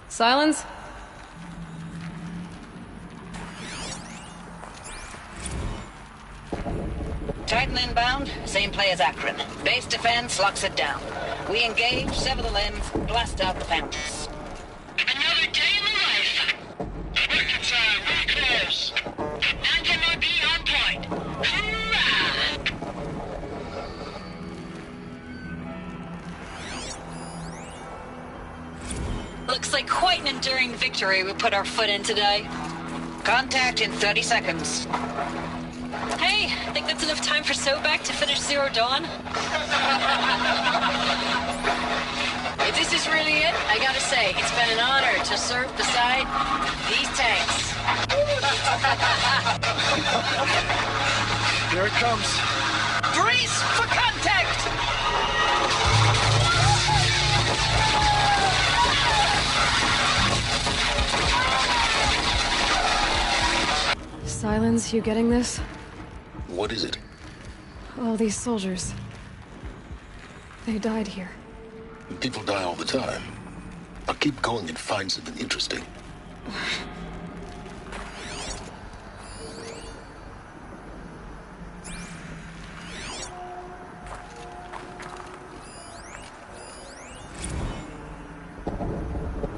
Silence? Titan inbound, same play as Akron. Base defense locks it down. We engage, sever the limbs, blast out the fountains. Another game of life. Working time, we're close. Anthem be on point. Hoorah! Looks like quite an enduring victory we put our foot in today. Contact in 30 seconds. Hey, think that's enough time for Sobek to finish Zero Dawn? If this is really it, I gotta say, it's been an honor to serve beside these tanks. Here it comes. Brace for contact! Silence, you getting this? What is it? All these soldiers. They died here. People die all the time. Now keep going and find something interesting.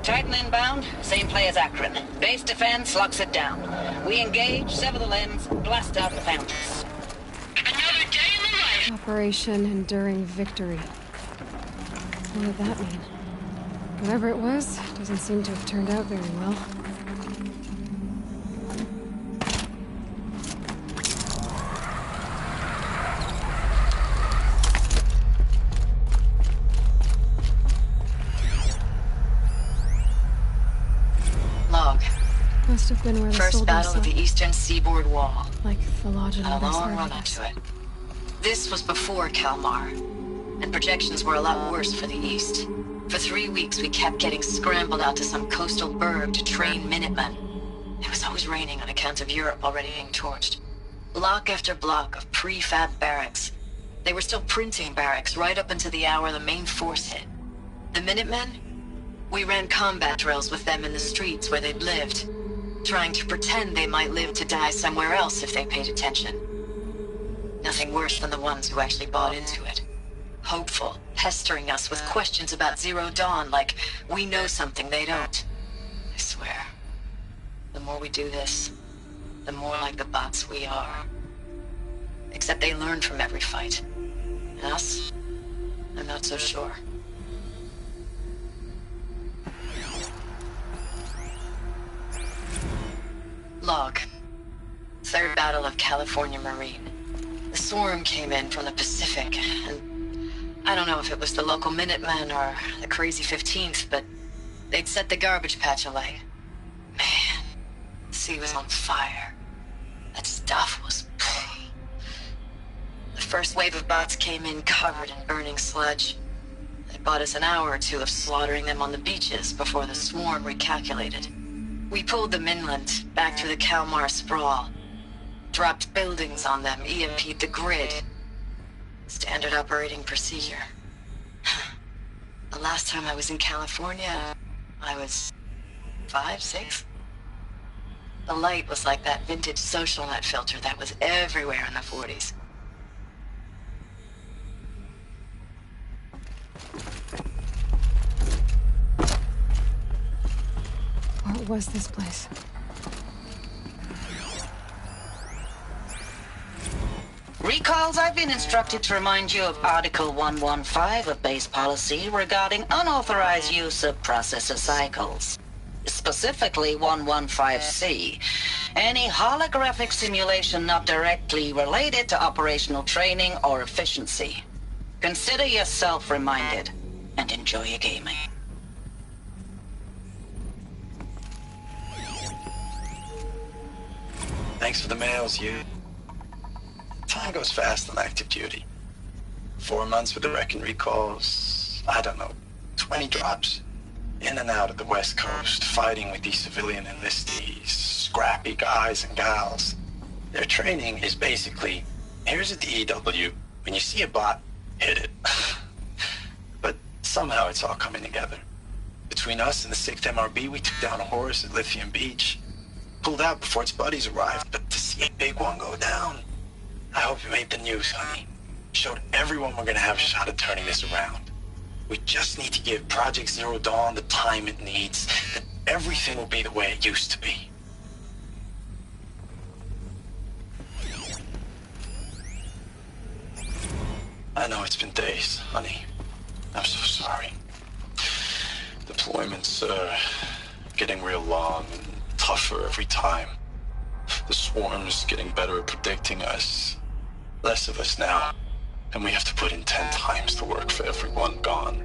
Titan inbound, same play as Akron. Base defense locks it down. We engage, sever the limbs, blast out the fountains. Another game of life. Operation Enduring Victory. What did that mean? Whatever it was, doesn't seem to have turned out very well. Log. Must have been where the First soldiers battle of slept. the eastern seaboard wall. Like the lodge in A Mother's long run Heart, I up guess. to it. This was before Kalmar, and projections were a lot worse for the east. For 3 weeks, we kept getting scrambled out to some coastal burg to train Minutemen. It was always raining on account of Europe already being torched. Block after block of prefab barracks. They were still printing barracks right up until the hour the main force hit. The Minutemen? We ran combat drills with them in the streets where they'd lived, trying to pretend they might live to die somewhere else if they paid attention. Nothing worse than the ones who actually bought into it. Hopeful, pestering us with questions about Zero Dawn like we know something they don't. I swear, the more we do this, the more like the bots we are. Except they learn from every fight. And us? I'm not so sure. Log. Third Battle of California Marine. The swarm came in from the Pacific, and I don't know if it was the local Minutemen or the crazy 15th, but they'd set the garbage patch alight. Man, the sea was on fire. That stuff was... The first wave of bots came in covered in burning sludge. It bought us an hour or two of slaughtering them on the beaches before the swarm recalculated. We pulled them inland, back through the Kalmar sprawl. Dropped buildings on them, EMP'd the grid. Standard operating procedure. The last time I was in California, I was 5, 6? The light was like that vintage social net filter that was everywhere in the 40s. What was this place? Recalls, I've been instructed to remind you of Article 115 of base policy regarding unauthorized use of processor cycles. Specifically 115C. Any holographic simulation not directly related to operational training or efficiency. Consider yourself reminded, and enjoy your gaming. Thanks for the mails, you. Time goes fast on active duty. 4 months with the Reckon recalls, I don't know, 20 drops. In and out of the West Coast, fighting with these civilian enlistees, scrappy guys and gals. Their training is basically, here's a DEW, when you see a bot, hit it. But somehow it's all coming together. Between us and the 6th MRB, we took down a horse at Lithium Beach. Pulled out before its buddies arrived, but to see a big one go down, I hope you made the news, honey. Showed everyone we're gonna have a shot at turning this around. We just need to give Project Zero Dawn the time it needs, then everything will be the way it used to be. I know it's been days, honey. I'm so sorry. Deployments are getting real long and tougher every time. The swarm's getting better at predicting us. Less of us now. And we have to put in 10 times the work for everyone gone.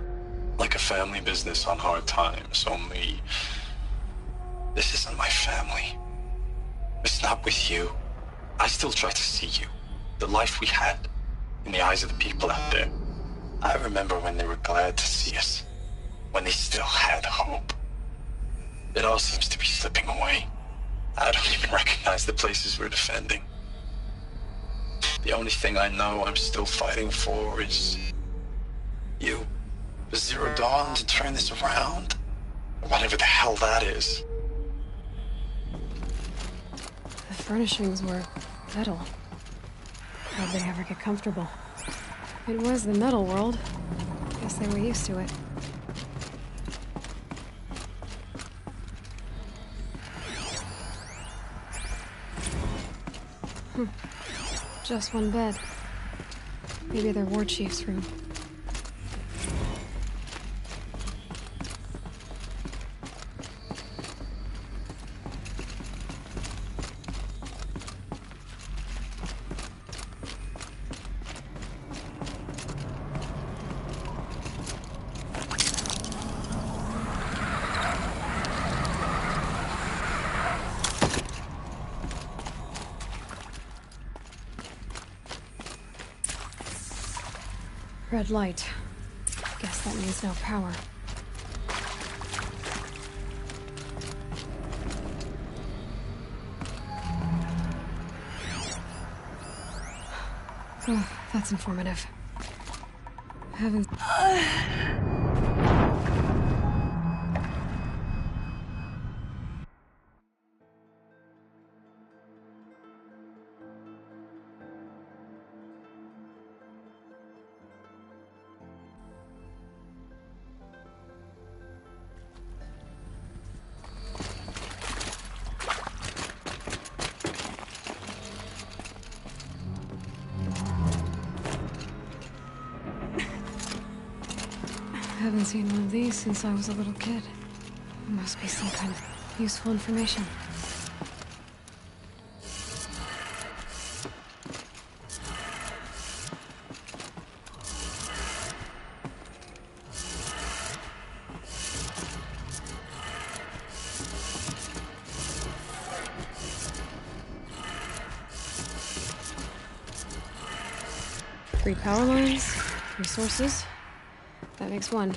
Like a family business on hard times, only... This isn't my family. It's not with you. I still try to see you. The life we had. In the eyes of the people out there. I remember when they were glad to see us. When they still had hope. It all seems to be slipping away. I don't even recognize the places we're defending. The only thing I know I'm still fighting for is... you. For Zero Dawn to turn this around. Whatever the hell that is. The furnishings were metal. How'd they ever get comfortable? It was the metal world. Guess they were used to it. Just one bed. Maybe their war chief's room. Red light. Guess that means no power. Oh, that's informative. Heavens. I haven't seen one of these since I was a little kid. It must be some kind of useful information. Three power lines, resources. That makes one.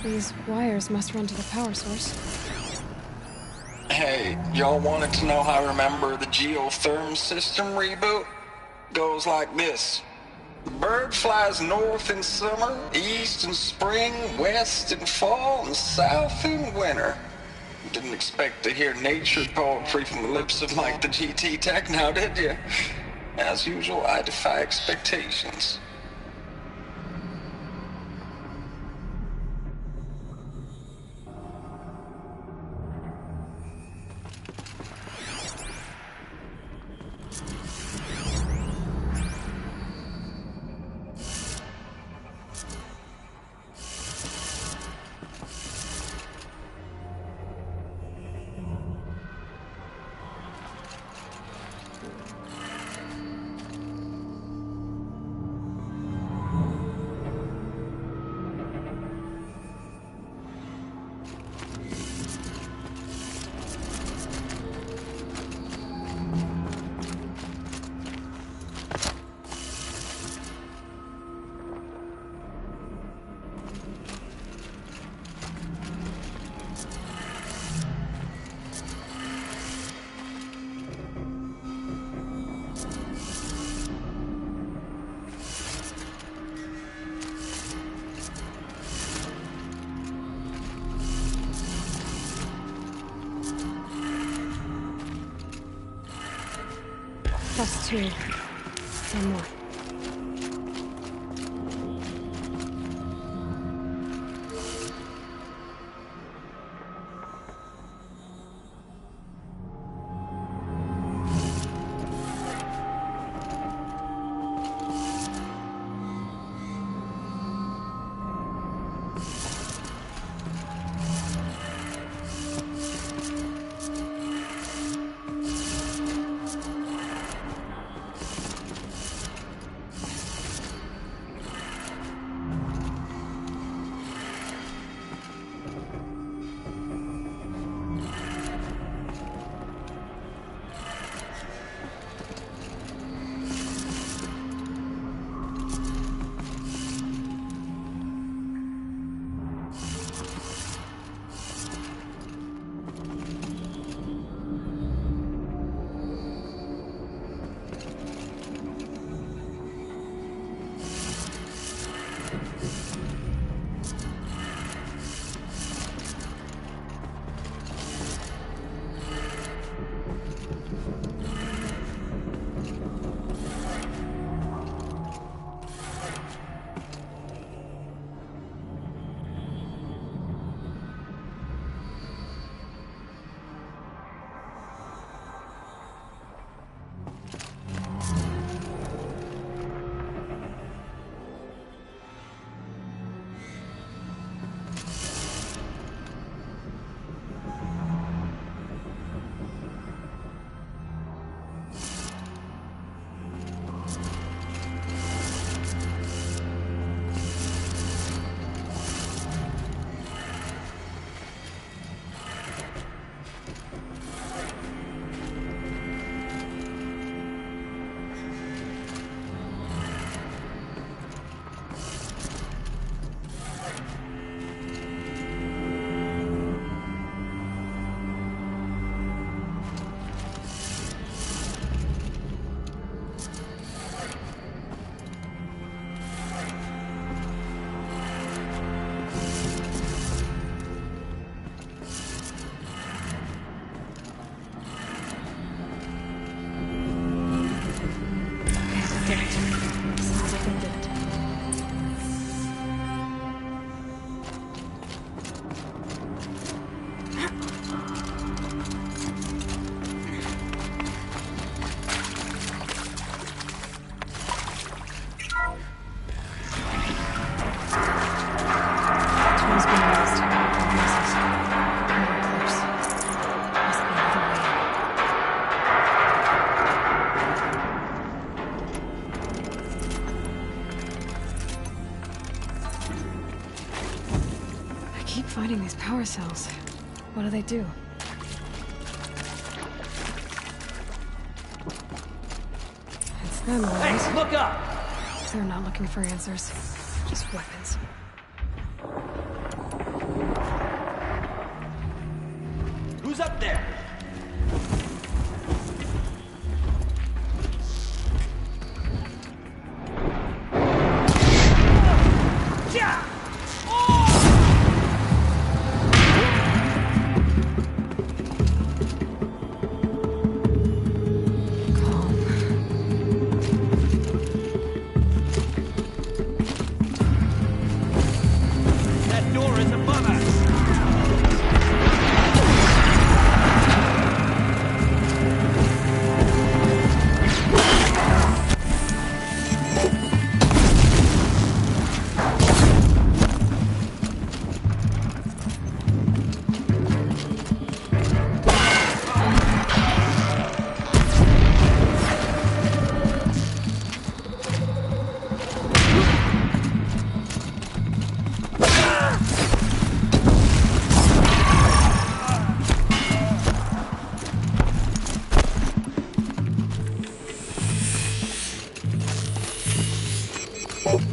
These wires must run to the power source. Hey, y'all wanted to know how I remember the geotherm system reboot? Goes like this. Bird flies north in summer, east in spring, west in fall, and south in winter. Didn't expect to hear nature poetry from the lips of Mike the GT Tech now, did you? As usual, I defy expectations. Plus 2. One more. finding these power cells? What do they do? It's them, all right. Hey, look up! They're not looking for answers. Just weapons. Who's up there?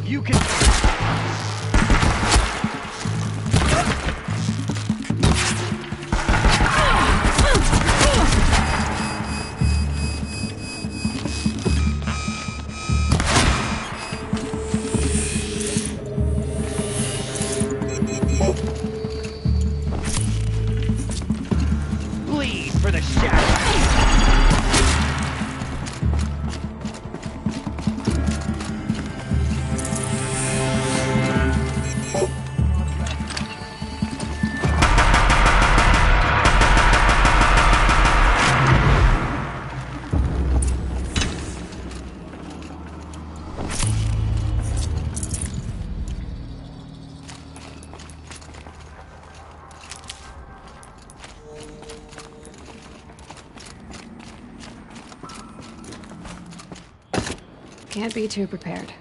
You can... Bleed for the shadow. Can't be too prepared.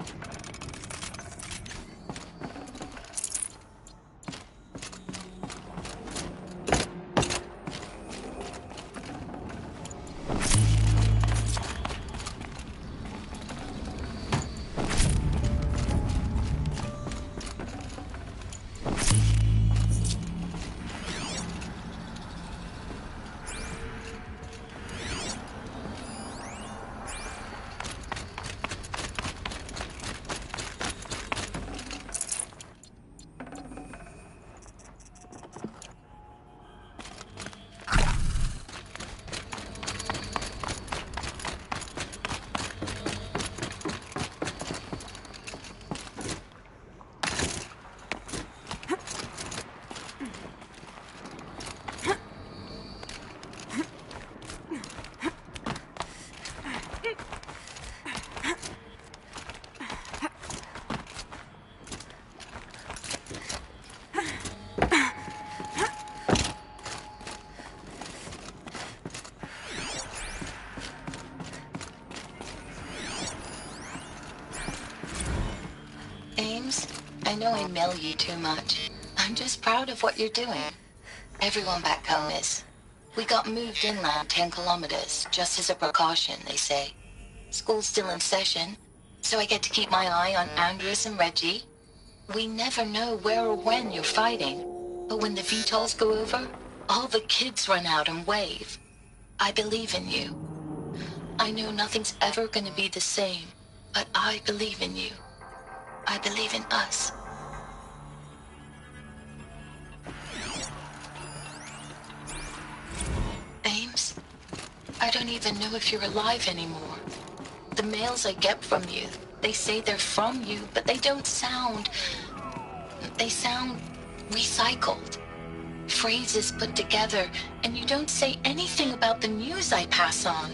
I know I mail you too much. I'm just proud of what you're doing. Everyone back home is. We got moved inland 10 kilometers, just as a precaution, they say. School's still in session, so I get to keep my eye on Andres and Reggie. We never know where or when you're fighting, but when the VTOLs go over, all the kids run out and wave. I believe in you. I know nothing's ever gonna be the same, but I believe in you. I believe in us. Ames, I don't even know if you're alive anymore. The mails I get from you, they say they're from you, but they don't sound... They sound recycled. Phrases put together, and you don't say anything about the news I pass on.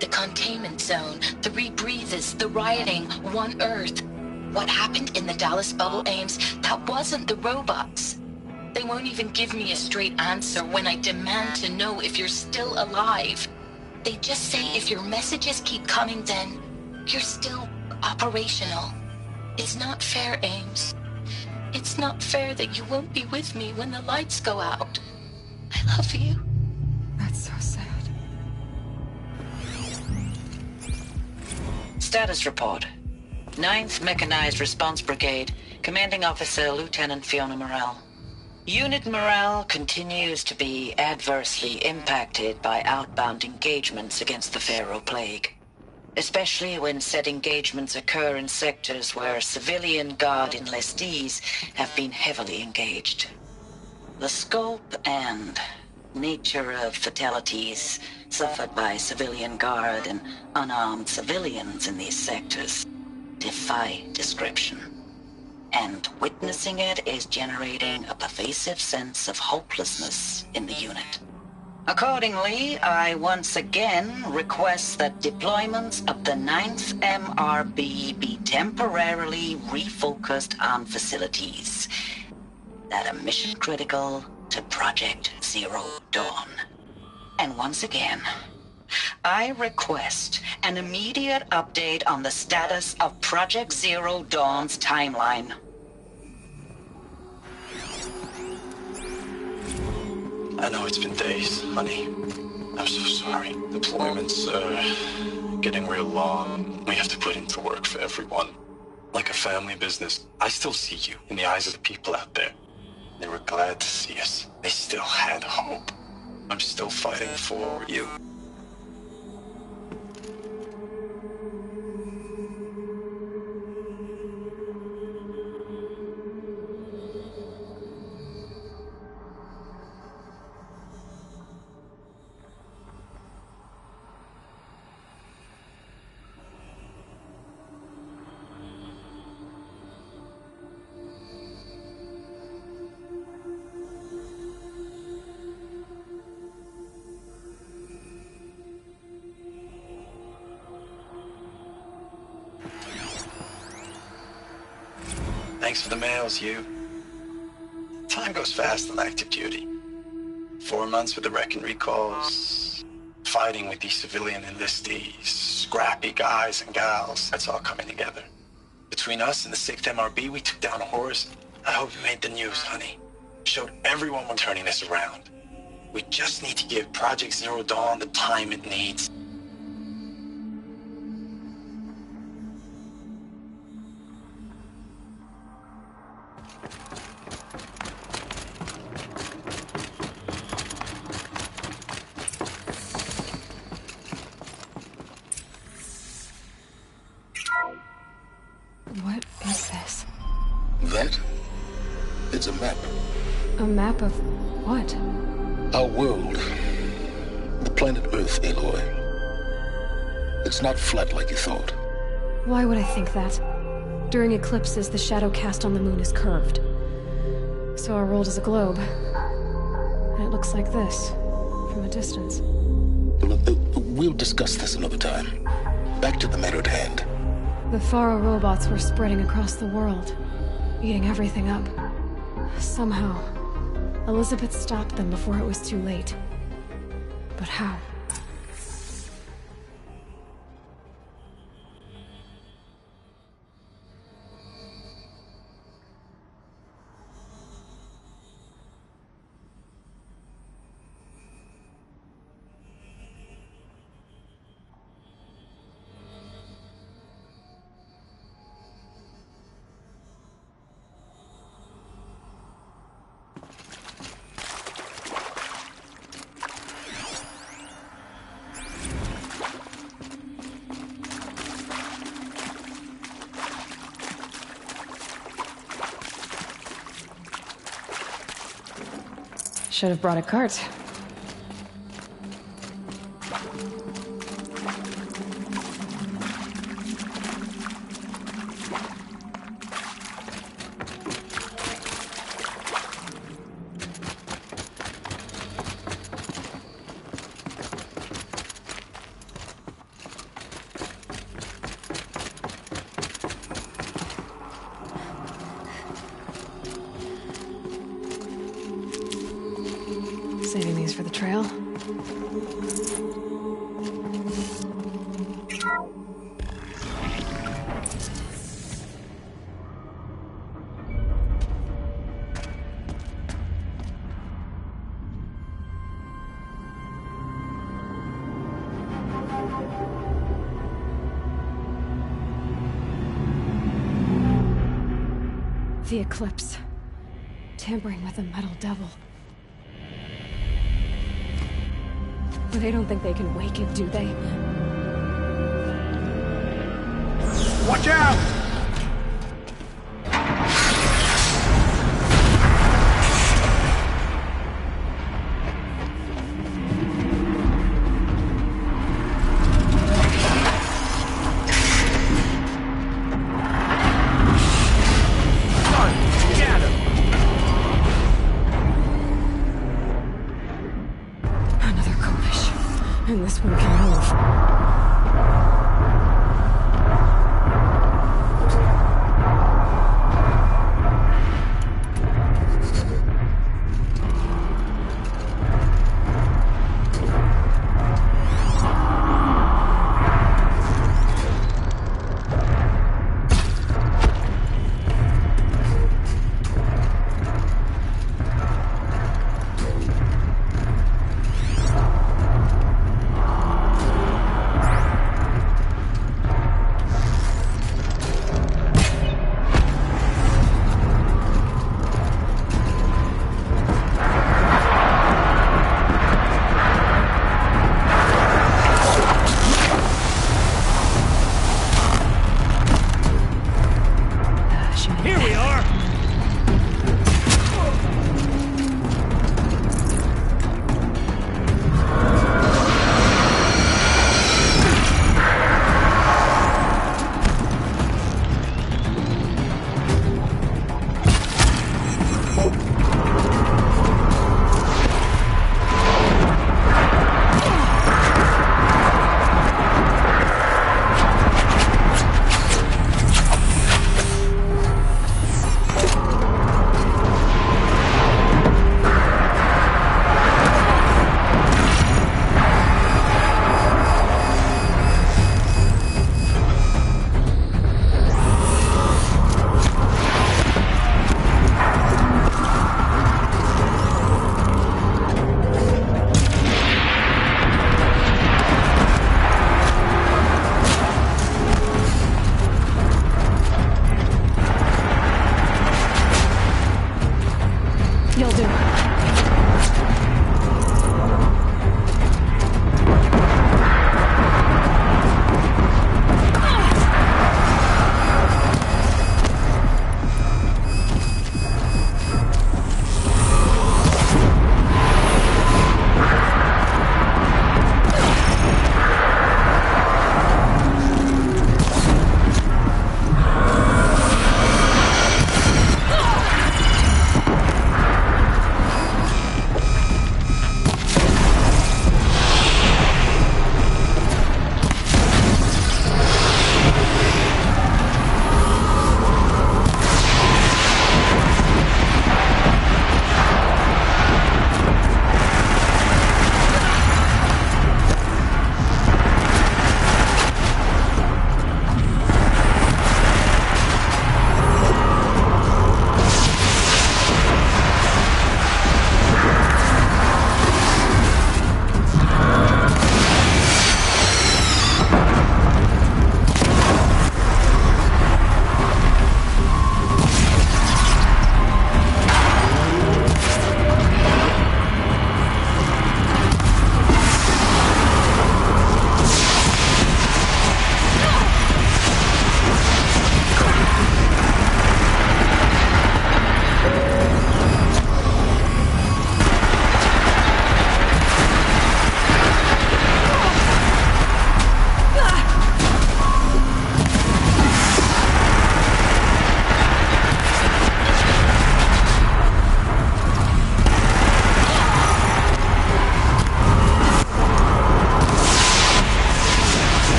The containment zone, the rebreathers, the rioting, One Earth. What happened in the Dallas bubble, Ames, that wasn't the robots. They won't even give me a straight answer when I demand to know if you're still alive. They just say if your messages keep coming, then you're still operational. It's not fair, Ames. It's not fair that you won't be with me when the lights go out. I love you. That's so sad. Status report. 9th Mechanized Response Brigade, Commanding Officer Lieutenant Fiona Morell. Unit morale continues to be adversely impacted by outbound engagements against the Pharaoh Plague, especially when said engagements occur in sectors where civilian guard enlistees have been heavily engaged. The scope and nature of fatalities suffered by civilian guard and unarmed civilians in these sectors defy description. And witnessing it is generating a pervasive sense of hopelessness in the unit. Accordingly, I once again request that deployments of the 9th MRB be temporarily refocused on facilities that are mission critical to Project Zero Dawn. And once again, I request an immediate update on the status of Project Zero Dawn's timeline. I know it's been days, honey. I'm so sorry. Deployments are getting real long. We have to put into work for everyone. Like a family business. I still see you in the eyes of the people out there. They were glad to see us. They still had hope. I'm still fighting for you. Thanks for the mails, you. Time goes fast on active duty. 4 months with the wreck and recalls, fighting with these civilian enlistees, scrappy guys and gals, that's all coming together. Between us and the 6th MRB, we took down a horse. I hope you made the news, honey. Showed everyone we're turning this around. We just need to give Project Zero Dawn the time it needs. What is this? That? It's a map. A map of what? Our world. The planet Earth, Aloy. It's not flat like you thought. Why would I think that? During eclipses, the shadow cast on the moon is curved. So our world is a globe. And it looks like this, from a distance. We'll discuss this another time. Back to the matter at hand. The Faro robots were spreading across the world, eating everything up. Somehow, Elizabeth stopped them before it was too late. But how? Should have brought a cart. Saving The Eclipse. Tampering with the Metal Devil. They don't think they can wake it, do they? Watch out! And this one can move.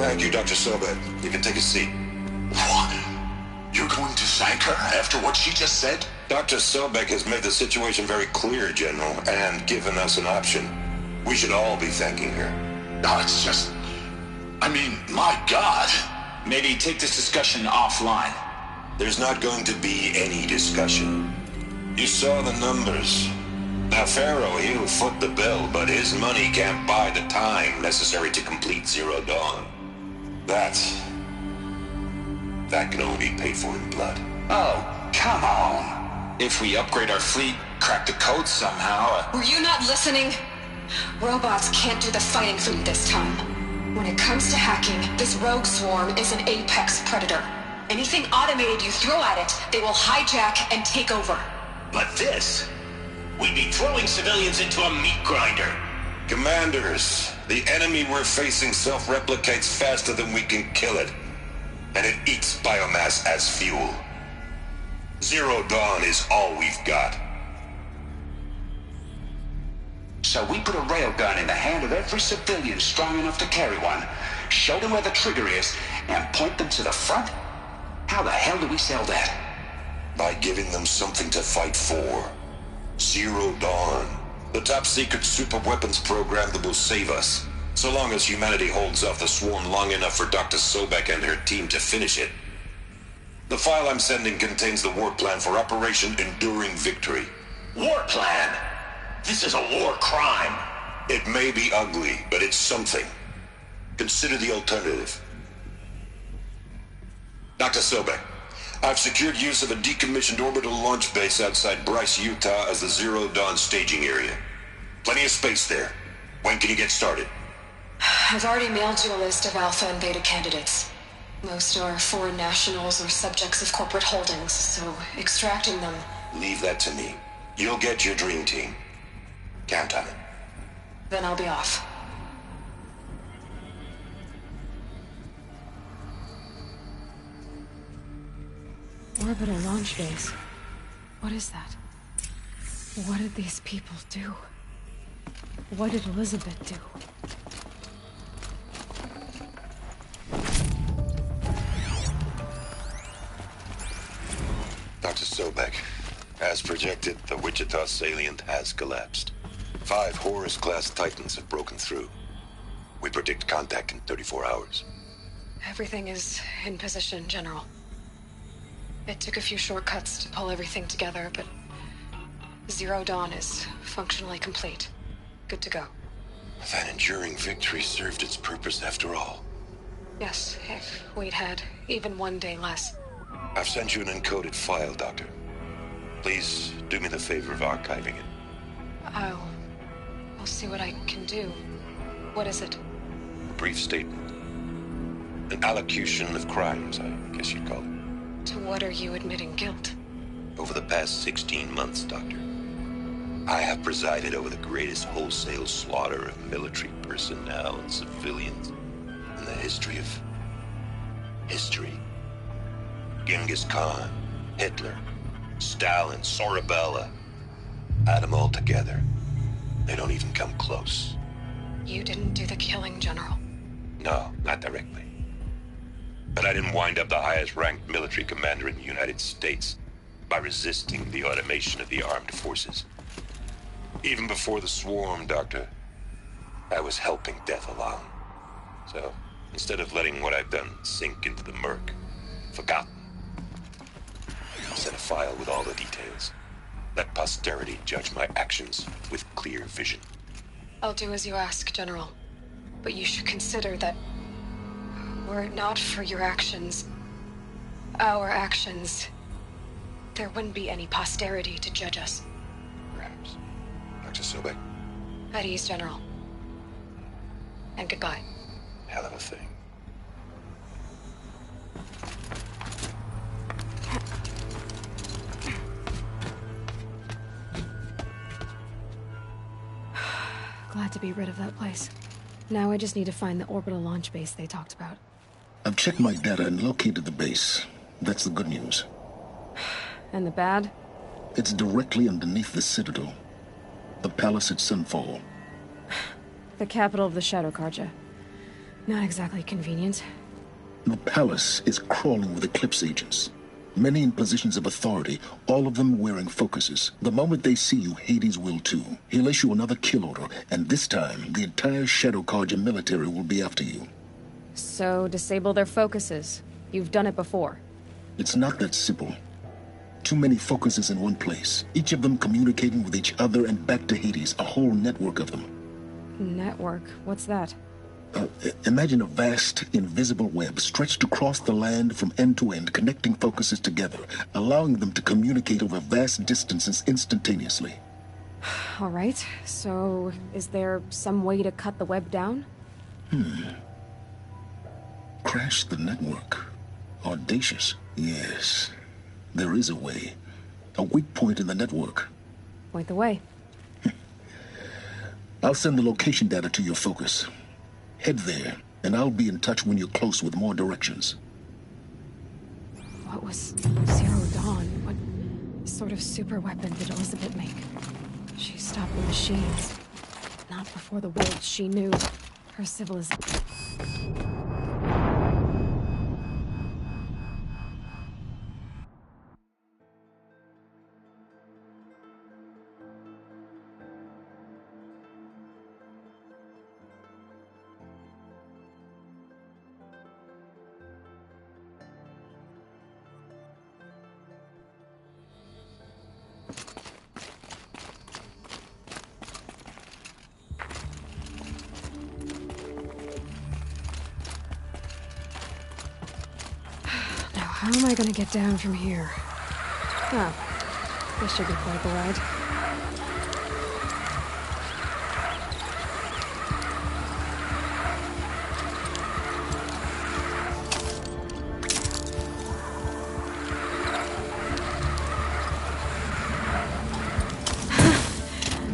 Thank you, Dr. Sobek. You can take a seat. What? You're going to thank her after what she just said? Dr. Sobek has made the situation very clear, General, and given us an option. We should all be thanking her. No, it's just... I mean, my God. Maybe take this discussion offline. There's not going to be any discussion. You saw the numbers. Now, Pharaoh, he'll foot the bill, but his money can't buy the time necessary to complete Zero Dawn. That can only be paid for in blood. Oh, come on. If we upgrade our fleet, crack the code somehow... Were you not listening? Robots can't do the fighting for you this time. When it comes to hacking, this rogue swarm is an apex predator. Anything automated you throw at it, they will hijack and take over. But this... we'd be throwing civilians into a meat grinder. Commanders, the enemy we're facing self-replicates faster than we can kill it. And it eats biomass as fuel. Zero Dawn is all we've got. So we put a railgun in the hand of every civilian strong enough to carry one, show them where the trigger is, and point them to the front? How the hell do we sell that? By giving them something to fight for. Zero Dawn. The top-secret super-weapons program that will save us. So long as humanity holds off the swarm long enough for Dr. Sobek and her team to finish it. The file I'm sending contains the war plan for Operation Enduring Victory. War plan? This is a war crime. It may be ugly, but it's something. Consider the alternative. Dr. Sobek, I've secured use of a decommissioned orbital launch base outside Bryce, Utah as the Zero Dawn staging area. Plenty of space there. When can you get started? I've already mailed you a list of Alpha and Beta candidates. Most are foreign nationals or subjects of corporate holdings, so extracting them... Leave that to me. You'll get your dream team. Count on it. Then I'll be off. Orbital launch base. What is that? What did these people do? What did Elizabeth do? Dr. Sobek, as projected, the Wichita salient has collapsed. 5 Horus-class Titans have broken through. We predict contact in 34 hours. Everything is in position, General. It took a few shortcuts to pull everything together, but Zero Dawn is functionally complete. Good to go. That enduring victory served its purpose after all. Yes, if we'd had even one day less. I've sent you an encoded file, Doctor. Please do me the favor of archiving it. I'll see what I can do. What is it? A brief statement. An allocution of crimes, I guess you'd call it. To what are you admitting guilt? Over the past 16 months, Doctor, I have presided over the greatest wholesale slaughter of military personnel and civilians in the history of... history. Genghis Khan, Hitler, Stalin, Sorabella. Add them all together. They don't even come close. You didn't do the killing, General. No, not directly. But I didn't wind up the highest-ranked military commander in the United States by resisting the automation of the armed forces. Even before the swarm, Doctor, I was helping death along. So, instead of letting what I've done sink into the murk, forgotten, I'll set a file with all the details. Let posterity judge my actions with clear vision. I'll do as you ask, General. But you should consider that were it not for your actions, our actions, there wouldn't be any posterity to judge us. Perhaps. Dr. Sobek? At ease, General. And goodbye. Hell of a thing. Glad to be rid of that place. Now I just need to find the orbital launch base they talked about. I've checked my data and located the base. That's the good news. And the bad? It's directly underneath the Citadel. The palace at Sunfall. The capital of the Shadow Carja. Not exactly convenient. The palace is crawling with Eclipse agents. Many in positions of authority, all of them wearing focuses. The moment they see you, Hades will too. He'll issue another kill order, and this time, the entire Shadow Carja military will be after you. So, disable their focuses. You've done it before. It's not that simple. Too many focuses in one place, each of them communicating with each other and back to Hades, a whole network of them. Network? What's that? Imagine a vast, invisible web stretched across the land from end to end, connecting focuses together, allowing them to communicate over vast distances instantaneously. All right, so is there some way to cut the web down? Crash the network. Audacious. Yes, there is a way. A weak point in the network. Point the way. I'll send the location data to your focus. Head there, and I'll be in touch when you're close with more directions. What was Zero Dawn? What sort of super weapon did Elizabeth make? She stopped the machines. Not before the world she knew. Her civilization. How am I gonna get down from here? Oh, this should be quite the ride.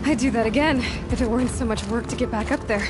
I'd do that again, if it weren't so much work to get back up there.